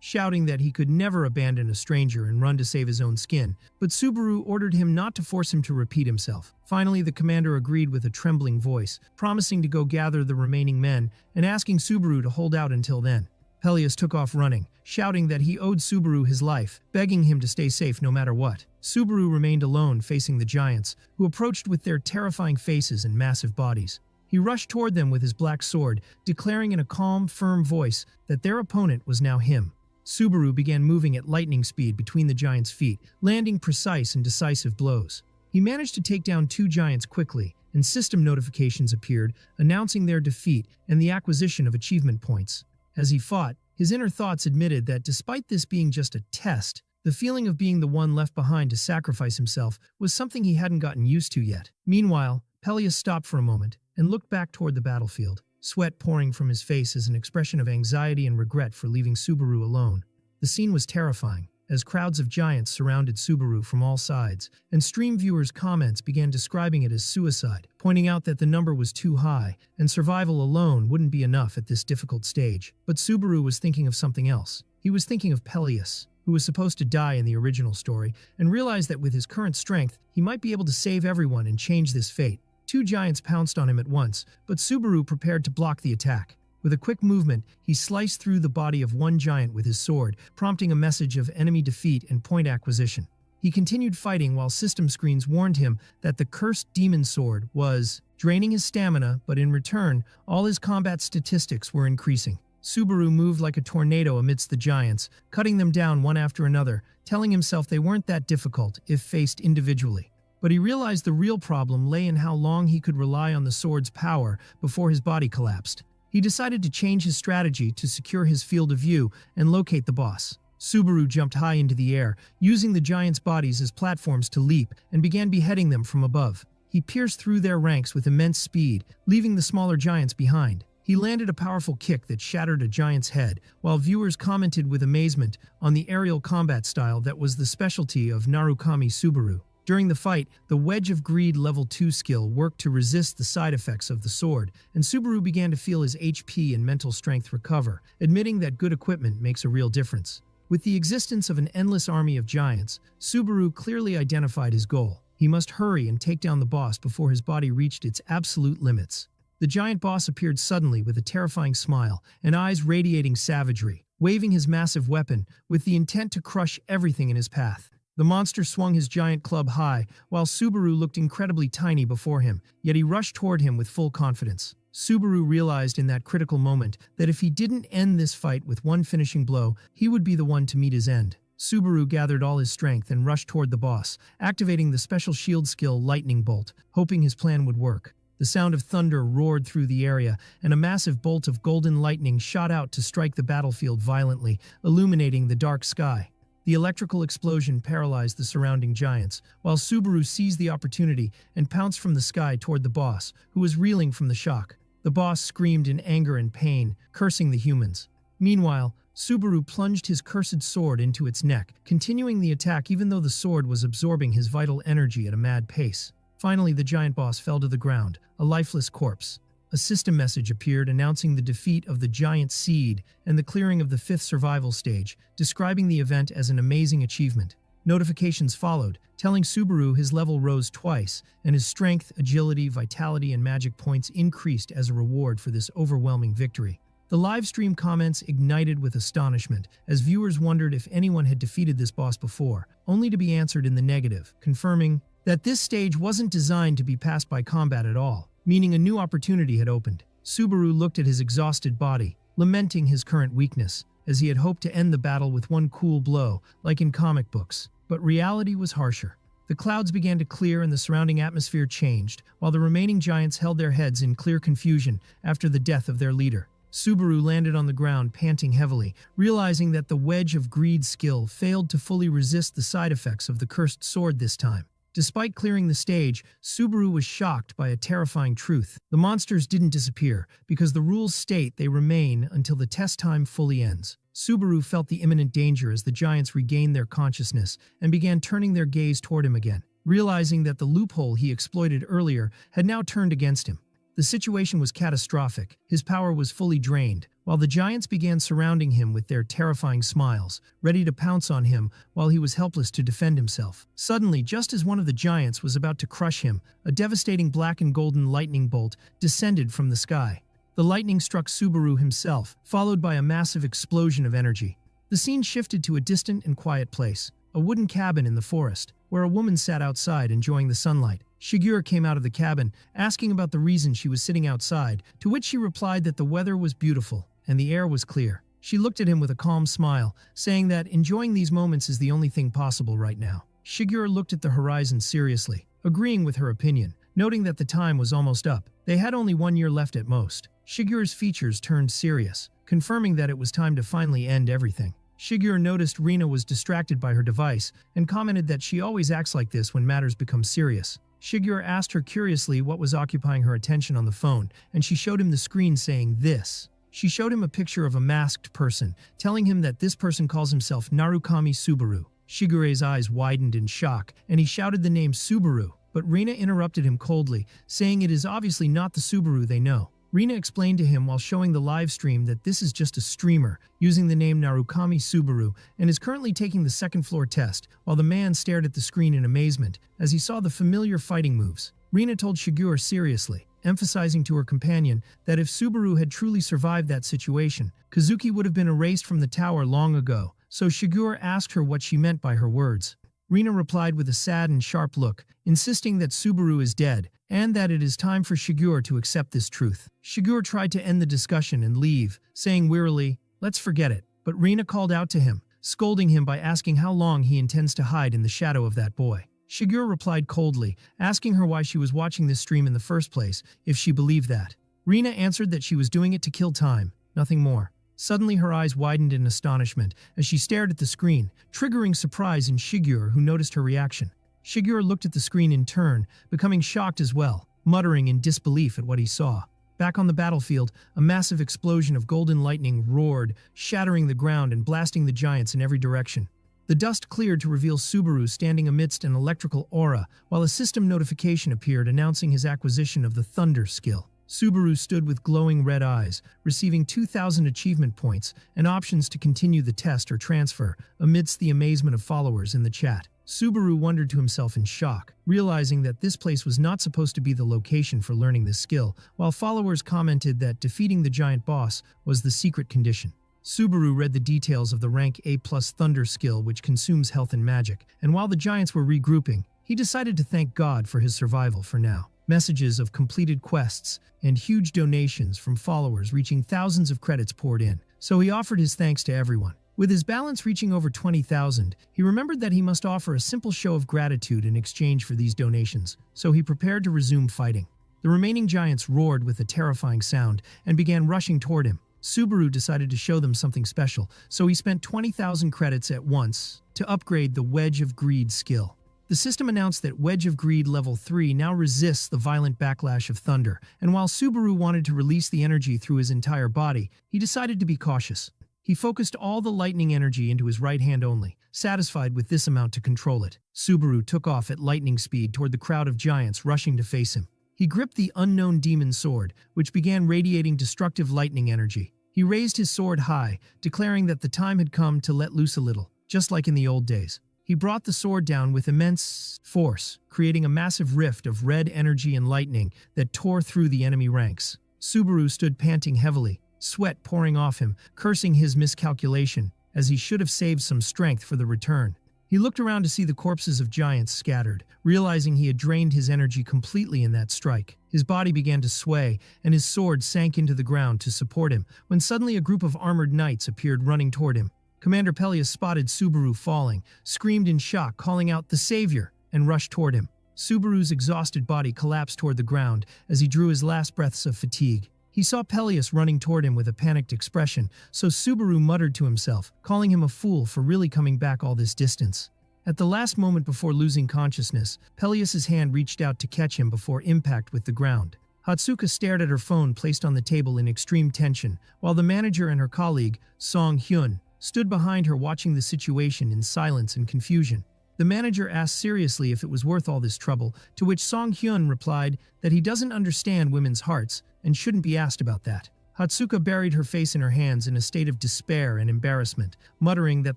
shouting that he could never abandon a stranger and run to save his own skin, but Subaru ordered him not to force him to repeat himself. Finally, the commander agreed with a trembling voice, promising to go gather the remaining men and asking Subaru to hold out until then. Peleus took off running, shouting that he owed Subaru his life, begging him to stay safe no matter what. Subaru remained alone facing the giants, who approached with their terrifying faces and massive bodies. He rushed toward them with his black sword, declaring in a calm, firm voice that their opponent was now him. Subaru began moving at lightning speed between the giants' feet, landing precise and decisive blows. He managed to take down 2 giants quickly, and system notifications appeared, announcing their defeat and the acquisition of achievement points. As he fought, his inner thoughts admitted that despite this being just a test, the feeling of being the one left behind to sacrifice himself was something he hadn't gotten used to yet. Meanwhile, Peleus stopped for a moment and looked back toward the battlefield, sweat pouring from his face as an expression of anxiety and regret for leaving Subaru alone. The scene was terrifying, as crowds of giants surrounded Subaru from all sides, and stream viewers' comments began describing it as suicide, pointing out that the number was too high, and survival alone wouldn't be enough at this difficult stage. But Subaru was thinking of something else. He was thinking of Peleus, who was supposed to die in the original story, and realized that with his current strength, he might be able to save everyone and change this fate. 2 giants pounced on him at once, but Subaru prepared to block the attack. With a quick movement, he sliced through the body of one giant with his sword, prompting a message of enemy defeat and point acquisition. He continued fighting while system screens warned him that the cursed demon sword was draining his stamina, but in return, all his combat statistics were increasing. Subaru moved like a tornado amidst the giants, cutting them down one after another, telling himself they weren't that difficult if faced individually. But he realized the real problem lay in how long he could rely on the sword's power before his body collapsed. He decided to change his strategy to secure his field of view and locate the boss. Subaru jumped high into the air, using the giants' bodies as platforms to leap, and began beheading them from above. He pierced through their ranks with immense speed, leaving the smaller giants behind. He landed a powerful kick that shattered a giant's head, while viewers commented with amazement on the aerial combat style that was the specialty of Narukami Subaru. During the fight, the Wedge of Greed Level 2 skill worked to resist the side effects of the sword, and Subaru began to feel his HP and mental strength recover, admitting that good equipment makes a real difference. With the existence of an endless army of giants, Subaru clearly identified his goal. He must hurry and take down the boss before his body reached its absolute limits. The giant boss appeared suddenly with a terrifying smile and eyes radiating savagery, waving his massive weapon with the intent to crush everything in his path. The monster swung his giant club high, while Subaru looked incredibly tiny before him, yet he rushed toward him with full confidence. Subaru realized in that critical moment that if he didn't end this fight with one finishing blow, he would be the one to meet his end. Subaru gathered all his strength and rushed toward the boss, activating the special shield skill Lightning Bolt, hoping his plan would work. The sound of thunder roared through the area, and a massive bolt of golden lightning shot out to strike the battlefield violently, illuminating the dark sky. The electrical explosion paralyzed the surrounding giants, while Subaru seized the opportunity and pounced from the sky toward the boss, who was reeling from the shock. The boss screamed in anger and pain, cursing the humans. Meanwhile, Subaru plunged his cursed sword into its neck, continuing the attack even though the sword was absorbing his vital energy at a mad pace. Finally, the giant boss fell to the ground, a lifeless corpse. A system message appeared announcing the defeat of the giant seed and the clearing of the 5th survival stage, describing the event as an amazing achievement. Notifications followed, telling Subaru his level rose twice, and his strength, agility, vitality, and magic points increased as a reward for this overwhelming victory. The live stream comments ignited with astonishment as viewers wondered if anyone had defeated this boss before, only to be answered in the negative, confirming that this stage wasn't designed to be passed by combat at all, meaning a new opportunity had opened. Subaru looked at his exhausted body, lamenting his current weakness, as he had hoped to end the battle with one cool blow, like in comic books. But reality was harsher. The clouds began to clear and the surrounding atmosphere changed, while the remaining giants held their heads in clear confusion after the death of their leader. Subaru landed on the ground, panting heavily, realizing that the Wedge of Greed skill failed to fully resist the side effects of the cursed sword this time. Despite clearing the stage, Subaru was shocked by a terrifying truth. The monsters didn't disappear, because the rules state they remain until the test time fully ends. Subaru felt the imminent danger as the giants regained their consciousness and began turning their gaze toward him again, realizing that the loophole he exploited earlier had now turned against him. The situation was catastrophic. His power was fully drained, while the giants began surrounding him with their terrifying smiles, ready to pounce on him while he was helpless to defend himself. Suddenly, just as one of the giants was about to crush him, a devastating black and golden lightning bolt descended from the sky. The lightning struck Subaru himself, followed by a massive explosion of energy. The scene shifted to a distant and quiet place, a wooden cabin in the forest, where a woman sat outside enjoying the sunlight. Shigure came out of the cabin, asking about the reason she was sitting outside, to which she replied that the weather was beautiful and the air was clear. She looked at him with a calm smile, saying that enjoying these moments is the only thing possible right now. Shigure looked at the horizon seriously, agreeing with her opinion, noting that the time was almost up. They had only 1 year left at most. Shigure's features turned serious, confirming that it was time to finally end everything. Shigure noticed Rina was distracted by her device and commented that she always acts like this when matters become serious. Shigure asked her curiously what was occupying her attention on the phone, and she showed him the screen saying this. She showed him a picture of a masked person, telling him that this person calls himself Narukami Subaru. Shigure's eyes widened in shock, and he shouted the name Subaru, but Rina interrupted him coldly, saying it is obviously not the Subaru they know. Rina explained to him while showing the live stream that this is just a streamer, using the name Narukami Subaru, and is currently taking the second floor test, while the man stared at the screen in amazement as he saw the familiar fighting moves. Rina told Shigure seriously, emphasizing to her companion that if Subaru had truly survived that situation, Kazuki would have been erased from the tower long ago, so Shigure asked her what she meant by her words. Rina replied with a sad and sharp look, insisting that Subaru is dead, and that it is time for Shigure to accept this truth. Shigure tried to end the discussion and leave, saying wearily, "Let's forget it." But Rina called out to him, scolding him by asking how long he intends to hide in the shadow of that boy. Shigure replied coldly, asking her why she was watching this stream in the first place, if she believed that. Rina answered that she was doing it to kill time, nothing more. Suddenly her eyes widened in astonishment as she stared at the screen, triggering surprise in Shigure, who noticed her reaction. Shigure looked at the screen in turn, becoming shocked as well, muttering in disbelief at what he saw. Back on the battlefield, a massive explosion of golden lightning roared, shattering the ground and blasting the giants in every direction. The dust cleared to reveal Subaru standing amidst an electrical aura, while a system notification appeared announcing his acquisition of the Thunder skill. Subaru stood with glowing red eyes, receiving 2,000 achievement points and options to continue the test or transfer, amidst the amazement of followers in the chat. Subaru wondered to himself in shock, realizing that this place was not supposed to be the location for learning this skill, while followers commented that defeating the giant boss was the secret condition. Subaru read the details of the rank A+ Thunder skill, which consumes health and magic, and while the giants were regrouping, he decided to thank God for his survival for now. Messages of completed quests and huge donations from followers reaching thousands of credits poured in, so he offered his thanks to everyone. With his balance reaching over 20,000, he remembered that he must offer a simple show of gratitude in exchange for these donations, so he prepared to resume fighting. The remaining giants roared with a terrifying sound and began rushing toward him. Subaru decided to show them something special, so he spent 20,000 credits at once to upgrade the Wedge of Greed skill. The system announced that Wedge of Greed Level 3 now resists the violent backlash of thunder, and while Subaru wanted to release the energy through his entire body, he decided to be cautious. He focused all the lightning energy into his right hand only, satisfied with this amount to control it. Subaru took off at lightning speed toward the crowd of giants rushing to face him. He gripped the unknown demon sword, which began radiating destructive lightning energy. He raised his sword high, declaring that the time had come to let loose a little, just like in the old days. He brought the sword down with immense force, creating a massive rift of red energy and lightning that tore through the enemy ranks. Subaru stood panting heavily, sweat pouring off him, cursing his miscalculation, as he should have saved some strength for the return. He looked around to see the corpses of giants scattered, realizing he had drained his energy completely in that strike. His body began to sway, and his sword sank into the ground to support him, when suddenly a group of armored knights appeared running toward him. Commander Peleus spotted Subaru falling, screamed in shock, calling out, "The Savior!" and rushed toward him. Subaru's exhausted body collapsed toward the ground as he drew his last breaths of fatigue. He saw Peleus running toward him with a panicked expression, so Subaru muttered to himself, calling him a fool for really coming back all this distance. At the last moment before losing consciousness, Peleus's hand reached out to catch him before impact with the ground. Hatsuka stared at her phone placed on the table in extreme tension, while the manager and her colleague, Song Hyun, stood behind her watching the situation in silence and confusion. The manager asked seriously if it was worth all this trouble, to which Song Hyun replied that he doesn't understand women's hearts and shouldn't be asked about that. Hatsuka buried her face in her hands in a state of despair and embarrassment, muttering that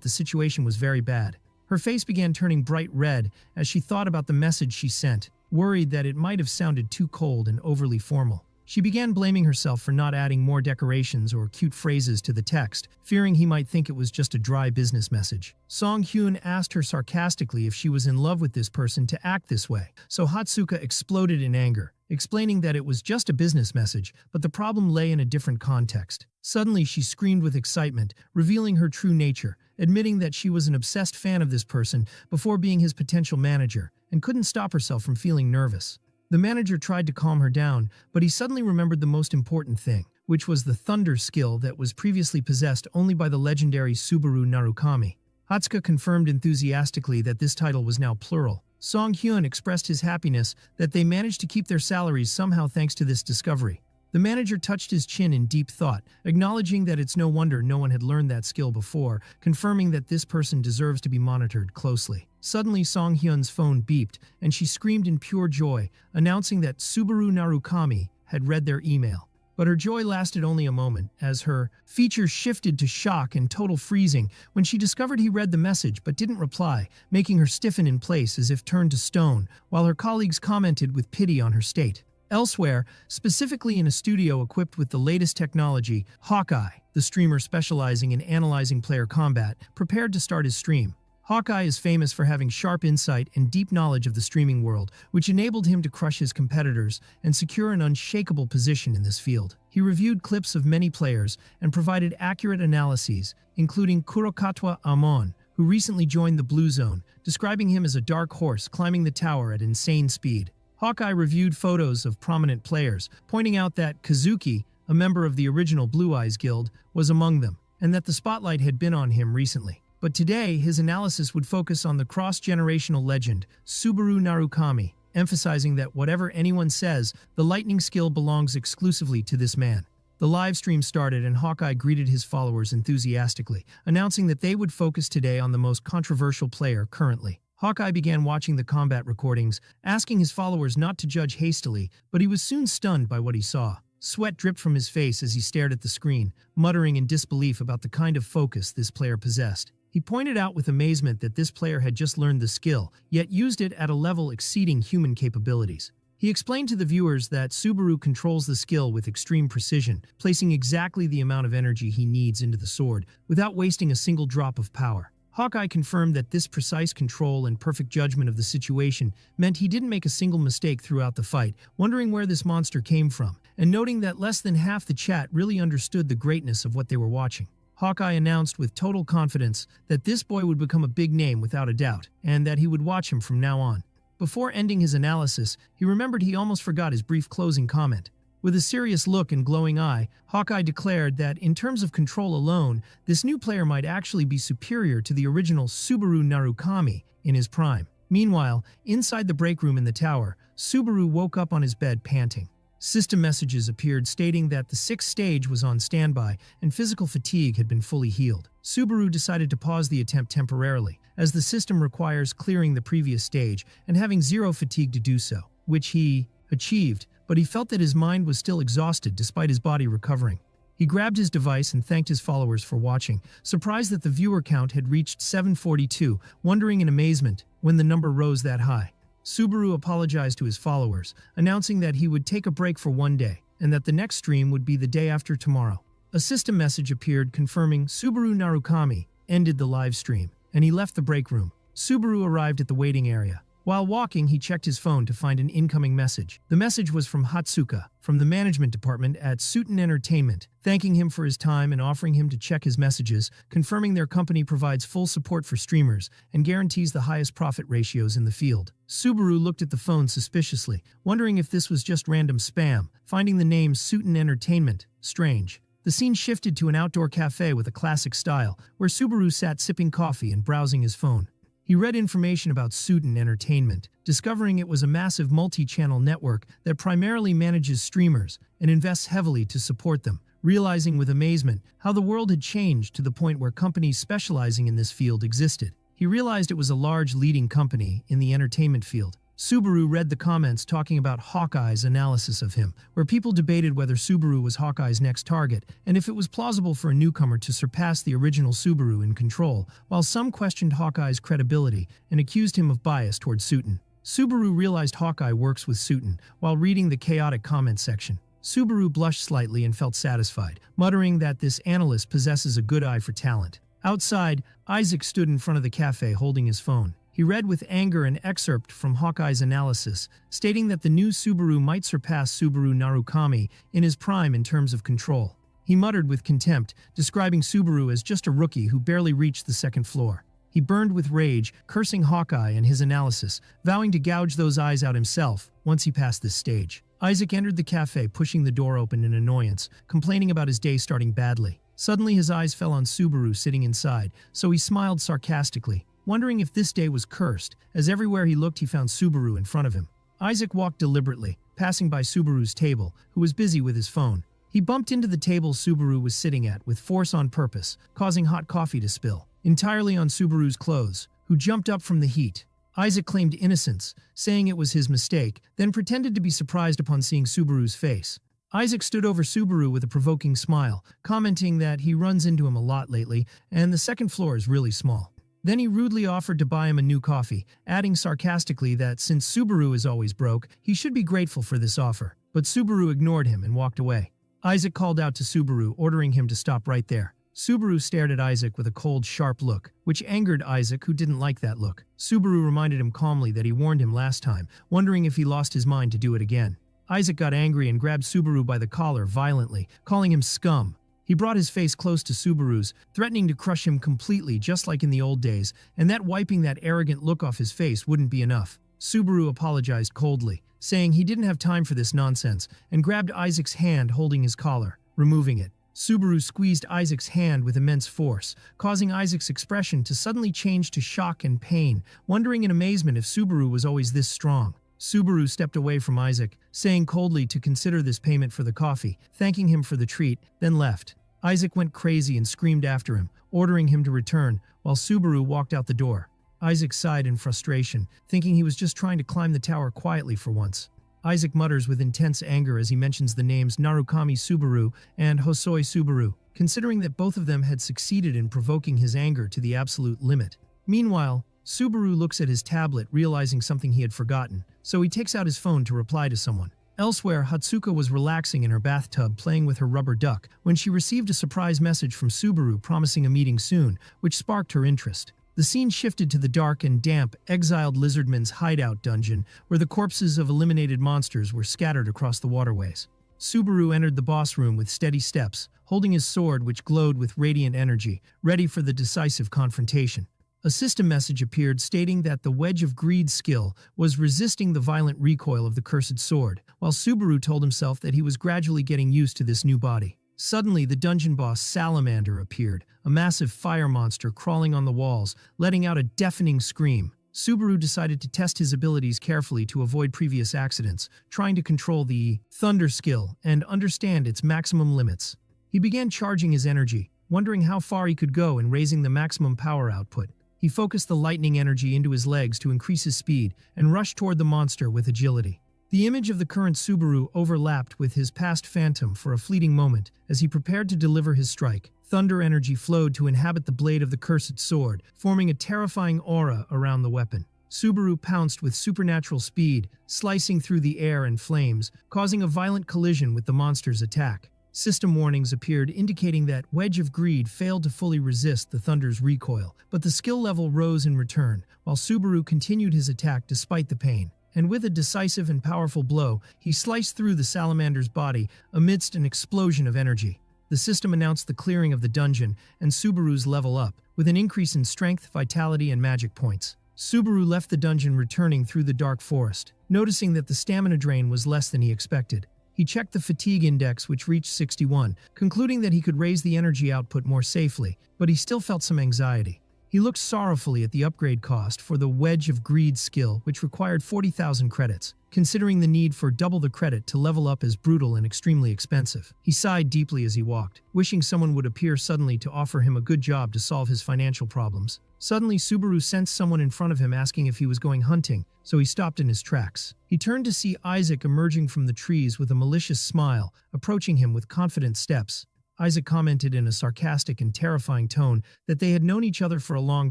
the situation was very bad. Her face began turning bright red as she thought about the message she sent, worried that it might have sounded too cold and overly formal. She began blaming herself for not adding more decorations or cute phrases to the text, fearing he might think it was just a dry business message. Song Hyun asked her sarcastically if she was in love with this person to act this way, so Hatsuka exploded in anger, explaining that it was just a business message, but the problem lay in a different context. Suddenly, she screamed with excitement, revealing her true nature, admitting that she was an obsessed fan of this person before being his potential manager, and couldn't stop herself from feeling nervous. The manager tried to calm her down, but he suddenly remembered the most important thing, which was the thunder skill that was previously possessed only by the legendary Subaru Narukami. Hatsuka confirmed enthusiastically that this title was now plural. Song Hyun expressed his happiness that they managed to keep their salaries somehow thanks to this discovery. The manager touched his chin in deep thought, acknowledging that it's no wonder no one had learned that skill before, confirming that this person deserves to be monitored closely. Suddenly, Song Hyun's phone beeped, and she screamed in pure joy, announcing that Subaru Narukami had read their email. But her joy lasted only a moment, as her features shifted to shock and total freezing when she discovered he read the message but didn't reply, making her stiffen in place as if turned to stone, while her colleagues commented with pity on her state. Elsewhere, specifically in a studio equipped with the latest technology, Hawkeye, the streamer specializing in analyzing player combat, prepared to start his stream. Hawkeye is famous for having sharp insight and deep knowledge of the streaming world, which enabled him to crush his competitors and secure an unshakable position in this field. He reviewed clips of many players and provided accurate analyses, including Kurokatwa Amon, who recently joined the Blue Zone, describing him as a dark horse climbing the tower at insane speed. Hawkeye reviewed photos of prominent players, pointing out that Kazuki, a member of the original Blue Eyes Guild, was among them, and that the spotlight had been on him recently. But today, his analysis would focus on the cross-generational legend, Subaru Narukami, emphasizing that whatever anyone says, the lightning skill belongs exclusively to this man. The live stream started and Hawkeye greeted his followers enthusiastically, announcing that they would focus today on the most controversial player currently. Hawkeye began watching the combat recordings, asking his followers not to judge hastily, but he was soon stunned by what he saw. Sweat dripped from his face as he stared at the screen, muttering in disbelief about the kind of focus this player possessed. He pointed out with amazement that this player had just learned the skill, yet used it at a level exceeding human capabilities. He explained to the viewers that Subaru controls the skill with extreme precision, placing exactly the amount of energy he needs into the sword, without wasting a single drop of power. Hawkeye confirmed that this precise control and perfect judgment of the situation meant he didn't make a single mistake throughout the fight, wondering where this monster came from, and noting that less than half the chat really understood the greatness of what they were watching. Hawkeye announced with total confidence that this boy would become a big name without a doubt, and that he would watch him from now on. Before ending his analysis, he remembered he almost forgot his brief closing comment. With a serious look and glowing eye, Hawkeye declared that, in terms of control alone, this new player might actually be superior to the original Subaru Narukami in his prime. Meanwhile, inside the break room in the tower, Subaru woke up on his bed panting. System messages appeared stating that the 6th stage was on standby and physical fatigue had been fully healed. Subaru decided to pause the attempt temporarily, as the system requires clearing the previous stage and having zero fatigue to do so, which he achieved, but he felt that his mind was still exhausted despite his body recovering. He grabbed his device and thanked his followers for watching, surprised that the viewer count had reached 742, wondering in amazement when the number rose that high. Subaru apologized to his followers, announcing that he would take a break for one day, and that the next stream would be the day after tomorrow. A system message appeared confirming Subaru Narukami ended the live stream, and he left the break room. Subaru arrived at the waiting area. While walking, he checked his phone to find an incoming message. The message was from Hatsuka, from the management department at Suiten Entertainment, thanking him for his time and offering him to check his messages, confirming their company provides full support for streamers and guarantees the highest profit ratios in the field. Subaru looked at the phone suspiciously, wondering if this was just random spam, finding the name Suiten Entertainment strange. The scene shifted to an outdoor cafe with a classic style, where Subaru sat sipping coffee and browsing his phone. He read information about Suiten Entertainment, discovering it was a massive multi-channel network that primarily manages streamers and invests heavily to support them, realizing with amazement how the world had changed to the point where companies specializing in this field existed. He realized it was a large leading company in the entertainment field. Subaru read the comments talking about Hawkeye's analysis of him, where people debated whether Subaru was Hawkeye's next target and if it was plausible for a newcomer to surpass the original Subaru in control, while some questioned Hawkeye's credibility and accused him of bias toward Suiten. Subaru realized Hawkeye works with Suiten while reading the chaotic comment section. Subaru blushed slightly and felt satisfied, muttering that this analyst possesses a good eye for talent. Outside, Isaac stood in front of the cafe holding his phone. He read with anger an excerpt from Hawkeye's analysis, stating that the new Subaru might surpass Subaru Narukami in his prime in terms of control. He muttered with contempt, describing Subaru as just a rookie who barely reached the second floor. He burned with rage, cursing Hawkeye and his analysis, vowing to gouge those eyes out himself once he passed this stage. Isaac entered the cafe, pushing the door open in annoyance, complaining about his day starting badly. Suddenly his eyes fell on Subaru sitting inside, so he smiled sarcastically, wondering if this day was cursed, as everywhere he looked he found Subaru in front of him. Isaac walked deliberately, passing by Subaru's table, who was busy with his phone. He bumped into the table Subaru was sitting at with force on purpose, causing hot coffee to spill, entirely on Subaru's clothes, who jumped up from the heat. Isaac claimed innocence, saying it was his mistake, then pretended to be surprised upon seeing Subaru's face. Isaac stood over Subaru with a provoking smile, commenting that he runs into him a lot lately, and the second floor is really small. Then he rudely offered to buy him a new coffee, adding sarcastically that since Subaru is always broke, he should be grateful for this offer. But Subaru ignored him and walked away. Isaac called out to Subaru, ordering him to stop right there. Subaru stared at Isaac with a cold, sharp look, which angered Isaac, who didn't like that look. Subaru reminded him calmly that he warned him last time, wondering if he lost his mind to do it again. Isaac got angry and grabbed Subaru by the collar violently, calling him scum. He brought his face close to Subaru's, threatening to crush him completely just like in the old days, and that wiping that arrogant look off his face wouldn't be enough. Subaru apologized coldly, saying he didn't have time for this nonsense, and grabbed Isaac's hand holding his collar, removing it. Subaru squeezed Isaac's hand with immense force, causing Isaac's expression to suddenly change to shock and pain, wondering in amazement if Subaru was always this strong. Subaru stepped away from Isaac, saying coldly to consider this payment for the coffee, thanking him for the treat, then left. Isaac went crazy and screamed after him, ordering him to return, while Subaru walked out the door. Isaac sighed in frustration, thinking he was just trying to climb the tower quietly for once. Isaac mutters with intense anger as he mentions the names Narukami Subaru and Hosoi Subaru, considering that both of them had succeeded in provoking his anger to the absolute limit. Meanwhile, Subaru looks at his tablet, realizing something he had forgotten, so he takes out his phone to reply to someone. Elsewhere, Hatsuka was relaxing in her bathtub playing with her rubber duck when she received a surprise message from Subaru promising a meeting soon, which sparked her interest. The scene shifted to the dark and damp, exiled lizardmen's hideout dungeon, where the corpses of eliminated monsters were scattered across the waterways. Subaru entered the boss room with steady steps, holding his sword which glowed with radiant energy, ready for the decisive confrontation. A system message appeared stating that the Wedge of Greed skill was resisting the violent recoil of the cursed sword, while Subaru told himself that he was gradually getting used to this new body. Suddenly, the dungeon boss Salamander appeared, a massive fire monster crawling on the walls, letting out a deafening scream. Subaru decided to test his abilities carefully to avoid previous accidents, trying to control the Thunder skill and understand its maximum limits. He began charging his energy, wondering how far he could go in raising the maximum power output. He focused the lightning energy into his legs to increase his speed and rushed toward the monster with agility. The image of the current Subaru overlapped with his past phantom for a fleeting moment as he prepared to deliver his strike. Thunder energy flowed to inhabit the blade of the cursed sword, forming a terrifying aura around the weapon. Subaru pounced with supernatural speed, slicing through the air and flames, causing a violent collision with the monster's attack. System warnings appeared indicating that Wedge of Greed failed to fully resist the thunder's recoil, but the skill level rose in return, while Subaru continued his attack despite the pain. And with a decisive and powerful blow, he sliced through the salamander's body amidst an explosion of energy. The system announced the clearing of the dungeon and Subaru's level up, with an increase in strength, vitality, and magic points. Subaru left the dungeon returning through the dark forest, noticing that the stamina drain was less than he expected. He checked the fatigue index, which reached 61, concluding that he could raise the energy output more safely, but he still felt some anxiety. He looked sorrowfully at the upgrade cost for the Wedge of Greed skill, which required 40,000 credits, considering the need for double the credit to level up as brutal and extremely expensive. He sighed deeply as he walked, wishing someone would appear suddenly to offer him a good job to solve his financial problems. Suddenly, Subaru sensed someone in front of him asking if he was going hunting, so he stopped in his tracks. He turned to see Isaac emerging from the trees with a malicious smile, approaching him with confident steps. Isaac commented in a sarcastic and terrifying tone that they had known each other for a long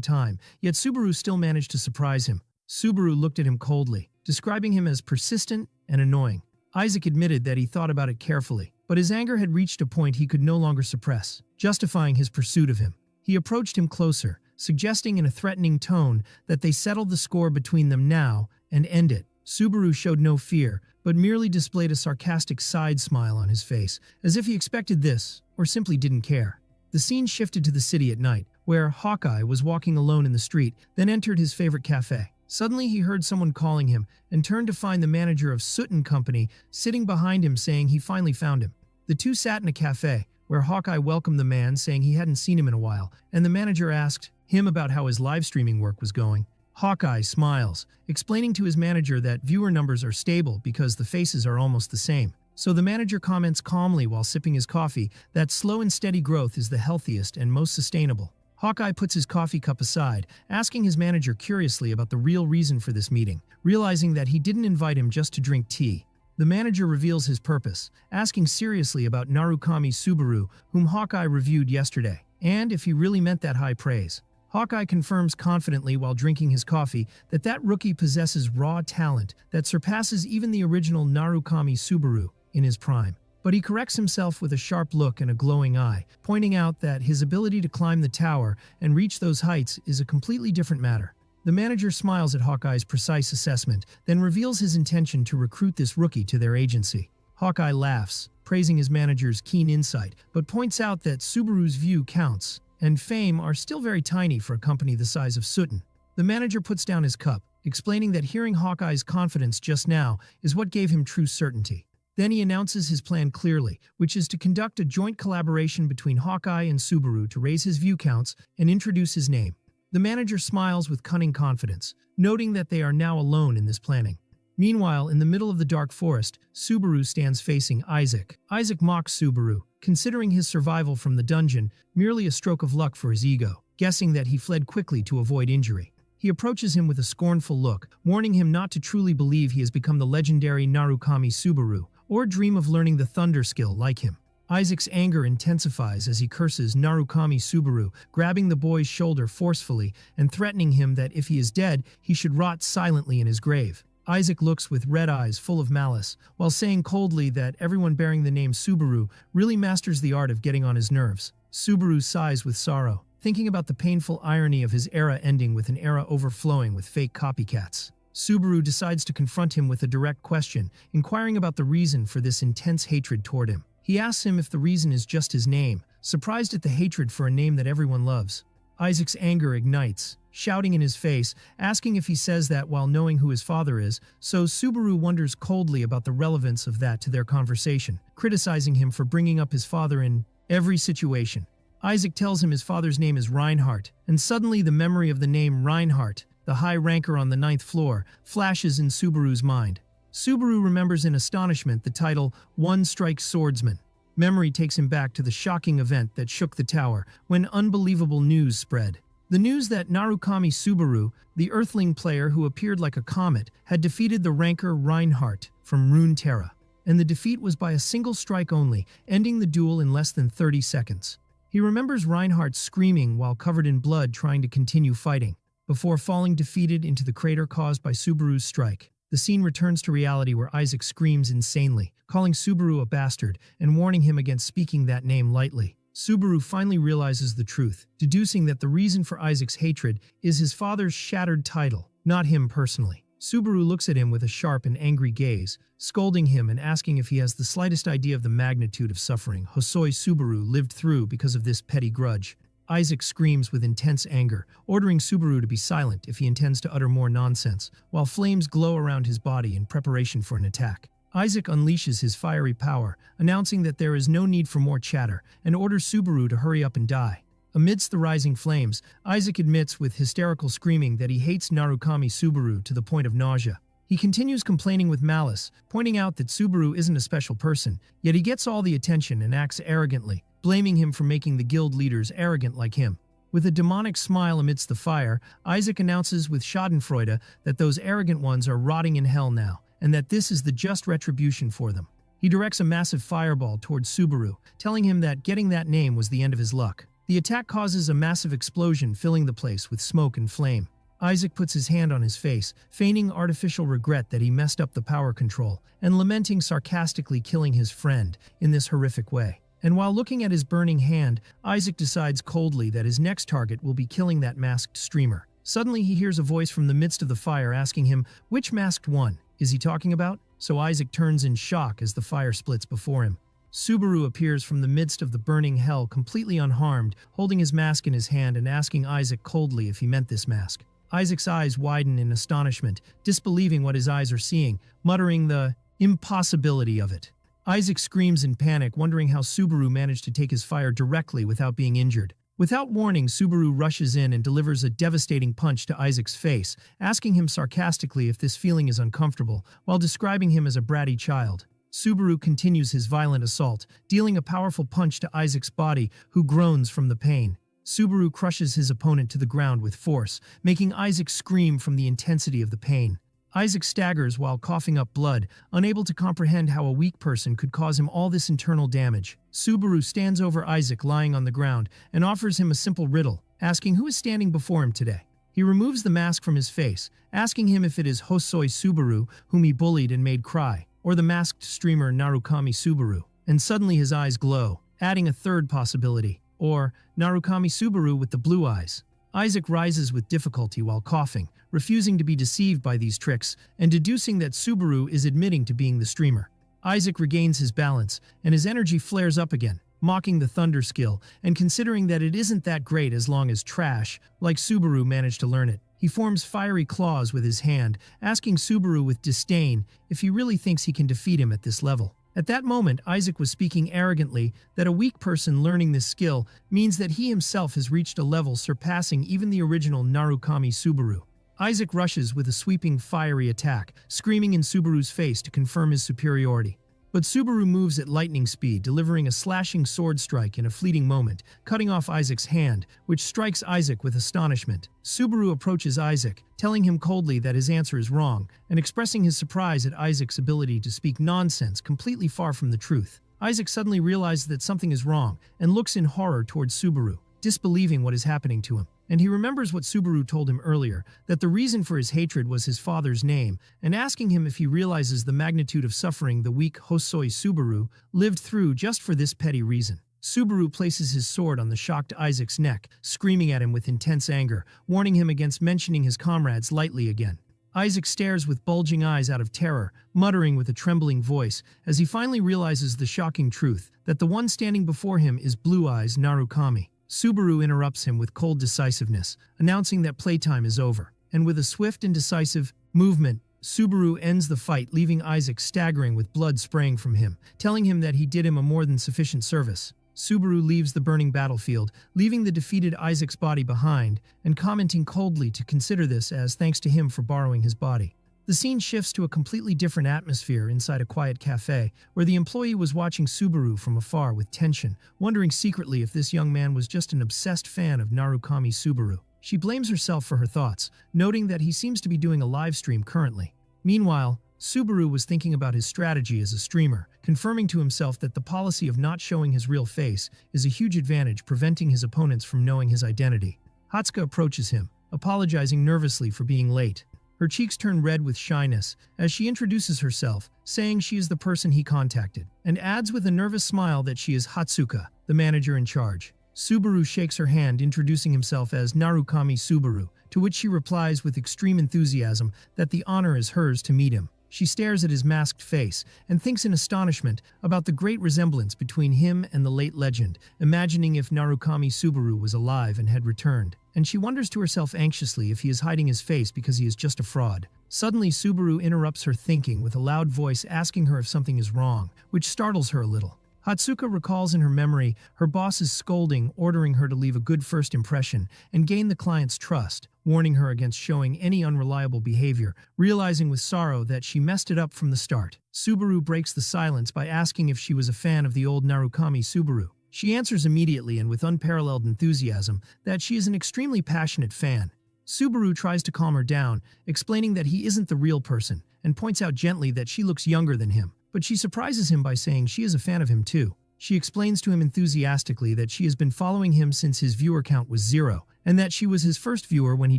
time, yet Subaru still managed to surprise him. Subaru looked at him coldly, describing him as persistent and annoying. Isaac admitted that he thought about it carefully, but his anger had reached a point he could no longer suppress, justifying his pursuit of him. He approached him closer, suggesting in a threatening tone that they settle the score between them now and end it. Subaru showed no fear, but merely displayed a sarcastic side smile on his face, as if he expected this, or simply didn't care. The scene shifted to the city at night, where Hawkeye was walking alone in the street, then entered his favorite cafe. Suddenly he heard someone calling him, and turned to find the manager of Soot & Company sitting behind him saying he finally found him. The two sat in a cafe, where Hawkeye welcomed the man saying he hadn't seen him in a while, and the manager asked him about how his live streaming work was going. Hawkeye smiles, explaining to his manager that viewer numbers are stable because the faces are almost the same. So the manager comments calmly while sipping his coffee that slow and steady growth is the healthiest and most sustainable. Hawkeye puts his coffee cup aside, asking his manager curiously about the real reason for this meeting, realizing that he didn't invite him just to drink tea. The manager reveals his purpose, asking seriously about Narukami Subaru, whom Hawkeye reviewed yesterday, and if he really meant that high praise. Hawkeye confirms confidently while drinking his coffee that that rookie possesses raw talent that surpasses even the original Narukami Subaru in his prime. But he corrects himself with a sharp look and a glowing eye, pointing out that his ability to climb the tower and reach those heights is a completely different matter. The manager smiles at Hawkeye's precise assessment, then reveals his intention to recruit this rookie to their agency. Hawkeye laughs, praising his manager's keen insight, but points out that Subaru's view counts, and fame are still very tiny for a company the size of Sutton. The manager puts down his cup, explaining that hearing Hawkeye's confidence just now is what gave him true certainty. Then he announces his plan clearly, which is to conduct a joint collaboration between Hawkeye and Subaru to raise his view counts and introduce his name. The manager smiles with cunning confidence, noting that they are now alone in this planning. Meanwhile, in the middle of the dark forest, Subaru stands facing Isaac. Isaac mocks Subaru, considering his survival from the dungeon merely a stroke of luck for his ego, guessing that he fled quickly to avoid injury. He approaches him with a scornful look, warning him not to truly believe he has become the legendary Narukami Subaru, or dream of learning the thunder skill like him. Isaac's anger intensifies as he curses Narukami Subaru, grabbing the boy's shoulder forcefully and threatening him that if he is dead, he should rot silently in his grave. Isaac looks with red eyes full of malice, while saying coldly that everyone bearing the name Subaru really masters the art of getting on his nerves. Subaru sighs with sorrow, thinking about the painful irony of his era ending with an era overflowing with fake copycats. Subaru decides to confront him with a direct question, inquiring about the reason for this intense hatred toward him. He asks him if the reason is just his name, surprised at the hatred for a name that everyone loves. Isaac's anger ignites, shouting in his face, asking if he says that while knowing who his father is, so Subaru wonders coldly about the relevance of that to their conversation, criticizing him for bringing up his father in every situation. Isaac tells him his father's name is Reinhardt, and suddenly the memory of the name Reinhardt, the high ranker on the 9th floor, flashes in Subaru's mind. Subaru remembers in astonishment the title One Strike Swordsman. Memory takes him back to the shocking event that shook the tower when unbelievable news spread. The news that Narukami Subaru, the Earthling player who appeared like a comet, had defeated the ranker Reinhardt from Runeterra. And the defeat was by a single strike only, ending the duel in less than 30 seconds. He remembers Reinhardt screaming while covered in blood trying to continue fighting, before falling defeated into the crater caused by Subaru's strike. The scene returns to reality where Isaac screams insanely, calling Subaru a bastard and warning him against speaking that name lightly. Subaru finally realizes the truth, deducing that the reason for Isaac's hatred is his father's shattered title, not him personally. Subaru looks at him with a sharp and angry gaze, scolding him and asking if he has the slightest idea of the magnitude of suffering Hosoi Subaru lived through because of this petty grudge. Isaac screams with intense anger, ordering Subaru to be silent if he intends to utter more nonsense, while flames glow around his body in preparation for an attack. Isaac unleashes his fiery power, announcing that there is no need for more chatter, and orders Subaru to hurry up and die. Amidst the rising flames, Isaac admits with hysterical screaming that he hates Narukami Subaru to the point of nausea. He continues complaining with malice, pointing out that Subaru isn't a special person, yet he gets all the attention and acts arrogantly, blaming him for making the guild leaders arrogant like him. With a demonic smile amidst the fire, Isaac announces with schadenfreude that those arrogant ones are rotting in hell now, and that this is the just retribution for them. He directs a massive fireball towards Subaru, telling him that getting that name was the end of his luck. The attack causes a massive explosion, filling the place with smoke and flame. Isaac puts his hand on his face, feigning artificial regret that he messed up the power control, and lamenting sarcastically killing his friend in this horrific way. And while looking at his burning hand, Isaac decides coldly that his next target will be killing that masked streamer. Suddenly he hears a voice from the midst of the fire asking him, which masked one is he talking about? So Isaac turns in shock as the fire splits before him. Subaru appears from the midst of the burning hell completely unharmed, holding his mask in his hand and asking Isaac coldly if he meant this mask. Isaac's eyes widen in astonishment, disbelieving what his eyes are seeing, muttering the impossibility of it. Isaac screams in panic, wondering how Subaru managed to take his fire directly without being injured. Without warning, Subaru rushes in and delivers a devastating punch to Isaac's face, asking him sarcastically if this feeling is uncomfortable, while describing him as a bratty child. Subaru continues his violent assault, dealing a powerful punch to Isaac's body, who groans from the pain. Subaru crushes his opponent to the ground with force, making Isaac scream from the intensity of the pain. Isaac staggers while coughing up blood, unable to comprehend how a weak person could cause him all this internal damage. Subaru stands over Isaac lying on the ground and offers him a simple riddle, asking who is standing before him today. He removes the mask from his face, asking him if it is Hosoi Subaru, whom he bullied and made cry, or the masked streamer Narukami Subaru. And suddenly his eyes glow, adding a third possibility, or Narukami Subaru with the blue eyes. Isaac rises with difficulty while coughing, refusing to be deceived by these tricks and deducing that Subaru is admitting to being the streamer. Isaac regains his balance, and his energy flares up again, mocking the thunder skill and considering that it isn't that great as long as trash, like Subaru, managed to learn it. He forms fiery claws with his hand, asking Subaru with disdain if he really thinks he can defeat him at this level. At that moment, Isaac was speaking arrogantly that a weak person learning this skill means that he himself has reached a level surpassing even the original Narukami Subaru. Isaac rushes with a sweeping fiery attack, screaming in Subaru's face to confirm his superiority. But Subaru moves at lightning speed, delivering a slashing sword strike in a fleeting moment, cutting off Isaac's hand, which strikes Isaac with astonishment. Subaru approaches Isaac, telling him coldly that his answer is wrong, and expressing his surprise at Isaac's ability to speak nonsense completely far from the truth. Isaac suddenly realizes that something is wrong, and looks in horror towards Subaru, disbelieving what is happening to him. And he remembers what Subaru told him earlier, that the reason for his hatred was his father's name, and asking him if he realizes the magnitude of suffering the weak Hosoi Subaru lived through just for this petty reason. Subaru places his sword on the shocked Isaac's neck, screaming at him with intense anger, warning him against mentioning his comrades lightly again. Isaac stares with bulging eyes out of terror, muttering with a trembling voice, as he finally realizes the shocking truth, that the one standing before him is Blue Eyes Narukami. Subaru interrupts him with cold decisiveness, announcing that playtime is over. And with a swift and decisive movement, Subaru ends the fight, leaving Isaac staggering with blood spraying from him, telling him that he did him a more than sufficient service. Subaru leaves the burning battlefield, leaving the defeated Isaac's body behind, and commenting coldly to consider this as thanks to him for borrowing his body. The scene shifts to a completely different atmosphere inside a quiet cafe, where the employee was watching Subaru from afar with tension, wondering secretly if this young man was just an obsessed fan of Narukami Subaru. She blames herself for her thoughts, noting that he seems to be doing a live stream currently. Meanwhile, Subaru was thinking about his strategy as a streamer, confirming to himself that the policy of not showing his real face is a huge advantage, preventing his opponents from knowing his identity. Hatsuka approaches him, apologizing nervously for being late. Her cheeks turn red with shyness as she introduces herself, saying she is the person he contacted, and adds with a nervous smile that she is Hatsuka, the manager in charge. Subaru shakes her hand, introducing himself as Narukami Subaru, to which she replies with extreme enthusiasm that the honor is hers to meet him. She stares at his masked face and thinks in astonishment about the great resemblance between him and the late legend, imagining if Narukami Subaru was alive and had returned. And she wonders to herself anxiously if he is hiding his face because he is just a fraud. Suddenly, Subaru interrupts her thinking with a loud voice asking her if something is wrong, which startles her a little. Hatsuka recalls in her memory her boss's scolding, ordering her to leave a good first impression and gain the client's trust, warning her against showing any unreliable behavior, realizing with sorrow that she messed it up from the start. Subaru breaks the silence by asking if she was a fan of the old Narukami Subaru. She answers immediately and with unparalleled enthusiasm that she is an extremely passionate fan. Subaru tries to calm her down, explaining that he isn't the real person, and points out gently that she looks younger than him. But she surprises him by saying she is a fan of him too. She explains to him enthusiastically that she has been following him since his viewer count was 0, and that she was his first viewer when he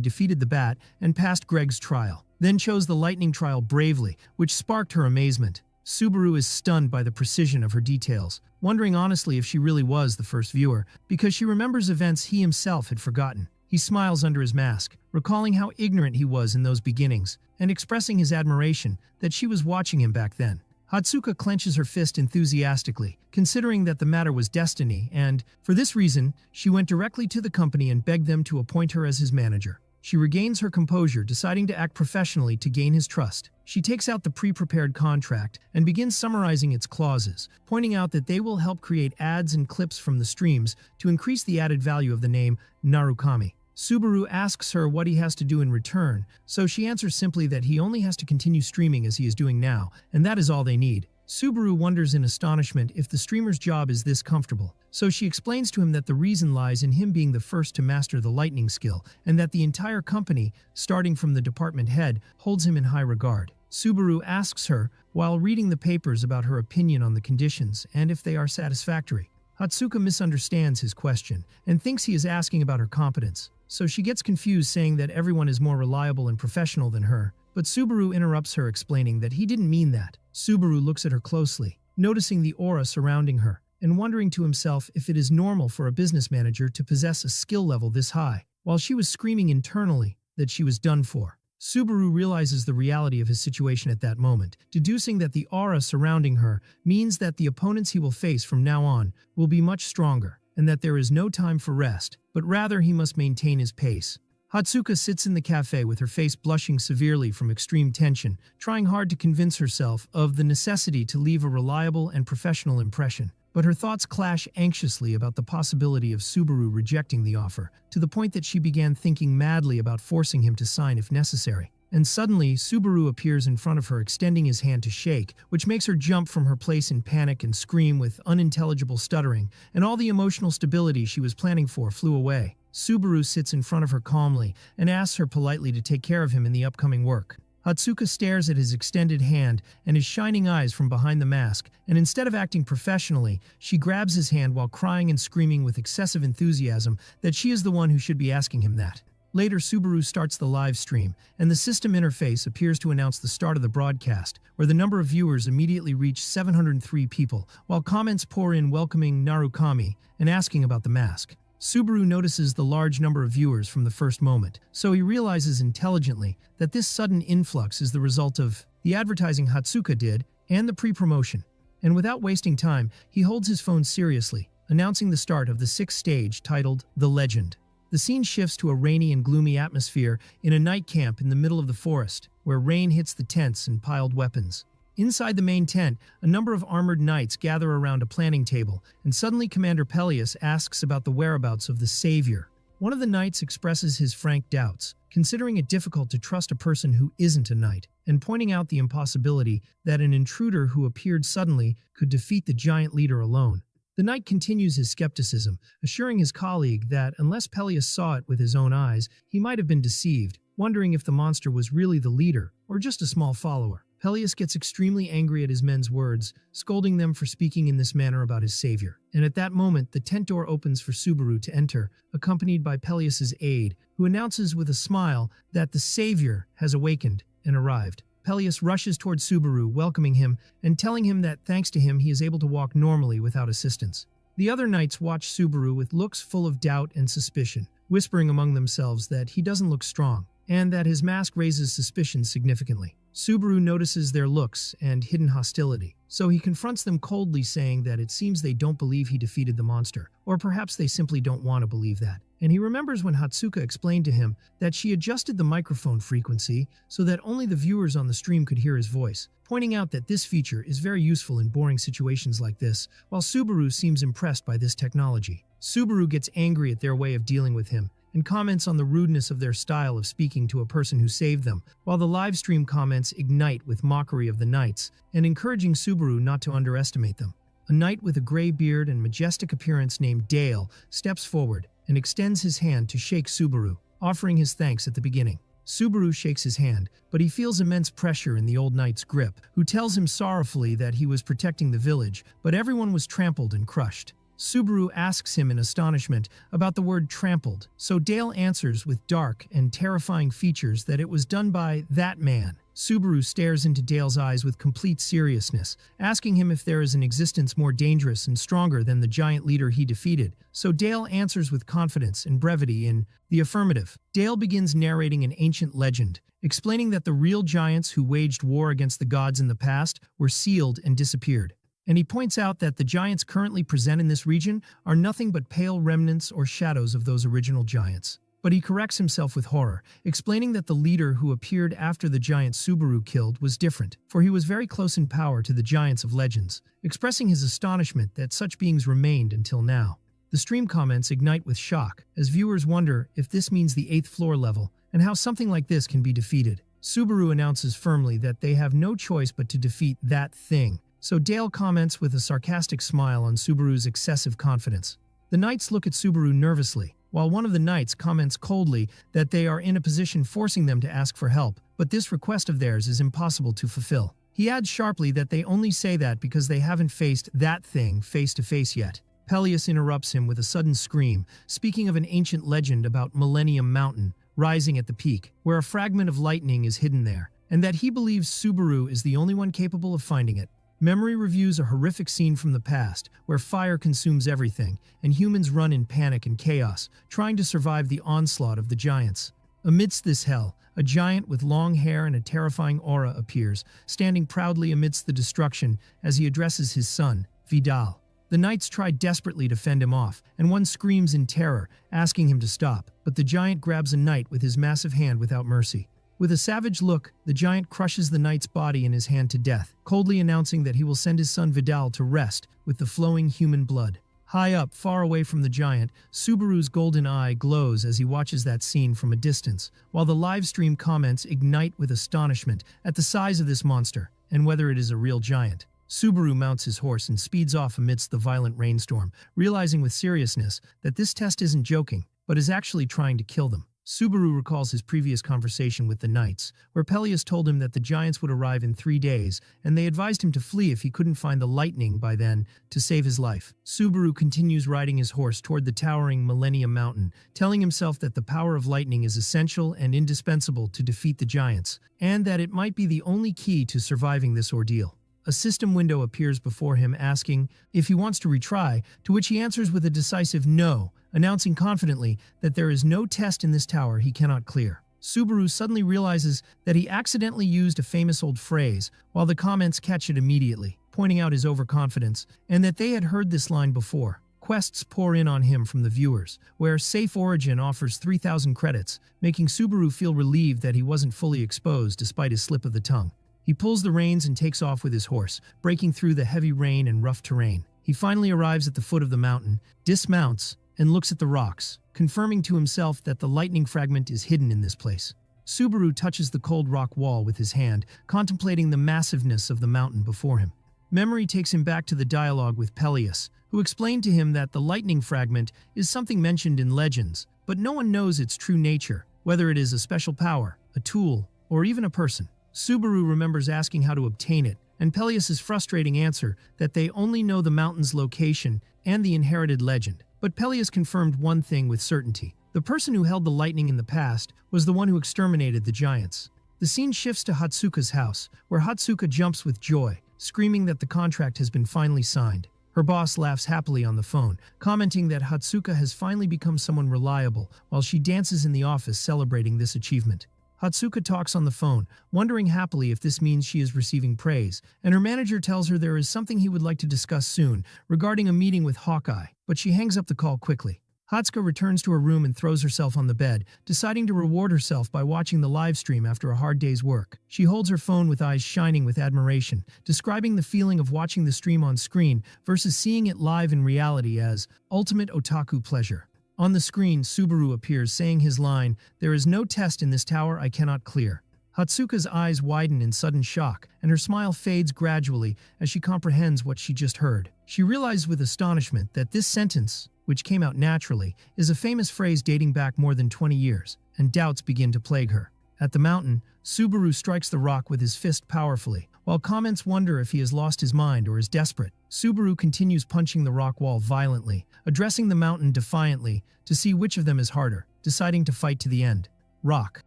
defeated the Bat and passed Greg's trial, then chose the Lightning trial bravely, which sparked her amazement. Subaru is stunned by the precision of her details, wondering honestly if she really was the first viewer, because she remembers events he himself had forgotten. He smiles under his mask, recalling how ignorant he was in those beginnings, and expressing his admiration that she was watching him back then. Hatsuka clenches her fist enthusiastically, considering that the matter was destiny, and, for this reason, she went directly to the company and begged them to appoint her as his manager. She regains her composure, deciding to act professionally to gain his trust. She takes out the pre-prepared contract and begins summarizing its clauses, pointing out that they will help create ads and clips from the streams to increase the added value of the name Narukami. Subaru asks her what he has to do in return, so she answers simply that he only has to continue streaming as he is doing now, and that is all they need. Subaru wonders in astonishment if the streamer's job is this comfortable, so she explains to him that the reason lies in him being the first to master the lightning skill, and that the entire company, starting from the department head, holds him in high regard. Subaru asks her, while reading the papers, about her opinion on the conditions and if they are satisfactory. Hatsuka misunderstands his question and thinks he is asking about her competence, so she gets confused, saying that everyone is more reliable and professional than her, but Subaru interrupts her, explaining that he didn't mean that. Subaru looks at her closely, noticing the aura surrounding her, and wondering to himself if it is normal for a business manager to possess a skill level this high, while she was screaming internally that she was done for. Subaru realizes the reality of his situation at that moment, deducing that the aura surrounding her means that the opponents he will face from now on will be much stronger, and that there is no time for rest, but rather he must maintain his pace. Hatsuka sits in the cafe with her face blushing severely from extreme tension, trying hard to convince herself of the necessity to leave a reliable and professional impression. But her thoughts clash anxiously about the possibility of Subaru rejecting the offer, to the point that she began thinking madly about forcing him to sign if necessary. And suddenly, Subaru appears in front of her, extending his hand to shake, which makes her jump from her place in panic and scream with unintelligible stuttering, and all the emotional stability she was planning for flew away. Subaru sits in front of her calmly and asks her politely to take care of him in the upcoming work. Hatsuka stares at his extended hand and his shining eyes from behind the mask, and instead of acting professionally, she grabs his hand while crying and screaming with excessive enthusiasm that she is the one who should be asking him that. Later, Subaru starts the live stream, and the system interface appears to announce the start of the broadcast, where the number of viewers immediately reached 703 people, while comments pour in welcoming Narukami and asking about the mask. Subaru notices the large number of viewers from the first moment, so he realizes intelligently that this sudden influx is the result of the advertising Hatsuka did and the pre-promotion. And without wasting time, he holds his phone seriously, announcing the start of the 6th stage titled The Legend. The scene shifts to a rainy and gloomy atmosphere in a night camp in the middle of the forest, where rain hits the tents and piled weapons. Inside the main tent, a number of armored knights gather around a planning table, and suddenly Commander Peleus asks about the whereabouts of the Savior. One of the knights expresses his frank doubts, considering it difficult to trust a person who isn't a knight, and pointing out the impossibility that an intruder who appeared suddenly could defeat the giant leader alone. The knight continues his skepticism, assuring his colleague that unless Peleus saw it with his own eyes, he might have been deceived, wondering if the monster was really the leader or just a small follower. Peleus gets extremely angry at his men's words, scolding them for speaking in this manner about his savior. And at that moment, the tent door opens for Subaru to enter, accompanied by Peleus's aide, who announces with a smile that the savior has awakened and arrived. Peleus rushes towards Subaru, welcoming him and telling him that thanks to him he is able to walk normally without assistance. The other knights watch Subaru with looks full of doubt and suspicion, whispering among themselves that he doesn't look strong, and that his mask raises suspicion significantly. Subaru notices their looks and hidden hostility, so he confronts them coldly, saying that it seems they don't believe he defeated the monster, or perhaps they simply don't want to believe that. And he remembers when Hatsuka explained to him that she adjusted the microphone frequency so that only the viewers on the stream could hear his voice, pointing out that this feature is very useful in boring situations like this, while Subaru seems impressed by this technology. Subaru gets angry at their way of dealing with him, and comments on the rudeness of their style of speaking to a person who saved them, while the live stream comments ignite with mockery of the knights and encouraging Subaru not to underestimate them. A knight with a gray beard and majestic appearance named Dale steps forward and extends his hand to shake Subaru, offering his thanks at the beginning. Subaru shakes his hand, but he feels immense pressure in the old knight's grip, who tells him sorrowfully that he was protecting the village, but everyone was trampled and crushed. Subaru asks him in astonishment about the word trampled, so Dale answers with dark and terrifying features that it was done by that man. Subaru stares into Dale's eyes with complete seriousness, asking him if there is an existence more dangerous and stronger than the giant leader he defeated, so Dale answers with confidence and brevity in the affirmative. Dale begins narrating an ancient legend, explaining that the real giants who waged war against the gods in the past were sealed and disappeared. And he points out that the giants currently present in this region are nothing but pale remnants or shadows of those original giants. But he corrects himself with horror, explaining that the leader who appeared after the giant Subaru killed was different, for he was very close in power to the giants of legends, expressing his astonishment that such beings remained until now. The stream comments ignite with shock, as viewers wonder if this means the 8th floor level, and how something like this can be defeated. Subaru announces firmly that they have no choice but to defeat that thing, so Dale comments with a sarcastic smile on Subaru's excessive confidence. The knights look at Subaru nervously, while one of the knights comments coldly that they are in a position forcing them to ask for help, but this request of theirs is impossible to fulfill. He adds sharply that they only say that because they haven't faced that thing face to face yet. Peleus interrupts him with a sudden scream, speaking of an ancient legend about Millennium Mountain, rising at the peak, where a fragment of lightning is hidden there, and that he believes Subaru is the only one capable of finding it. Memory reviews a horrific scene from the past, where fire consumes everything, and humans run in panic and chaos, trying to survive the onslaught of the giants. Amidst this hell, a giant with long hair and a terrifying aura appears, standing proudly amidst the destruction as he addresses his son, Vidal. The knights try desperately to fend him off, and one screams in terror, asking him to stop, but the giant grabs a knight with his massive hand without mercy. With a savage look, the giant crushes the knight's body in his hand to death, coldly announcing that he will send his son Vidal to rest with the flowing human blood. High up, far away from the giant, Subaru's golden eye glows as he watches that scene from a distance, while the live stream comments ignite with astonishment at the size of this monster and whether it is a real giant. Subaru mounts his horse and speeds off amidst the violent rainstorm, realizing with seriousness that this test isn't joking, but is actually trying to kill them. Subaru recalls his previous conversation with the knights, where Peleus told him that the giants would arrive in 3 days, and they advised him to flee if he couldn't find the lightning by then to save his life. Subaru continues riding his horse toward the towering Millennium Mountain, telling himself that the power of lightning is essential and indispensable to defeat the giants, and that it might be the only key to surviving this ordeal. A system window appears before him asking if he wants to retry, to which he answers with a decisive no, announcing confidently that there is no test in this tower he cannot clear. Subaru suddenly realizes that he accidentally used a famous old phrase, while the comments catch it immediately, pointing out his overconfidence, and that they had heard this line before. Quests pour in on him from the viewers, where Safe Origin offers 3,000 credits, making Subaru feel relieved that he wasn't fully exposed despite his slip of the tongue. He pulls the reins and takes off with his horse, breaking through the heavy rain and rough terrain. He finally arrives at the foot of the mountain, dismounts, and looks at the rocks, confirming to himself that the lightning fragment is hidden in this place. Subaru touches the cold rock wall with his hand, contemplating the massiveness of the mountain before him. Memory takes him back to the dialogue with Peleus, who explained to him that the lightning fragment is something mentioned in legends, but no one knows its true nature, whether it is a special power, a tool, or even a person. Subaru remembers asking how to obtain it, and Peleus's frustrating answer that they only know the mountain's location and the inherited legend. But Peleus confirmed one thing with certainty. The person who held the lightning in the past was the one who exterminated the giants. The scene shifts to Hatsuka's house, where Hatsuka jumps with joy, screaming that the contract has been finally signed. Her boss laughs happily on the phone, commenting that Hatsuka has finally become someone reliable, while she dances in the office celebrating this achievement. Hatsuka talks on the phone, wondering happily if this means she is receiving praise, and her manager tells her there is something he would like to discuss soon regarding a meeting with Hawkeye, but she hangs up the call quickly. Hatsuka returns to her room and throws herself on the bed, deciding to reward herself by watching the live stream after a hard day's work. She holds her phone with eyes shining with admiration, describing the feeling of watching the stream on screen versus seeing it live in reality as ultimate otaku pleasure. On the screen, Subaru appears saying his line, "There is no test in this tower I cannot clear." Hatsuka's eyes widen in sudden shock, and her smile fades gradually as she comprehends what she just heard. She realizes with astonishment that this sentence, which came out naturally, is a famous phrase dating back more than 20 years, and doubts begin to plague her. At the mountain, Subaru strikes the rock with his fist powerfully. While comments wonder if he has lost his mind or is desperate, Subaru continues punching the rock wall violently, addressing the mountain defiantly to see which of them is harder, deciding to fight to the end. Rock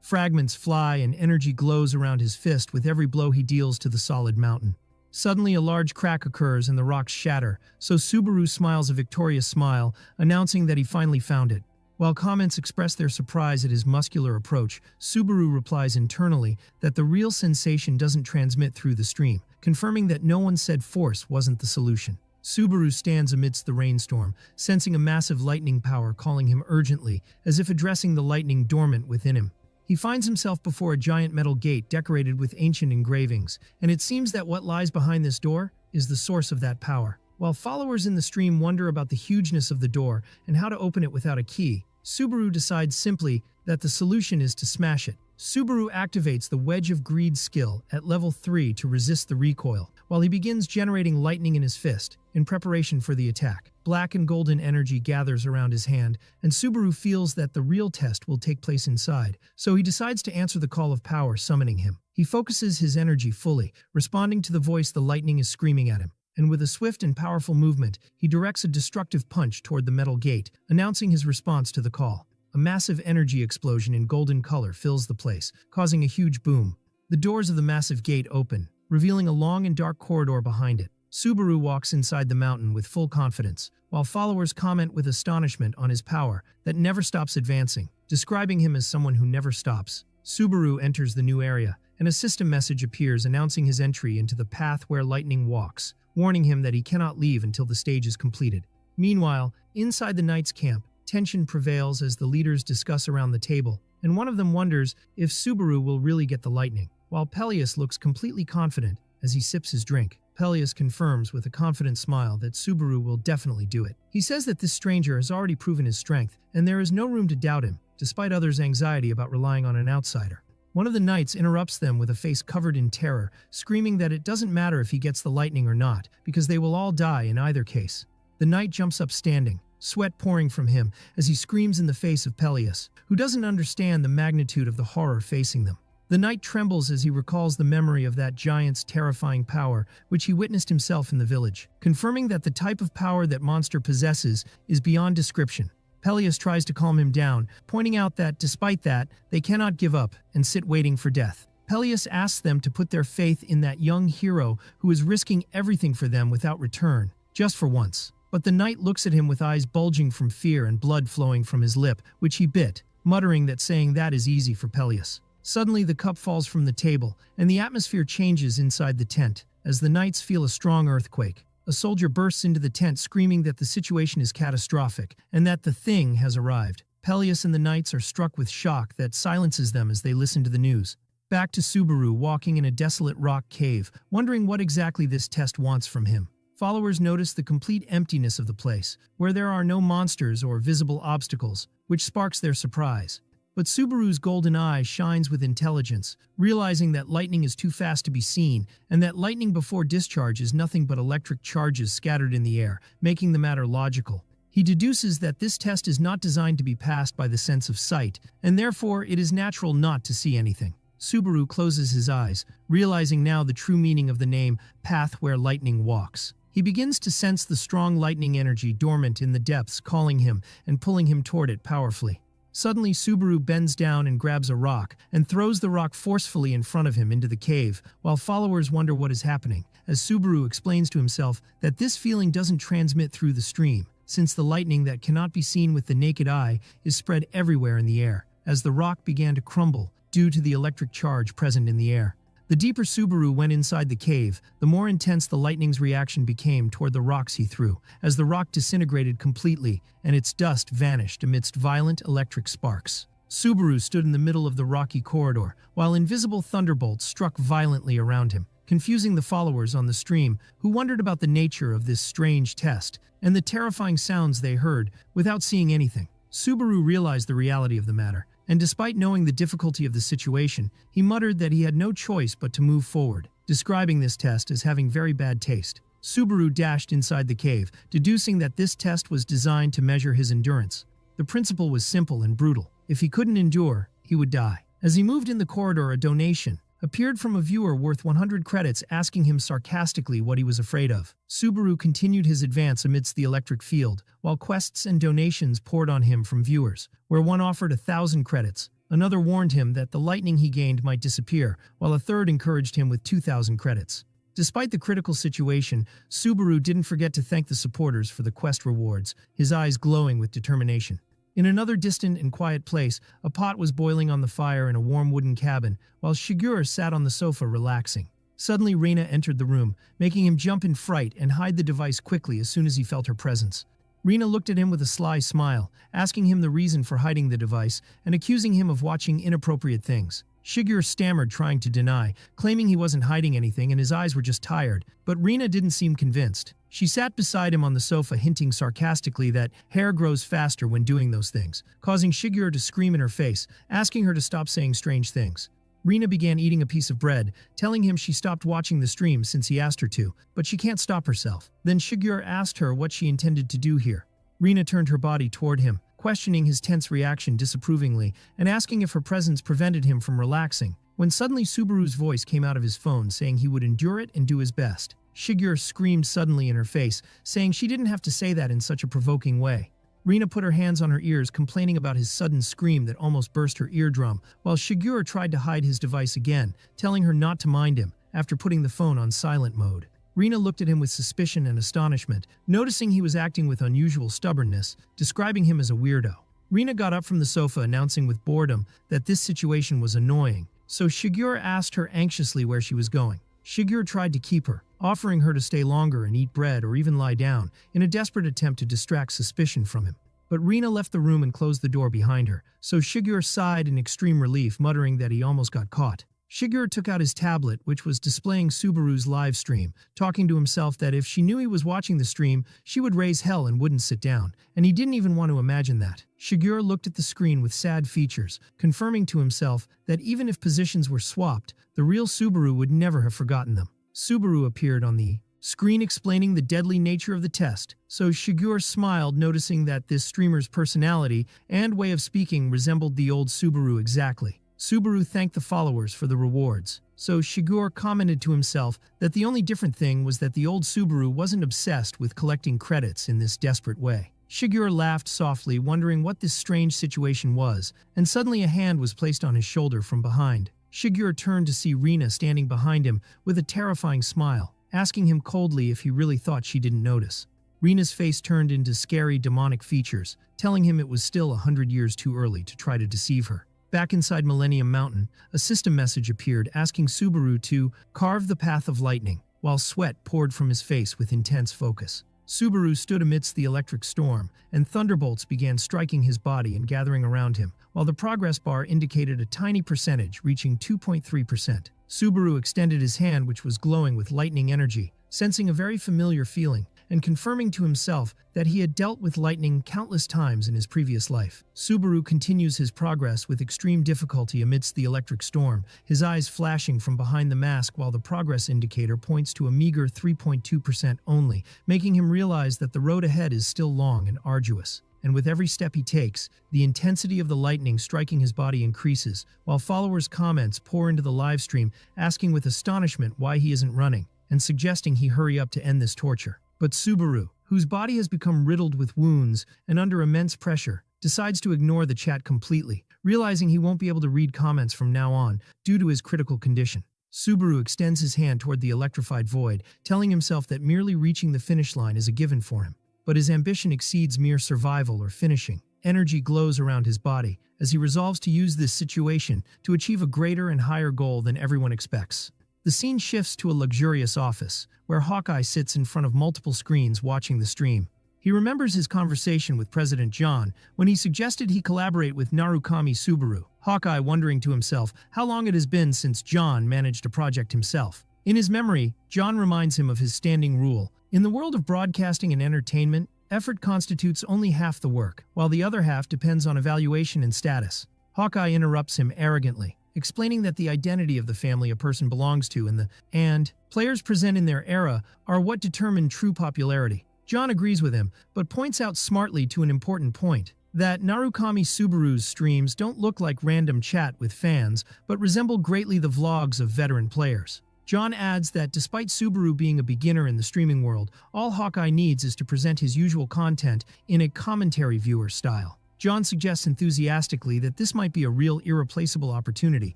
fragments fly and energy glows around his fist with every blow he deals to the solid mountain. Suddenly, a large crack occurs and the rocks shatter, so Subaru smiles a victorious smile, announcing that he finally found it. While comments express their surprise at his muscular approach, Subaru replies internally that the real sensation doesn't transmit through the stream, confirming that no one said force wasn't the solution. Subaru stands amidst the rainstorm, sensing a massive lightning power calling him urgently, as if addressing the lightning dormant within him. He finds himself before a giant metal gate decorated with ancient engravings, and it seems that what lies behind this door is the source of that power. While followers in the stream wonder about the hugeness of the door and how to open it without a key, Subaru decides simply that the solution is to smash it. Subaru activates the Wedge of Greed skill at level 3 to resist the recoil, while he begins generating lightning in his fist, in preparation for the attack. Black and golden energy gathers around his hand, and Subaru feels that the real test will take place inside, so he decides to answer the call of power summoning him. He focuses his energy fully, responding to the voice the lightning is screaming at him, and with a swift and powerful movement, he directs a destructive punch toward the metal gate, announcing his response to the call. A massive energy explosion in golden color fills the place, causing a huge boom. The doors of the massive gate open, revealing a long and dark corridor behind it. Subaru walks inside the mountain with full confidence, while followers comment with astonishment on his power that never stops advancing, describing him as someone who never stops. Subaru enters the new area, and a system message appears announcing his entry into the path where lightning walks, warning him that he cannot leave until the stage is completed. Meanwhile, inside the knight's camp, tension prevails as the leaders discuss around the table, and one of them wonders if Subaru will really get the lightning, while Peleus looks completely confident as he sips his drink. Peleus confirms with a confident smile that Subaru will definitely do it. He says that this stranger has already proven his strength, and there is no room to doubt him, despite others' anxiety about relying on an outsider. One of the knights interrupts them with a face covered in terror, screaming that it doesn't matter if he gets the lightning or not, because they will all die in either case. The knight jumps up standing, sweat pouring from him as he screams in the face of Peleus, who doesn't understand the magnitude of the horror facing them. The knight trembles as he recalls the memory of that giant's terrifying power, which he witnessed himself in the village, confirming that the type of power that monster possesses is beyond description. Peleus tries to calm him down, pointing out that, despite that, they cannot give up and sit waiting for death. Peleus asks them to put their faith in that young hero who is risking everything for them without return, just for once. But the knight looks at him with eyes bulging from fear and blood flowing from his lip, which he bit, muttering that saying that is easy for Peleus. Suddenly, the cup falls from the table, and the atmosphere changes inside the tent, as the knights feel a strong earthquake. A soldier bursts into the tent screaming that the situation is catastrophic, and that the thing has arrived. Peleus and the knights are struck with shock that silences them as they listen to the news. Back to Subaru walking in a desolate rock cave, wondering what exactly this test wants from him. Followers notice the complete emptiness of the place, where there are no monsters or visible obstacles, which sparks their surprise. But Subaru's golden eye shines with intelligence, realizing that lightning is too fast to be seen, and that lightning before discharge is nothing but electric charges scattered in the air, making the matter logical. He deduces that this test is not designed to be passed by the sense of sight, and therefore it is natural not to see anything. Subaru closes his eyes, realizing now the true meaning of the name Path Where Lightning Walks. He begins to sense the strong lightning energy dormant in the depths calling him and pulling him toward it powerfully. Suddenly, Subaru bends down and grabs a rock and throws the rock forcefully in front of him into the cave, while followers wonder what is happening, as Subaru explains to himself that this feeling doesn't transmit through the stream, since the lightning that cannot be seen with the naked eye is spread everywhere in the air, as the rock began to crumble due to the electric charge present in the air. The deeper Subaru went inside the cave, the more intense the lightning's reaction became toward the rocks he threw, as the rock disintegrated completely and its dust vanished amidst violent electric sparks. Subaru stood in the middle of the rocky corridor, while invisible thunderbolts struck violently around him, confusing the followers on the stream who wondered about the nature of this strange test and the terrifying sounds they heard without seeing anything. Subaru realized the reality of the matter, and despite knowing the difficulty of the situation, he muttered that he had no choice but to move forward, describing this test as having very bad taste. Subaru dashed inside the cave, deducing that this test was designed to measure his endurance. The principle was simple and brutal. If he couldn't endure, he would die. As he moved in the corridor, a donation appeared from a viewer worth 100 credits asking him sarcastically what he was afraid of. Subaru continued his advance amidst the electric field, while quests and donations poured on him from viewers, where one offered 1,000 credits. Another warned him that the lightning he gained might disappear, while a third encouraged him with 2,000 credits. Despite the critical situation, Subaru didn't forget to thank the supporters for the quest rewards, his eyes glowing with determination. In another distant and quiet place, a pot was boiling on the fire in a warm wooden cabin, while Shigur sat on the sofa relaxing. Suddenly, Reina entered the room, making him jump in fright and hide the device quickly as soon as he felt her presence. Reina looked at him with a sly smile, asking him the reason for hiding the device and accusing him of watching inappropriate things. Shigur stammered, trying to deny, claiming he wasn't hiding anything and his eyes were just tired, but Reina didn't seem convinced. She sat beside him on the sofa, hinting sarcastically that hair grows faster when doing those things, causing Shigur to scream in her face, asking her to stop saying strange things. Reina began eating a piece of bread, telling him she stopped watching the stream since he asked her to, but she can't stop herself. Then Shigur asked her what she intended to do here. Reina turned her body toward him, questioning his tense reaction disapprovingly and asking if her presence prevented him from relaxing, when suddenly Subaru's voice came out of his phone saying he would endure it and do his best. Shigur screamed suddenly in her face, saying she didn't have to say that in such a provoking way. Reina put her hands on her ears, complaining about his sudden scream that almost burst her eardrum, while Shigur tried to hide his device again, telling her not to mind him, after putting the phone on silent mode. Reina looked at him with suspicion and astonishment, noticing he was acting with unusual stubbornness, describing him as a weirdo. Reina got up from the sofa, announcing with boredom that this situation was annoying, so Shigur asked her anxiously where she was going. Shigur tried to keep her, offering her to stay longer and eat bread or even lie down, in a desperate attempt to distract suspicion from him. But Reina left the room and closed the door behind her, so Shigur sighed in extreme relief, muttering that he almost got caught. Shigur took out his tablet, which was displaying Subaru's live stream, talking to himself that if she knew he was watching the stream, she would raise hell and wouldn't sit down, and he didn't even want to imagine that. Shigur looked at the screen with sad features, confirming to himself that even if positions were swapped, the real Subaru would never have forgotten them. Subaru appeared on the screen explaining the deadly nature of the test, so Shigur smiled, noticing that this streamer's personality and way of speaking resembled the old Subaru exactly. Subaru thanked the followers for the rewards, so Shigur commented to himself that the only different thing was that the old Subaru wasn't obsessed with collecting credits in this desperate way. Shigur laughed softly, wondering what this strange situation was, and suddenly a hand was placed on his shoulder from behind. Shigur turned to see Reina standing behind him with a terrifying smile, asking him coldly if he really thought she didn't notice. Reina's face turned into scary demonic features, telling him it was still 100 years too early to try to deceive her. Back inside Millennium Mountain, a system message appeared asking Subaru to carve the path of lightning, while sweat poured from his face with intense focus. Subaru stood amidst the electric storm, and thunderbolts began striking his body and gathering around him, while the progress bar indicated a tiny percentage, reaching 2.3%. Subaru extended his hand, which was glowing with lightning energy, sensing a very familiar feeling, and confirming to himself that he had dealt with lightning countless times in his previous life. Subaru continues his progress with extreme difficulty amidst the electric storm, his eyes flashing from behind the mask while the progress indicator points to a meager 3.2% only, making him realize that the road ahead is still long and arduous. and with every step he takes, the intensity of the lightning striking his body increases, while followers' comments pour into the live stream, asking with astonishment why he isn't running, and suggesting he hurry up to end this torture. But Subaru, whose body has become riddled with wounds and under immense pressure, decides to ignore the chat completely, realizing he won't be able to read comments from now on due to his critical condition. Subaru extends his hand toward the electrified void, telling himself that merely reaching the finish line is a given for him. But his ambition exceeds mere survival or finishing. Energy glows around his body as he resolves to use this situation to achieve a greater and higher goal than everyone expects. The scene shifts to a luxurious office, where Hawkeye sits in front of multiple screens watching the stream. He remembers his conversation with President John when he suggested he collaborate with Narukami Subaru, Hawkeye wondering to himself how long it has been since John managed a project himself. In his memory, John reminds him of his standing rule. In the world of broadcasting and entertainment, effort constitutes only half the work, while the other half depends on evaluation and status. Hawkeye interrupts him arrogantly, explaining that the identity of the family a person belongs to and players present in their era are what determine true popularity. John agrees with him, but points out smartly to an important point, that Narukami Subaru's streams don't look like random chat with fans, but resemble greatly the vlogs of veteran players. John adds that despite Subaru being a beginner in the streaming world, all Hawkeye needs is to present his usual content in a commentary viewer style. John suggests enthusiastically that this might be a real irreplaceable opportunity,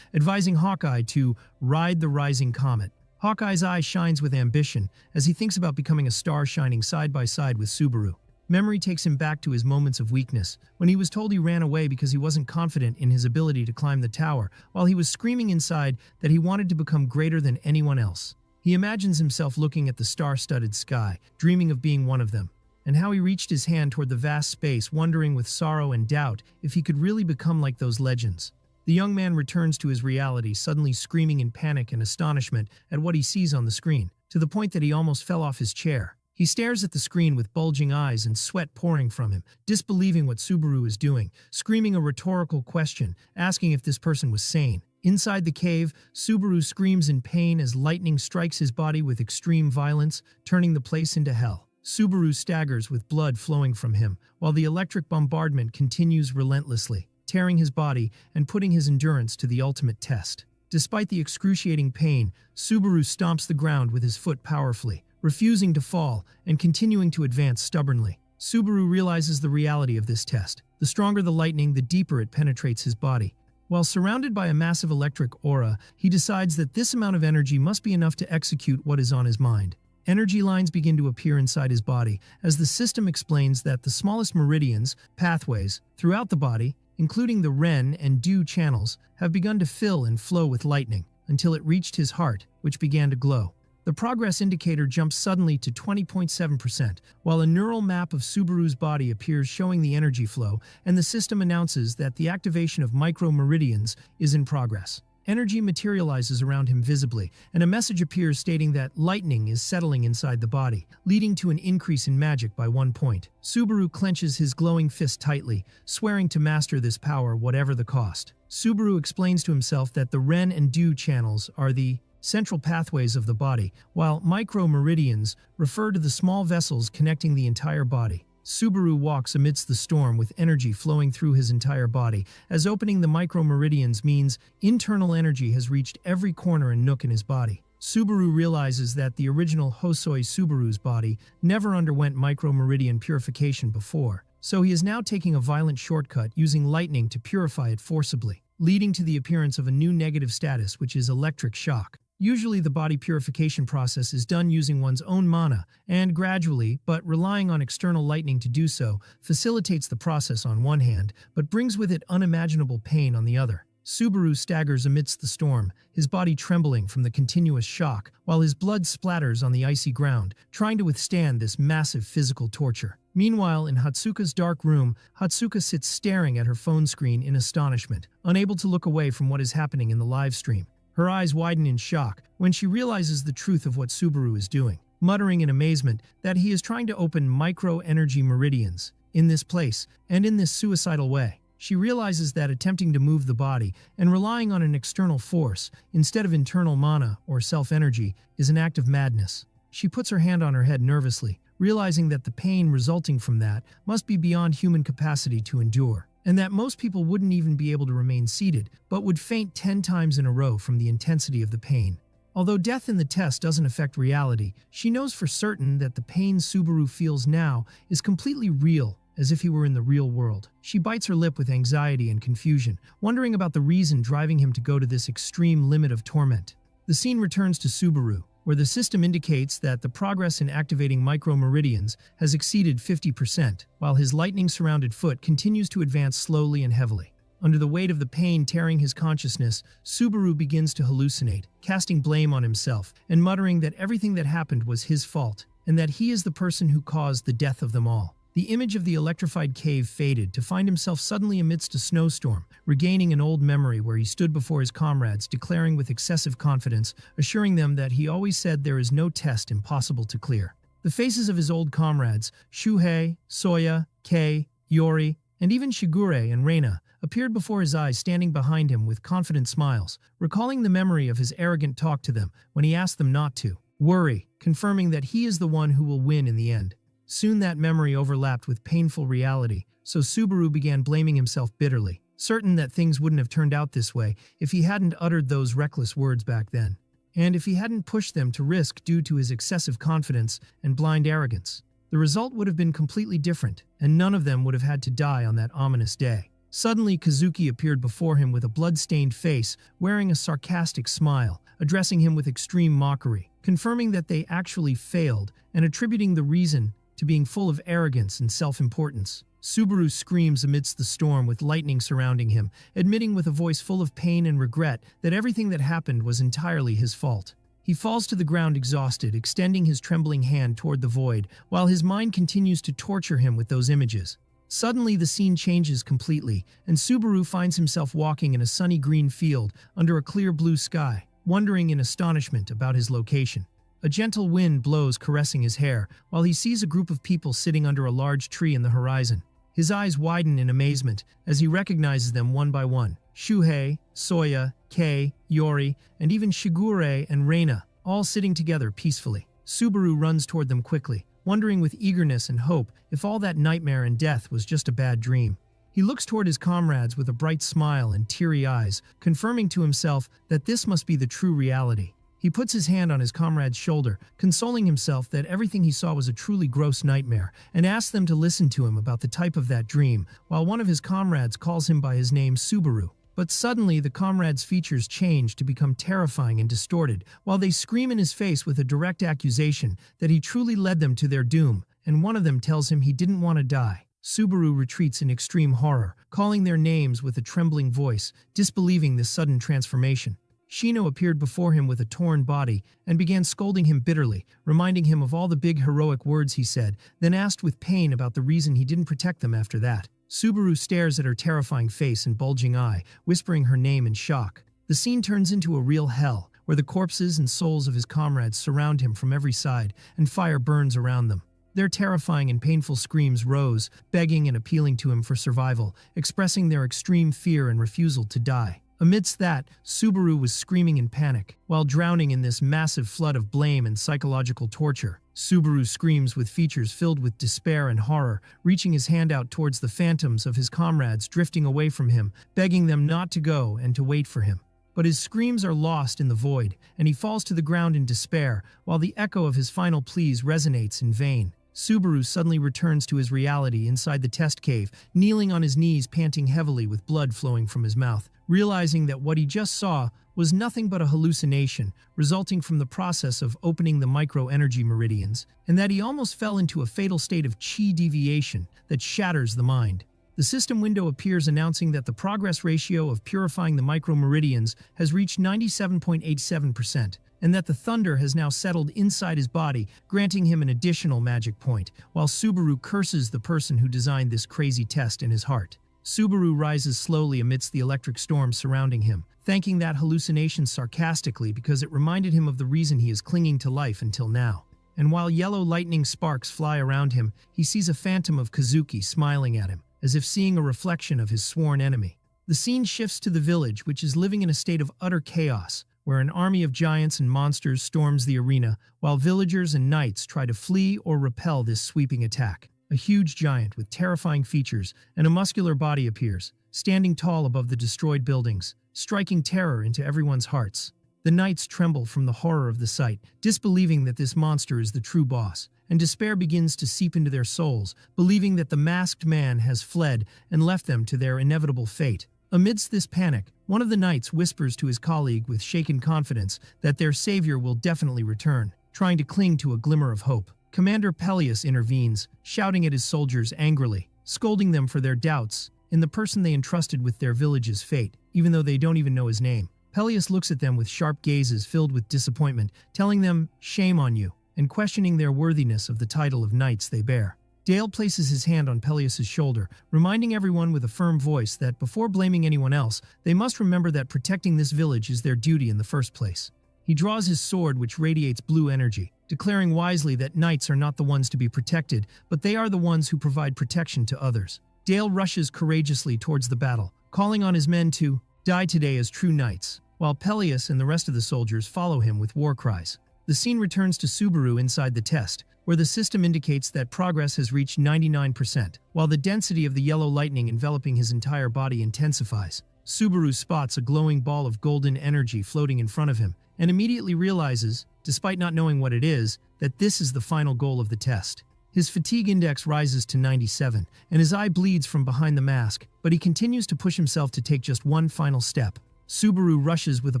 advising Hawkeye to ride the rising comet. Hawkeye's eye shines with ambition as he thinks about becoming a star shining side by side with Subaru. Memory takes him back to his moments of weakness, when he was told he ran away because he wasn't confident in his ability to climb the tower, while he was screaming inside that he wanted to become greater than anyone else. He imagines himself looking at the star-studded sky, dreaming of being one of them, and how he reached his hand toward the vast space, wondering with sorrow and doubt if he could really become like those legends. The young man returns to his reality, suddenly screaming in panic and astonishment at what he sees on the screen, to the point that he almost fell off his chair. He stares at the screen with bulging eyes and sweat pouring from him, disbelieving what Subaru is doing, screaming a rhetorical question, asking if this person was sane. Inside the cave, Subaru screams in pain as lightning strikes his body with extreme violence, turning the place into hell. Subaru staggers with blood flowing from him, while the electric bombardment continues relentlessly, tearing his body and putting his endurance to the ultimate test. Despite the excruciating pain, Subaru stomps the ground with his foot powerfully, refusing to fall and continuing to advance stubbornly. Subaru realizes the reality of this test. The stronger the lightning, the deeper it penetrates his body. While surrounded by a massive electric aura, he decides that this amount of energy must be enough to execute what is on his mind. Energy lines begin to appear inside his body, as the system explains that the smallest meridians, pathways, throughout the body, including the Ren and Du channels, have begun to fill and flow with lightning, until it reached his heart, which began to glow. The progress indicator jumps suddenly to 20.7%, while a neural map of Subaru's body appears showing the energy flow, and the system announces that the activation of micro-meridians is in progress. Energy materializes around him visibly, and a message appears stating that lightning is settling inside the body, leading to an increase in magic by 1 point. Subaru clenches his glowing fist tightly, swearing to master this power whatever the cost. Subaru explains to himself that the Ren and Du channels are the central pathways of the body, while micro-meridians refer to the small vessels connecting the entire body. Subaru walks amidst the storm with energy flowing through his entire body, as opening the micro-meridians means internal energy has reached every corner and nook in his body. Subaru realizes that the original Hosoi Subaru's body never underwent micro-meridian purification before, so he is now taking a violent shortcut using lightning to purify it forcibly, leading to the appearance of a new negative status, which is electric shock. Usually the body purification process is done using one's own mana, and gradually, but relying on external lightning to do so, facilitates the process on one hand, but brings with it unimaginable pain on the other. Subaru staggers amidst the storm, his body trembling from the continuous shock, while his blood splatters on the icy ground, trying to withstand this massive physical torture. Meanwhile, in Hatsuka's dark room, Hatsuka sits staring at her phone screen in astonishment, unable to look away from what is happening in the live stream. Her eyes widen in shock when she realizes the truth of what Subaru is doing, muttering in amazement that he is trying to open micro-energy meridians in this place and in this suicidal way. She realizes that attempting to move the body and relying on an external force instead of internal mana or self-energy is an act of madness. She puts her hand on her head nervously, realizing that the pain resulting from that must be beyond human capacity to endure, and that most people wouldn't even be able to remain seated, but would faint 10 times in a row from the intensity of the pain. Although death in the test doesn't affect reality, she knows for certain that the pain Subaru feels now is completely real, as if he were in the real world. She bites her lip with anxiety and confusion, wondering about the reason driving him to go to this extreme limit of torment. The scene returns to Subaru, where the system indicates that the progress in activating micromeridians has exceeded 50%, while his lightning-surrounded foot continues to advance slowly and heavily. Under the weight of the pain tearing his consciousness, Subaru begins to hallucinate, casting blame on himself and muttering that everything that happened was his fault, and that he is the person who caused the death of them all. The image of the electrified cave faded to find himself suddenly amidst a snowstorm, regaining an old memory where he stood before his comrades, declaring with excessive confidence, assuring them that he always said there is no test impossible to clear. The faces of his old comrades, Shuhei, Soya, Kei, Yori, and even Shigure and Reina, appeared before his eyes, standing behind him with confident smiles, recalling the memory of his arrogant talk to them when he asked them not to worry, confirming that he is the one who will win in the end. Soon that memory overlapped with painful reality, so Subaru began blaming himself bitterly, certain that things wouldn't have turned out this way if he hadn't uttered those reckless words back then, and if he hadn't pushed them to risk due to his excessive confidence and blind arrogance. The result would have been completely different, and none of them would have had to die on that ominous day. Suddenly, Kazuki appeared before him with a blood-stained face, wearing a sarcastic smile, addressing him with extreme mockery, confirming that they actually failed and attributing the reason to being full of arrogance and self-importance. Subaru screams amidst the storm with lightning surrounding him, admitting with a voice full of pain and regret that everything that happened was entirely his fault. He falls to the ground exhausted, extending his trembling hand toward the void, while his mind continues to torture him with those images. Suddenly, the scene changes completely, and Subaru finds himself walking in a sunny green field under a clear blue sky, wondering in astonishment about his location. A gentle wind blows, caressing his hair, while he sees a group of people sitting under a large tree in the horizon. His eyes widen in amazement as he recognizes them one by one. Shuhei, Soya, Kei, Yori, and even Shigure and Reina, all sitting together peacefully. Subaru runs toward them quickly, wondering with eagerness and hope if all that nightmare and death was just a bad dream. He looks toward his comrades with a bright smile and teary eyes, confirming to himself that this must be the true reality. He puts his hand on his comrade's shoulder, consoling himself that everything he saw was a truly gross nightmare, and asks them to listen to him about the type of that dream, while one of his comrades calls him by his name, Subaru. But suddenly, the comrade's features change to become terrifying and distorted, while they scream in his face with a direct accusation that he truly led them to their doom, and one of them tells him he didn't want to die. Subaru retreats in extreme horror, calling their names with a trembling voice, disbelieving this sudden transformation. Shino appeared before him with a torn body and began scolding him bitterly, reminding him of all the big heroic words he said, then asked with pain about the reason he didn't protect them after that. Subaru stares at her terrifying face and bulging eye, whispering her name in shock. The scene turns into a real hell, where the corpses and souls of his comrades surround him from every side, and fire burns around them. Their terrifying and painful screams rose, begging and appealing to him for survival, expressing their extreme fear and refusal to die. Amidst that, Subaru was screaming in panic, while drowning in this massive flood of blame and psychological torture. Subaru screams with features filled with despair and horror, reaching his hand out towards the phantoms of his comrades drifting away from him, begging them not to go and to wait for him. But his screams are lost in the void, and he falls to the ground in despair, while the echo of his final pleas resonates in vain. Subaru suddenly returns to his reality inside the test cave, kneeling on his knees, panting heavily with blood flowing from his mouth, realizing that what he just saw was nothing but a hallucination resulting from the process of opening the micro-energy meridians, and that he almost fell into a fatal state of chi deviation that shatters the mind. The system window appears, announcing that the progress ratio of purifying the micro-meridians has reached 97.87%, and that the thunder has now settled inside his body, granting him an additional magic point, while Subaru curses the person who designed this crazy test in his heart. Subaru rises slowly amidst the electric storm surrounding him, thanking that hallucination sarcastically because it reminded him of the reason he is clinging to life until now. And while yellow lightning sparks fly around him, he sees a phantom of Kazuki smiling at him, as if seeing a reflection of his sworn enemy. The scene shifts to the village, which is living in a state of utter chaos, where an army of giants and monsters storms the arena, while villagers and knights try to flee or repel this sweeping attack. A huge giant with terrifying features and a muscular body appears, standing tall above the destroyed buildings, striking terror into everyone's hearts. The knights tremble from the horror of the sight, disbelieving that this monster is the true boss, and despair begins to seep into their souls, believing that the masked man has fled and left them to their inevitable fate. Amidst this panic, one of the knights whispers to his colleague with shaken confidence that their savior will definitely return, trying to cling to a glimmer of hope. Commander Peleus intervenes, shouting at his soldiers angrily, scolding them for their doubts in the person they entrusted with their village's fate, even though they don't even know his name. Peleus looks at them with sharp gazes filled with disappointment, telling them, "Shame on you," and questioning their worthiness of the title of knights they bear. Dale places his hand on Peleus's shoulder, reminding everyone with a firm voice that before blaming anyone else, they must remember that protecting this village is their duty in the first place. He draws his sword, which radiates blue energy, declaring wisely that knights are not the ones to be protected, but they are the ones who provide protection to others. Dale rushes courageously towards the battle, calling on his men to die today as true knights, while Peleus and the rest of the soldiers follow him with war cries. The scene returns to Subaru inside the test, where the system indicates that progress has reached 99%, while the density of the yellow lightning enveloping his entire body intensifies. Subaru spots a glowing ball of golden energy floating in front of him, and immediately realizes, despite not knowing what it is, that this is the final goal of the test. His fatigue index rises to 97, and his eye bleeds from behind the mask, but he continues to push himself to take just one final step. Subaru rushes with a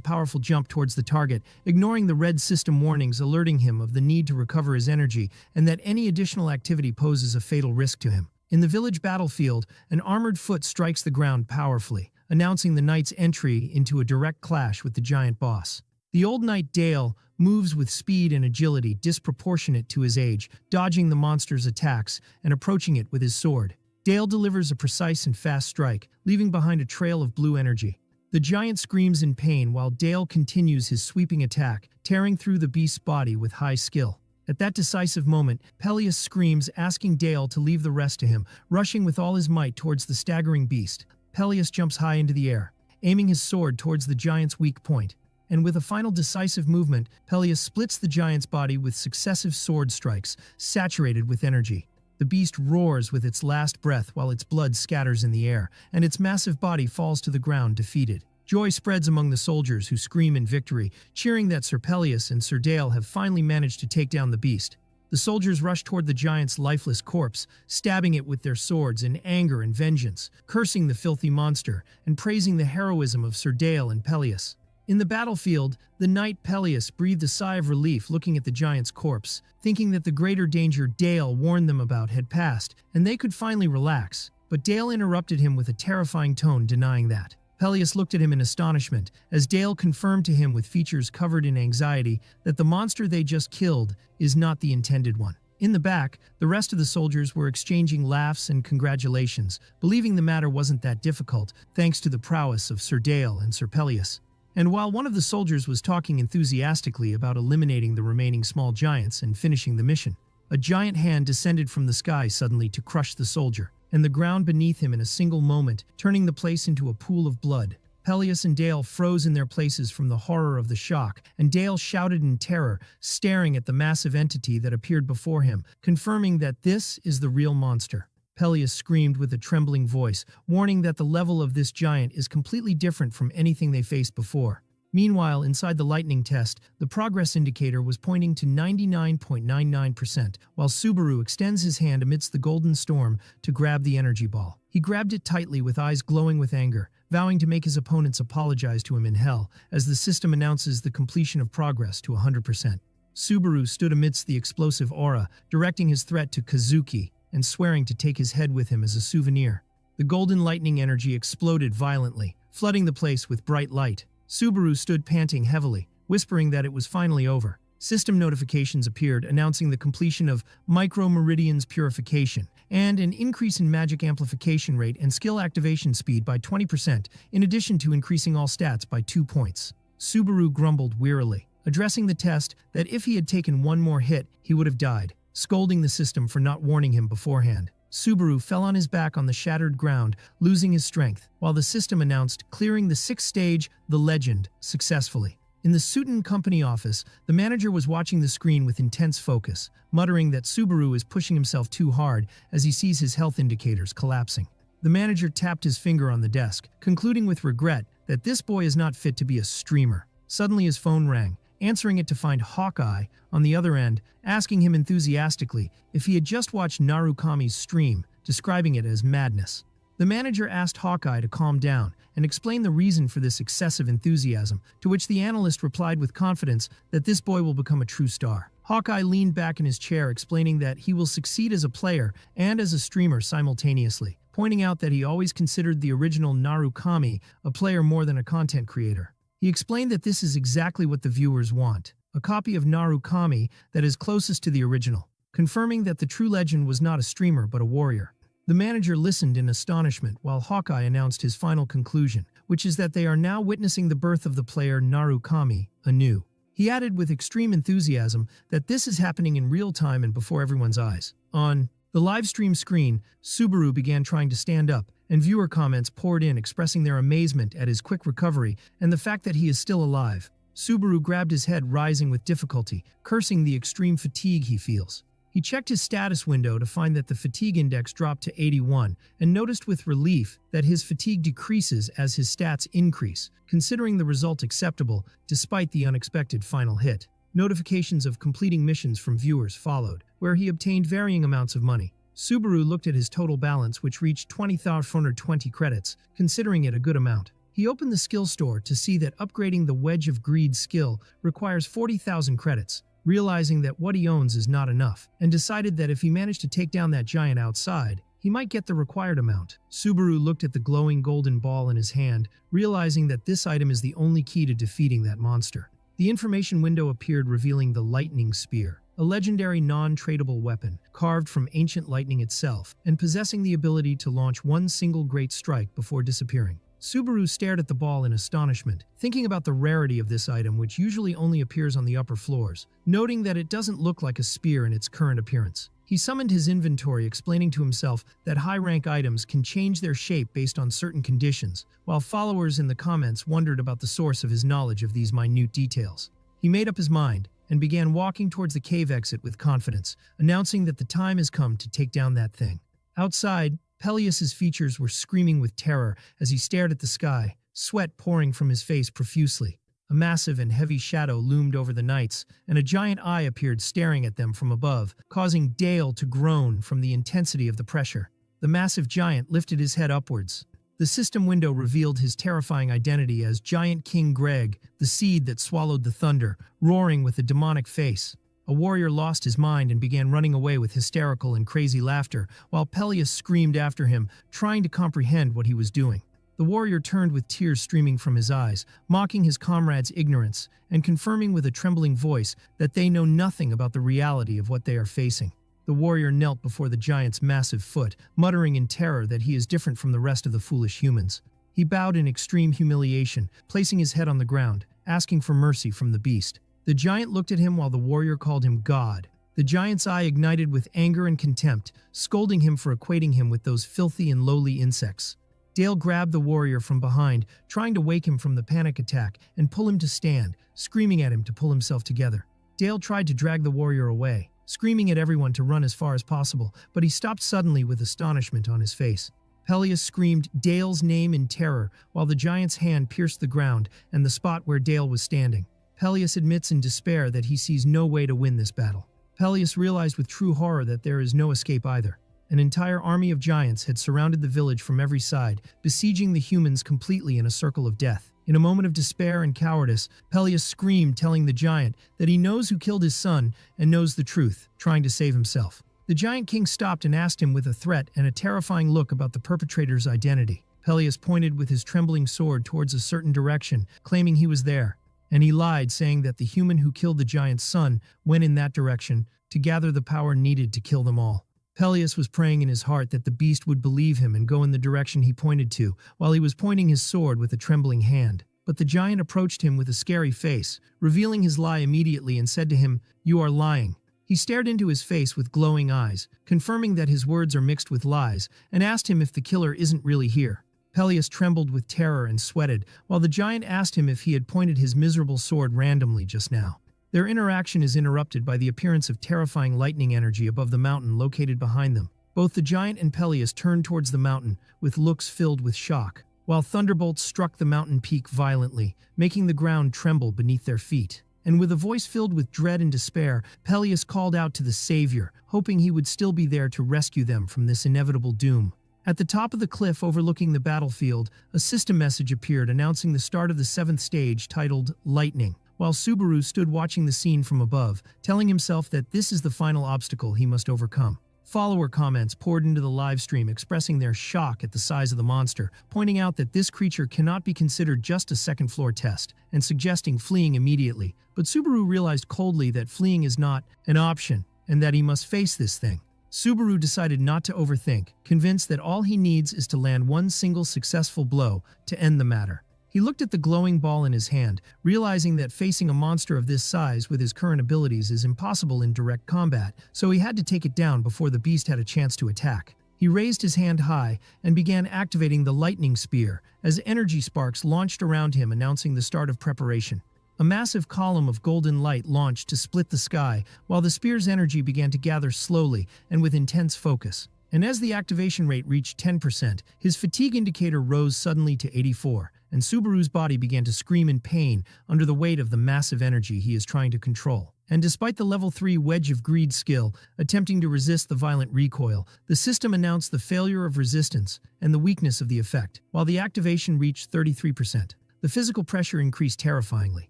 powerful jump towards the target, ignoring the red system warnings alerting him of the need to recover his energy and that any additional activity poses a fatal risk to him. In the village battlefield, an armored foot strikes the ground powerfully, announcing the knight's entry into a direct clash with the giant boss. The old knight Dale moves with speed and agility disproportionate to his age, dodging the monster's attacks and approaching it with his sword. Dale delivers a precise and fast strike, leaving behind a trail of blue energy. The giant screams in pain while Dale continues his sweeping attack, tearing through the beast's body with high skill. At that decisive moment, Peleus screams, asking Dale to leave the rest to him, rushing with all his might towards the staggering beast. Peleus jumps high into the air, aiming his sword towards the giant's weak point. And with a final decisive movement, Peleus splits the giant's body with successive sword strikes, saturated with energy. The beast roars with its last breath while its blood scatters in the air, and its massive body falls to the ground defeated. Joy spreads among the soldiers who scream in victory, cheering that Sir Peleus and Sir Dale have finally managed to take down the beast. The soldiers rush toward the giant's lifeless corpse, stabbing it with their swords in anger and vengeance, cursing the filthy monster, and praising the heroism of Sir Dale and Peleus. In the battlefield, the knight Peleus breathed a sigh of relief looking at the giant's corpse, thinking that the greater danger Dale warned them about had passed, and they could finally relax. But Dale interrupted him with a terrifying tone, denying that. Peleus looked at him in astonishment, as Dale confirmed to him with features covered in anxiety that the monster they just killed is not the intended one. In the back, the rest of the soldiers were exchanging laughs and congratulations, believing the matter wasn't that difficult, thanks to the prowess of Sir Dale and Sir Peleus. And while one of the soldiers was talking enthusiastically about eliminating the remaining small giants and finishing the mission, a giant hand descended from the sky suddenly to crush the soldier, and the ground beneath him in a single moment, turning the place into a pool of blood. Peleus and Dale froze in their places from the horror of the shock, and Dale shouted in terror, staring at the massive entity that appeared before him, confirming that this is the real monster. Peleus screamed with a trembling voice, warning that the level of this giant is completely different from anything they faced before. Meanwhile, inside the lightning test, the progress indicator was pointing to 99.99%, while Subaru extends his hand amidst the golden storm to grab the energy ball. He grabbed it tightly with eyes glowing with anger, vowing to make his opponents apologize to him in hell, as the system announces the completion of progress to 100%. Subaru stood amidst the explosive aura, directing his threat to Kazuki, and swearing to take his head with him as a souvenir. The golden lightning energy exploded violently, flooding the place with bright light. Subaru stood panting heavily, whispering that it was finally over. System notifications appeared announcing the completion of Micro-Meridian's purification, and an increase in magic amplification rate and skill activation speed by 20%, in addition to increasing all stats by 2 points. Subaru grumbled wearily, addressing the test that if he had taken one more hit, he would have died, scolding the system for not warning him beforehand. Subaru fell on his back on the shattered ground, losing his strength, while the system announced clearing the 6th stage, the legend, successfully. In the Suiten company office, the manager was watching the screen with intense focus, muttering that Subaru is pushing himself too hard as he sees his health indicators collapsing. The manager tapped his finger on the desk, concluding with regret that this boy is not fit to be a streamer. Suddenly his phone rang, answering it to find Hawkeye on the other end, asking him enthusiastically if he had just watched Narukami's stream, describing it as madness. The manager asked Hawkeye to calm down and explain the reason for this excessive enthusiasm, to which the analyst replied with confidence that this boy will become a true star. Hawkeye leaned back in his chair, explaining that he will succeed as a player and as a streamer simultaneously, pointing out that he always considered the original Narukami a player more than a content creator. He explained that this is exactly what the viewers want, a copy of Narukami that is closest to the original, confirming that the true legend was not a streamer but a warrior. The manager listened in astonishment while Hawkeye announced his final conclusion, which is that they are now witnessing the birth of the player Narukami anew. He added with extreme enthusiasm that this is happening in real time and before everyone's eyes. On the live stream screen, Subaru began trying to stand up, and viewer comments poured in expressing their amazement at his quick recovery and the fact that he is still alive. Subaru grabbed his head, rising with difficulty, cursing the extreme fatigue he feels. He checked his status window to find that the fatigue index dropped to 81 and noticed with relief that his fatigue decreases as his stats increase, considering the result acceptable despite the unexpected final hit. Notifications of completing missions from viewers followed, where he obtained varying amounts of money. Subaru looked at his total balance, which reached 20,420 credits, considering it a good amount. He opened the skill store to see that upgrading the Wedge of Greed skill requires 40,000 credits, realizing that what he owns is not enough, and decided that if he managed to take down that giant outside, he might get the required amount. Subaru looked at the glowing golden ball in his hand, realizing that this item is the only key to defeating that monster. The information window appeared, revealing the Lightning Spear, a legendary non-tradable weapon, carved from ancient lightning itself, and possessing the ability to launch one single great strike before disappearing. Subaru stared at the ball in astonishment, thinking about the rarity of this item, which usually only appears on the upper floors, noting that it doesn't look like a spear in its current appearance. He summoned his inventory, explaining to himself that high-rank items can change their shape based on certain conditions, while followers in the comments wondered about the source of his knowledge of these minute details. He made up his mind and began walking towards the cave exit with confidence, announcing that the time has come to take down that thing. Outside, Peleus's features were screaming with terror as he stared at the sky, sweat pouring from his face profusely. A massive and heavy shadow loomed over the knights, and a giant eye appeared staring at them from above, causing Dale to groan from the intensity of the pressure. The massive giant lifted his head upwards. The system window revealed his terrifying identity as Giant King Greg, the seed that swallowed the thunder, roaring with a demonic face. A warrior lost his mind and began running away with hysterical and crazy laughter, while Peleus screamed after him, trying to comprehend what he was doing. The warrior turned with tears streaming from his eyes, mocking his comrades' ignorance, and confirming with a trembling voice that they know nothing about the reality of what they are facing. The warrior knelt before the giant's massive foot, muttering in terror that he is different from the rest of the foolish humans. He bowed in extreme humiliation, placing his head on the ground, asking for mercy from the beast. The giant looked at him while the warrior called him God. The giant's eye ignited with anger and contempt, scolding him for equating him with those filthy and lowly insects. Dale grabbed the warrior from behind, trying to wake him from the panic attack and pull him to stand, screaming at him to pull himself together. Dale tried to drag the warrior away, screaming at everyone to run as far as possible, but he stopped suddenly with astonishment on his face. Peleus screamed Dale's name in terror while the giant's hand pierced the ground and the spot where Dale was standing. Peleus admits in despair that he sees no way to win this battle. Peleus realized with true horror that there is no escape either. An entire army of giants had surrounded the village from every side, besieging the humans completely in a circle of death. In a moment of despair and cowardice, Peleus screamed, telling the giant that he knows who killed his son and knows the truth, trying to save himself. The giant king stopped and asked him with a threat and a terrifying look about the perpetrator's identity. Peleus pointed with his trembling sword towards a certain direction, claiming he was there. And he lied, saying that the human who killed the giant's son went in that direction to gather the power needed to kill them all. Peleus was praying in his heart that the beast would believe him and go in the direction he pointed to, while he was pointing his sword with a trembling hand. But the giant approached him with a scary face, revealing his lie immediately, and said to him, "You are lying." He stared into his face with glowing eyes, confirming that his words are mixed with lies, and asked him if the killer isn't really here. Peleus trembled with terror and sweated, while the giant asked him if he had pointed his miserable sword randomly just now. Their interaction is interrupted by the appearance of terrifying lightning energy above the mountain located behind them. Both the giant and Peleus turned towards the mountain, with looks filled with shock, while thunderbolts struck the mountain peak violently, making the ground tremble beneath their feet. And with a voice filled with dread and despair, Peleus called out to the savior, hoping he would still be there to rescue them from this inevitable doom. At the top of the cliff overlooking the battlefield, a system message appeared announcing the start of the 7th stage titled Lightning, while Subaru stood watching the scene from above, telling himself that this is the final obstacle he must overcome. Follower comments poured into the live stream expressing their shock at the size of the monster, pointing out that this creature cannot be considered just a second-floor test, and suggesting fleeing immediately. But Subaru realized coldly that fleeing is not an option, and that he must face this thing. Subaru decided not to overthink, convinced that all he needs is to land one single successful blow to end the matter. He looked at the glowing ball in his hand, realizing that facing a monster of this size with his current abilities is impossible in direct combat, so he had to take it down before the beast had a chance to attack. He raised his hand high and began activating the lightning spear as energy sparks launched around him, announcing the start of preparation. A massive column of golden light launched to split the sky, while the spear's energy began to gather slowly and with intense focus. And as the activation rate reached 10%, his fatigue indicator rose suddenly to 84, and Subaru's body began to scream in pain under the weight of the massive energy he is trying to control. And despite the level 3 Wedge of Greed skill attempting to resist the violent recoil, the system announced the failure of resistance and the weakness of the effect, while the activation reached 33%. The physical pressure increased terrifyingly,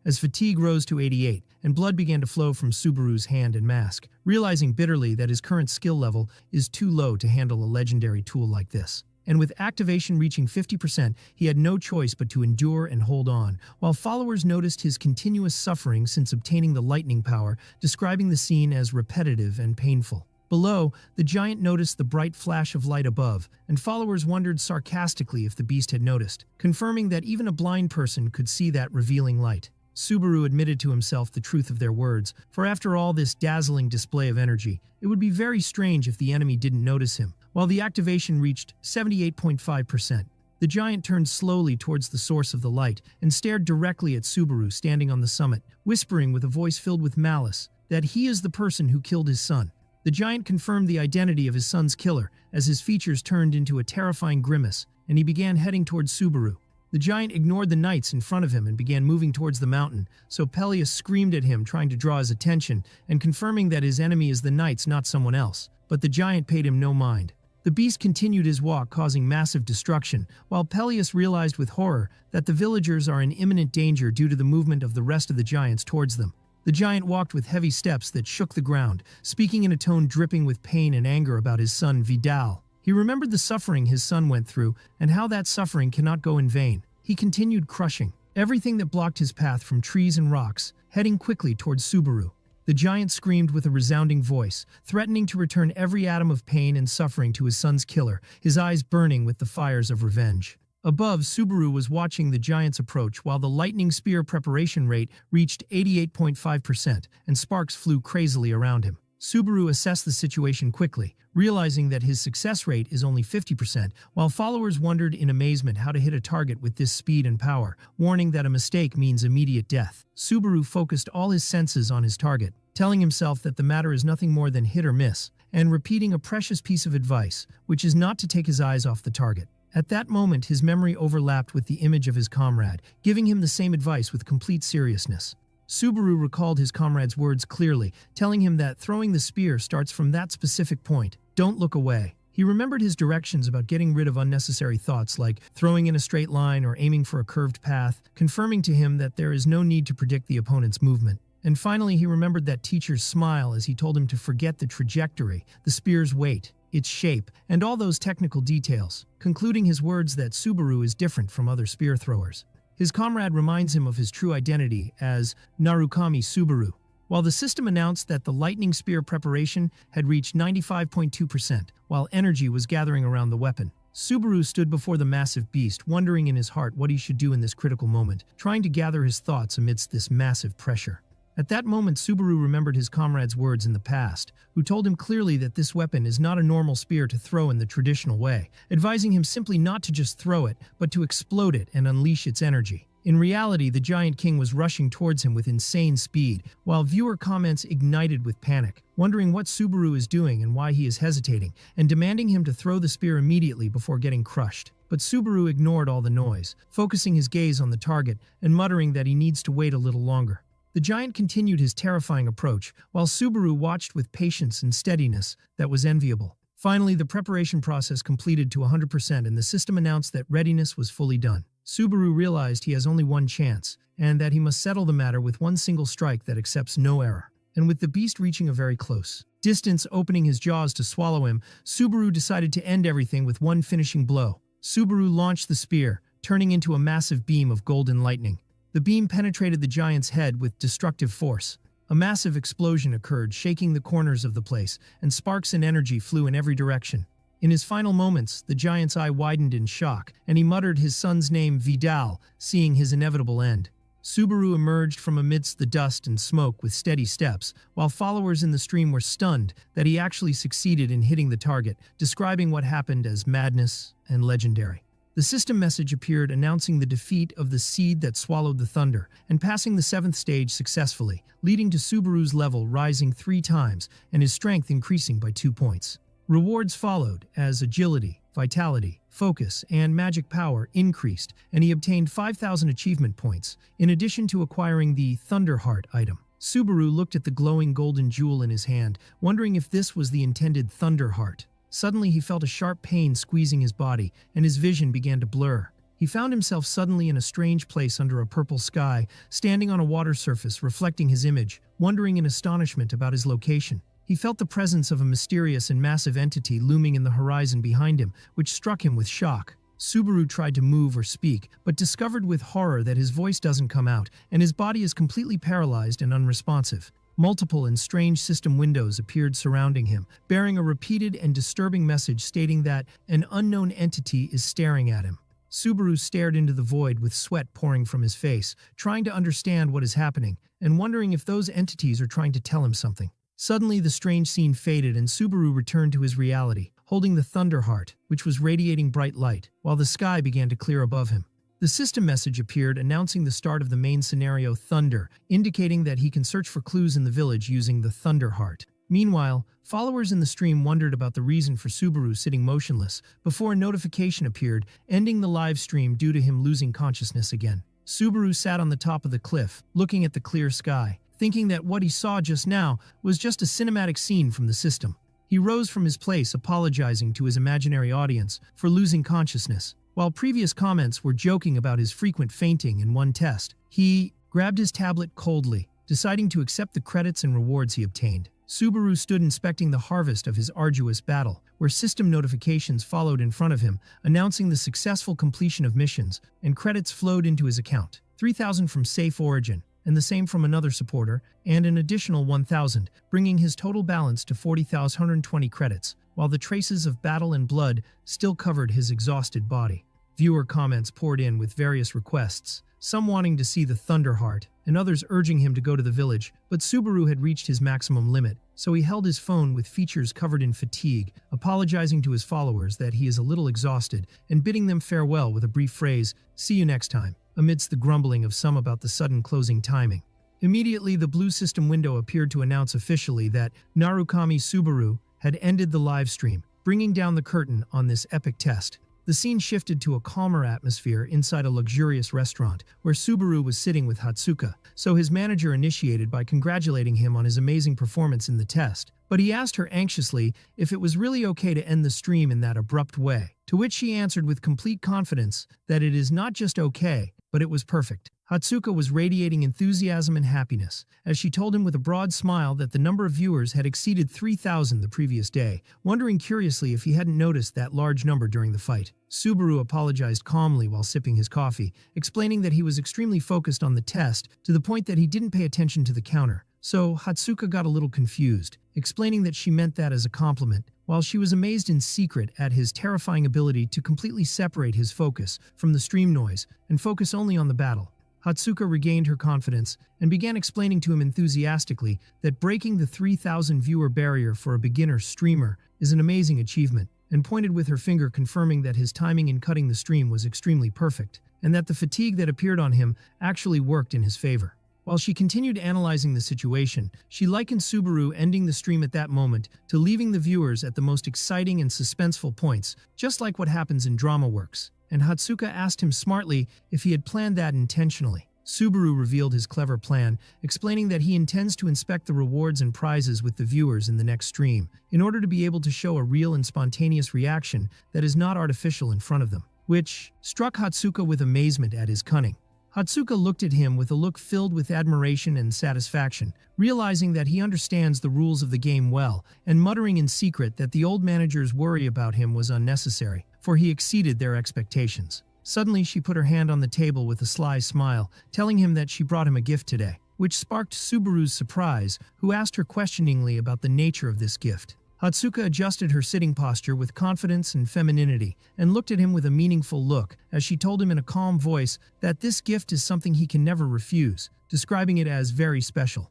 as fatigue rose to 88, and blood began to flow from Subaru's hand and mask, realizing bitterly that his current skill level is too low to handle a legendary tool like this. And with activation reaching 50%, he had no choice but to endure and hold on, while followers noticed his continuous suffering since obtaining the lightning power, describing the scene as repetitive and painful. Below, the giant noticed the bright flash of light above, and followers wondered sarcastically if the beast had noticed, confirming that even a blind person could see that revealing light. Subaru admitted to himself the truth of their words, for after all this dazzling display of energy, it would be very strange if the enemy didn't notice him. While the activation reached 78.5%, the giant turned slowly towards the source of the light and stared directly at Subaru standing on the summit, whispering with a voice filled with malice that he is the person who killed his son. The giant confirmed the identity of his son's killer as his features turned into a terrifying grimace, and he began heading towards Subaru. The giant ignored the knights in front of him and began moving towards the mountain, so Peleus screamed at him, trying to draw his attention and confirming that his enemy is the knights, not someone else. But the giant paid him no mind. The beast continued his walk, causing massive destruction, while Peleus realized with horror that the villagers are in imminent danger due to the movement of the rest of the giants towards them. The giant walked with heavy steps that shook the ground, speaking in a tone dripping with pain and anger about his son Vidal. He remembered the suffering his son went through and how that suffering cannot go in vain. He continued crushing everything that blocked his path from trees and rocks, heading quickly towards Subaru. The giant screamed with a resounding voice, threatening to return every atom of pain and suffering to his son's killer, his eyes burning with the fires of revenge. Above, Subaru was watching the giant's approach while the lightning spear preparation rate reached 88.5% and sparks flew crazily around him. Subaru assessed the situation quickly, realizing that his success rate is only 50%, while followers wondered in amazement how to hit a target with this speed and power, warning that a mistake means immediate death. Subaru focused all his senses on his target, telling himself that the matter is nothing more than hit or miss, and repeating a precious piece of advice, which is not to take his eyes off the target. At that moment, his memory overlapped with the image of his comrade, giving him the same advice with complete seriousness. Subaru recalled his comrade's words clearly, telling him that throwing the spear starts from that specific point. Don't look away. He remembered his directions about getting rid of unnecessary thoughts like throwing in a straight line or aiming for a curved path, confirming to him that there is no need to predict the opponent's movement. And finally, he remembered that teacher's smile as he told him to forget the trajectory, the spear's weight, its shape, and all those technical details, concluding his words that Subaru is different from other spear throwers. His comrade reminds him of his true identity as Narukami Subaru. While the system announced that the lightning spear preparation had reached 95.2%, while energy was gathering around the weapon, Subaru stood before the massive beast, wondering in his heart what he should do in this critical moment, trying to gather his thoughts amidst this massive pressure. At that moment, Subaru remembered his comrade's words in the past, who told him clearly that this weapon is not a normal spear to throw in the traditional way, advising him simply not to just throw it, but to explode it and unleash its energy. In reality, the Giant King was rushing towards him with insane speed, while viewer comments ignited with panic, wondering what Subaru is doing and why he is hesitating, and demanding him to throw the spear immediately before getting crushed. But Subaru ignored all the noise, focusing his gaze on the target and muttering that he needs to wait a little longer. The giant continued his terrifying approach, while Subaru watched with patience and steadiness that was enviable. Finally, the preparation process completed to 100% and the system announced that readiness was fully done. Subaru realized he has only one chance, and that he must settle the matter with one single strike that accepts no error. And with the beast reaching a very close distance, opening his jaws to swallow him, Subaru decided to end everything with one finishing blow. Subaru launched the spear, turning into a massive beam of golden lightning. The beam penetrated the giant's head with destructive force. A massive explosion occurred, shaking the corners of the place, and sparks and energy flew in every direction. In his final moments, the giant's eye widened in shock, and he muttered his son's name, Vidal, seeing his inevitable end. Subaru emerged from amidst the dust and smoke with steady steps, while followers in the stream were stunned that he actually succeeded in hitting the target, describing what happened as madness and legendary. The system message appeared announcing the defeat of the seed that swallowed the thunder, and passing the 7th stage successfully, leading to Subaru's level rising 3 times and his strength increasing by 2 points. Rewards followed, as agility, vitality, focus, and magic power increased, and he obtained 5,000 achievement points, in addition to acquiring the Thunder Heart item. Subaru looked at the glowing golden jewel in his hand, wondering if this was the intended Thunder Heart. Suddenly he felt a sharp pain squeezing his body, and his vision began to blur. He found himself suddenly in a strange place under a purple sky, standing on a water surface reflecting his image, wondering in astonishment about his location. He felt the presence of a mysterious and massive entity looming in the horizon behind him, which struck him with shock. Subaru tried to move or speak, but discovered with horror that his voice doesn't come out, and his body is completely paralyzed and unresponsive. Multiple and strange system windows appeared surrounding him, bearing a repeated and disturbing message stating that an unknown entity is staring at him. Subaru stared into the void with sweat pouring from his face, trying to understand what is happening, and wondering if those entities are trying to tell him something. Suddenly, the strange scene faded and Subaru returned to his reality, holding the Thunder Heart, which was radiating bright light, while the sky began to clear above him. The system message appeared announcing the start of the main scenario Thunder, indicating that he can search for clues in the village using the Thunder Heart. Meanwhile, followers in the stream wondered about the reason for Subaru sitting motionless, before a notification appeared, ending the live stream due to him losing consciousness again. Subaru sat on the top of the cliff, looking at the clear sky, thinking that what he saw just now was just a cinematic scene from the system. He rose from his place, apologizing to his imaginary audience for losing consciousness. While previous comments were joking about his frequent fainting in one test, he grabbed his tablet coldly, deciding to accept the credits and rewards he obtained. Subaru stood inspecting the harvest of his arduous battle, where system notifications followed in front of him, announcing the successful completion of missions, and credits flowed into his account. 3,000 from Safe Origin, and the same from another supporter, and an additional 1,000, bringing his total balance to 40,120 credits, while the traces of battle and blood still covered his exhausted body. Viewer comments poured in with various requests, some wanting to see the Thunder Heart, and others urging him to go to the village, but Subaru had reached his maximum limit, so he held his phone with features covered in fatigue, apologizing to his followers that he is a little exhausted, and bidding them farewell with a brief phrase, "See you next time," amidst the grumbling of some about the sudden closing timing. Immediately, the blue system window appeared to announce officially that Narukami Subaru had ended the live stream, bringing down the curtain on this epic test. The scene shifted to a calmer atmosphere inside a luxurious restaurant, where Subaru was sitting with Hatsuka, so his manager initiated by congratulating him on his amazing performance in the test. But he asked her anxiously if it was really okay to end the stream in that abrupt way, to which she answered with complete confidence that it is not just okay, but it was perfect. Hatsuka was radiating enthusiasm and happiness, as she told him with a broad smile that the number of viewers had exceeded 3,000 the previous day, wondering curiously if he hadn't noticed that large number during the fight. Subaru apologized calmly while sipping his coffee, explaining that he was extremely focused on the test to the point that he didn't pay attention to the counter. So Hatsuka got a little confused, explaining that she meant that as a compliment, while she was amazed in secret at his terrifying ability to completely separate his focus from the stream noise and focus only on the battle. Hatsuka regained her confidence and began explaining to him enthusiastically that breaking the 3,000 viewer barrier for a beginner streamer is an amazing achievement, and pointed with her finger confirming that his timing in cutting the stream was extremely perfect, and that the fatigue that appeared on him actually worked in his favor. While she continued analyzing the situation, she likened Subaru ending the stream at that moment to leaving the viewers at the most exciting and suspenseful points, just like what happens in drama works. And Hatsuka asked him smartly if he had planned that intentionally. Subaru revealed his clever plan, explaining that he intends to inspect the rewards and prizes with the viewers in the next stream, in order to be able to show a real and spontaneous reaction that is not artificial in front of them, which struck Hatsuka with amazement at his cunning. Hatsuka looked at him with a look filled with admiration and satisfaction, realizing that he understands the rules of the game well, and muttering in secret that the old manager's worry about him was unnecessary, for he exceeded their expectations. Suddenly, she put her hand on the table with a sly smile, telling him that she brought him a gift today, which sparked Subaru's surprise, who asked her questioningly about the nature of this gift. Hatsuka adjusted her sitting posture with confidence and femininity, and looked at him with a meaningful look as she told him in a calm voice that this gift is something he can never refuse, describing it as very special.